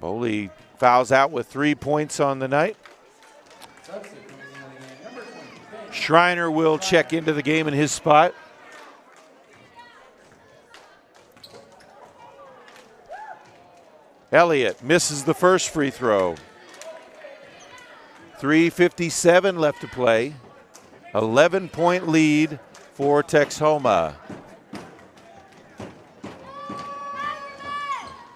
Boley fouls out with 3 points on the night. Schreiner will check into the game in his spot. Elliott misses the first free throw. 3:57 left to play. 11-point lead for Texhoma.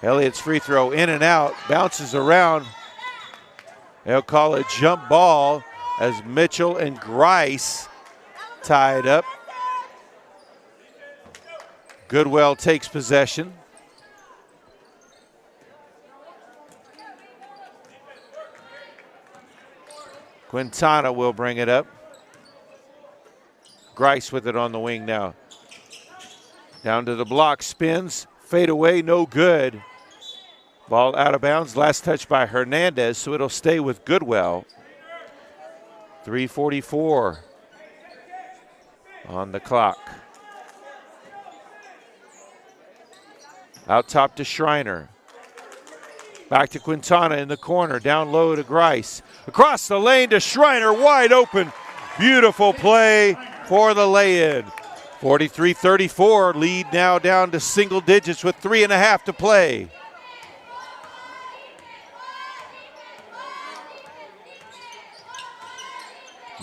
Elliott's free throw in and out, bounces around. They'll call it jump ball as Mitchell and Grice tied up. Goodwell takes possession. Quintana will bring it up. Grice with it on the wing now. Down to the block, spins, fade away, no good. Ball out of bounds, last touch by Hernandez, so it'll stay with Goodwell. 3:44 on the clock. Out top to Schreiner. Back to Quintana in the corner, down low to Grice. Across the lane to Schreiner, wide open. Beautiful play for the lay-in. 43-34, lead now down to single digits with 3.5 to play.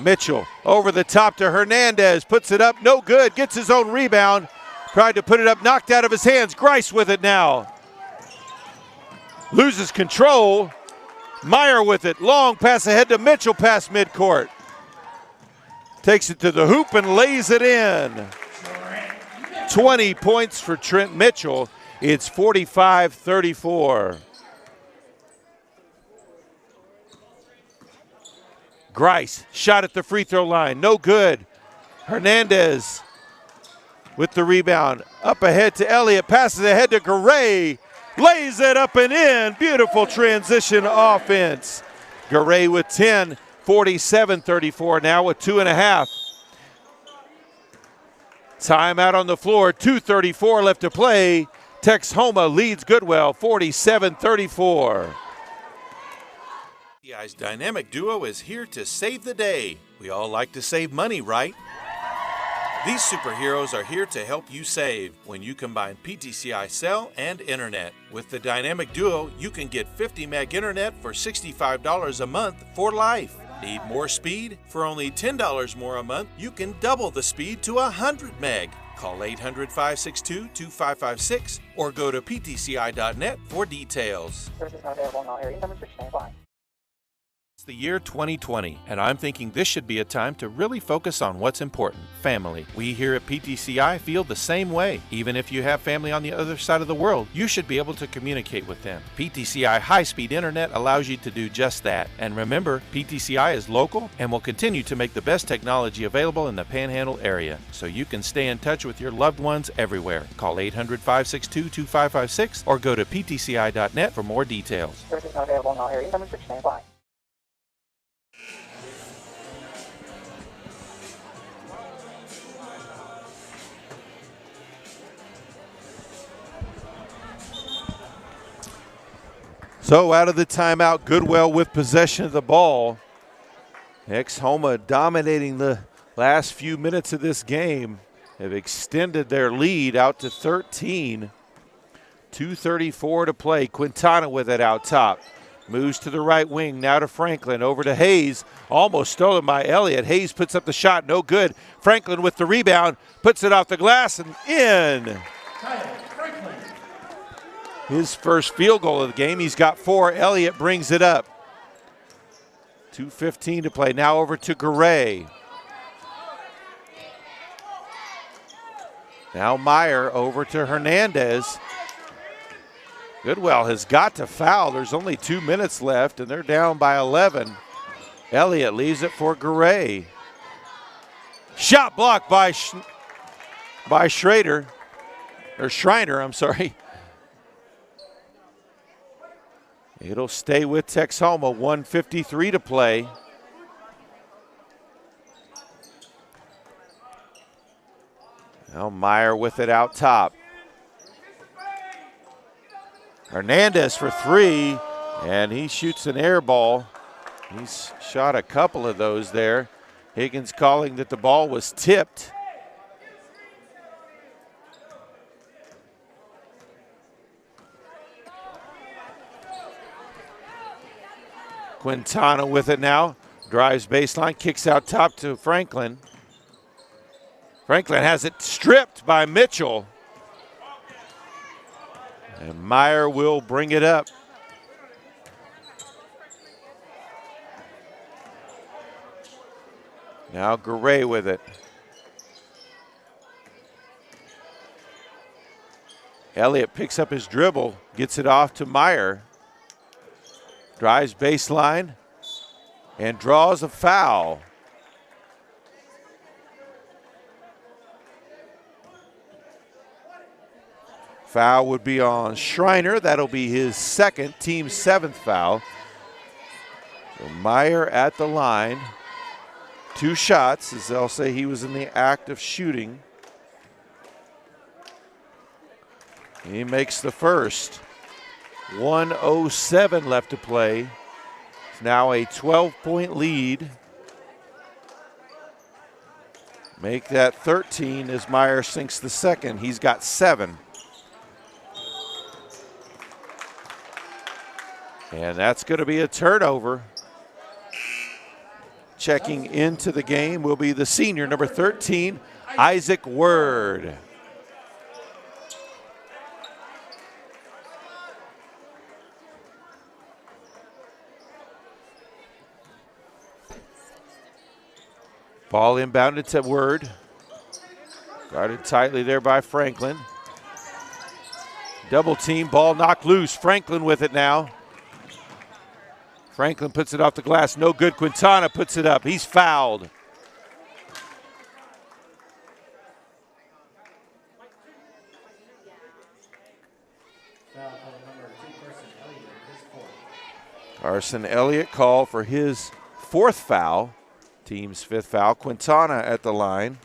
Mitchell over the top to Hernandez, puts it up, no good, gets his own rebound. Tried to put it up, knocked out of his hands. Grice with it now. Loses control. Meyer with it. Long pass ahead to Mitchell past midcourt. Takes it to the hoop and lays it in. 20 points for Trent Mitchell. It's 45-34. Grice shot at the free throw line, no good. Hernandez with the rebound, up ahead to Elliott, passes ahead to Garay, lays it up and in. Beautiful transition offense. Garay with 10, 47-34 now with 2.5. Timeout on the floor, 2:34 left to play. Texhoma leads Goodwell 47-34. PTCI's dynamic duo is here to save the day. We all like to save money, right? These superheroes are here to help you save when you combine PTCI cell and internet. With the dynamic duo, you can get 50 meg internet for $65 a month for life. Need more speed? For only $10 more a month, you can double the speed to 100 meg. Call 800-562-2556 or go to ptci.net for details. Services not available in all areas. Numbers should stand by. It's the year 2020, and I'm thinking this should be a time to really focus on what's important, family. We here at PTCI feel the same way. Even if you have family on the other side of the world, you should be able to communicate with them. PTCI high-speed internet allows you to do just that. And remember, PTCI is local and will continue to make the best technology available in the Panhandle area, so you can stay in touch with your loved ones everywhere. Call 800-562-2556 or go to ptci.net for more details. Services not available in all areas. Numbers should stand by. So out of the timeout, Goodwell with possession of the ball. Texhoma dominating the last few minutes of this game have extended their lead out to 13. 2:34 to play. Quintana with it out top. Moves to the right wing, now to Franklin, over to Hayes. Almost stolen by Elliott. Hayes puts up the shot, no good. Franklin with the rebound, puts it off the glass and in. His first field goal of the game. He's got 4. Elliott brings it up. 2:15 to play. Now over to Garay. Now Meyer over to Hernandez. Goodwell has got to foul. There's only 2 minutes left, and they're down by 11. Elliott leaves it for Garay. Shot blocked by Schrader, or Schreiner, I'm sorry. It'll stay with Texhoma, 1:53 to play. Now Meyer with it out top. Hernandez for 3, and he shoots an air ball. He's shot a couple of those there. Higgins calling that the ball was tipped. Quintana with it now. Drives baseline, kicks out top to Franklin. Franklin has it stripped by Mitchell. And Meyer will bring it up. Now Garay with it. Elliott picks up his dribble, gets it off to Meyer. Drives baseline and draws a foul. Foul would be on Schreiner. That'll be his second, team 7th foul. So Meyer at the line. 2 shots, as they'll say he was in the act of shooting. He makes the first. 1:07 left to play. It's now a 12-point lead. Make that 13 as Meyer sinks the second. He's got 7. And that's going to be a turnover. Checking into the game will be the senior, number 13, Isaac Word. Ball inbounded to Word. Guarded tightly there by Franklin. Double team, ball knocked loose. Franklin with it now. Franklin puts it off the glass, no good. Quintana puts it up, he's fouled. Foul call number 2, Carson Elliott, his 4th. Carson Elliott called for his 4th foul, team's 5th foul. Quintana at the line.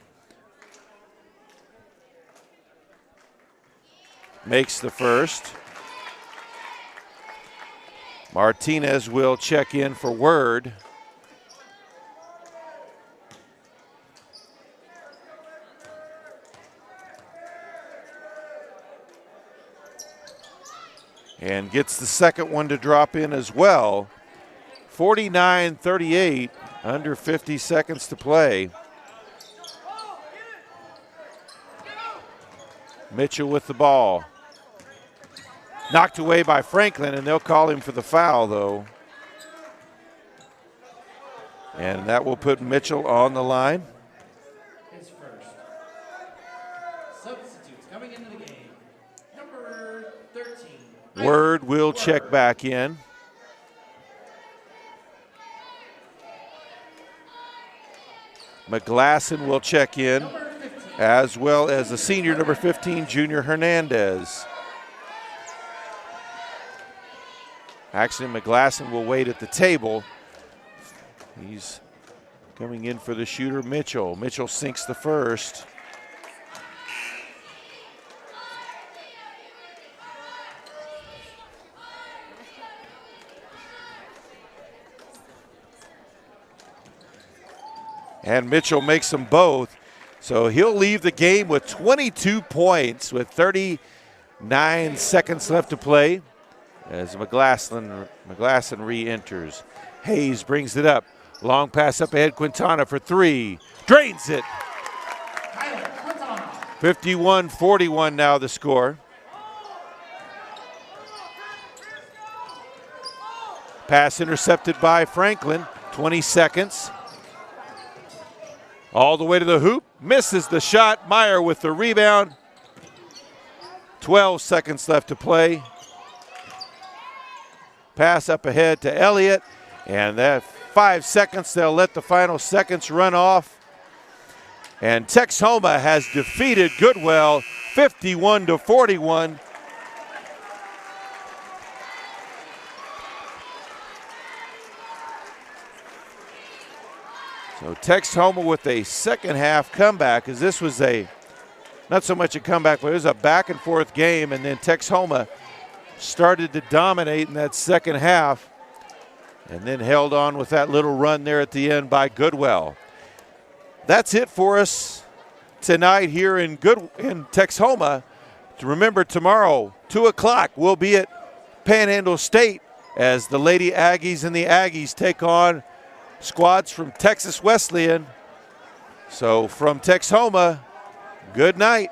Makes the first. Martinez will check in for Word. And gets the second one to drop in as well. 49-38, under 50 seconds to play. Mitchell with the ball. Knocked away by Franklin, and they'll call him for the foul, though. And that will put Mitchell on the line. His first. Substitutes coming into the game. Number 13. Word will check back in. McGlasson will check in, as well as the senior number 15, Junior Hernandez. Actually, McGlasson will wait at the table. He's coming in for the shooter, Mitchell. Mitchell sinks the first. And Mitchell makes them both. So he'll leave the game with 22 points with 39 seconds left to play as McGlasson re-enters. Hayes brings it up. Long pass up ahead, Quintana for 3. Drains it. 51-41 now the score. Pass intercepted by Franklin, 20 seconds. All the way to the hoop, misses the shot. Meyer with the rebound. 12 seconds left to play. Pass up ahead to Elliott, and that 5 seconds, they'll let the final seconds run off. And Texhoma has defeated Goodwell 51-41. So Texhoma with a second half comeback, as this was not so much a comeback, but it was a back and forth game, and then Texhoma started to dominate in that second half and then held on with that little run there at the end by Goodwell. That's it for us tonight here in Texhoma. To remember, tomorrow, 2 o'clock, we'll be at Panhandle State as the Lady Aggies and the Aggies take on squads from Texas Wesleyan. So from Texhoma, good night.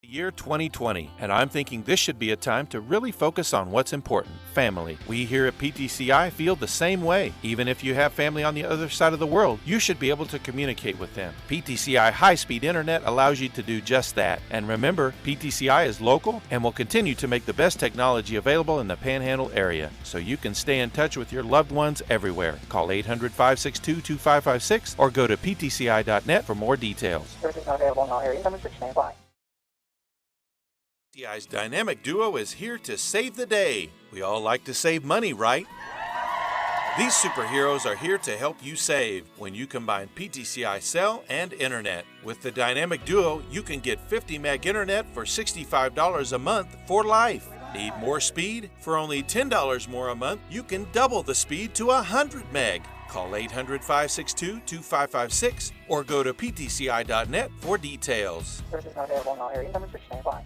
Year 2020, and I'm thinking this should be a time to really focus on what's important, family. We here at PTCI feel the same way. Even if you have family on the other side of the world, you should be able to communicate with them. PTCI high-speed internet allows you to do just that. And remember, PTCI is local and will continue to make the best technology available in the Panhandle area, so you can stay in touch with your loved ones everywhere. Call 800-562-2556 or go to ptci.net for more details. Services not available in all areas. Numbers which may apply. PTCI's Dynamic Duo is here to save the day. We all like to save money, right? These superheroes are here to help you save when you combine PTCI cell and internet. With the Dynamic Duo, you can get 50 meg internet for $65 a month for life. Need more speed? For only $10 more a month, you can double the speed to 100 meg. Call 800-562-2556 or go to ptci.net for details. Services not available in all areas. Numbers which may apply.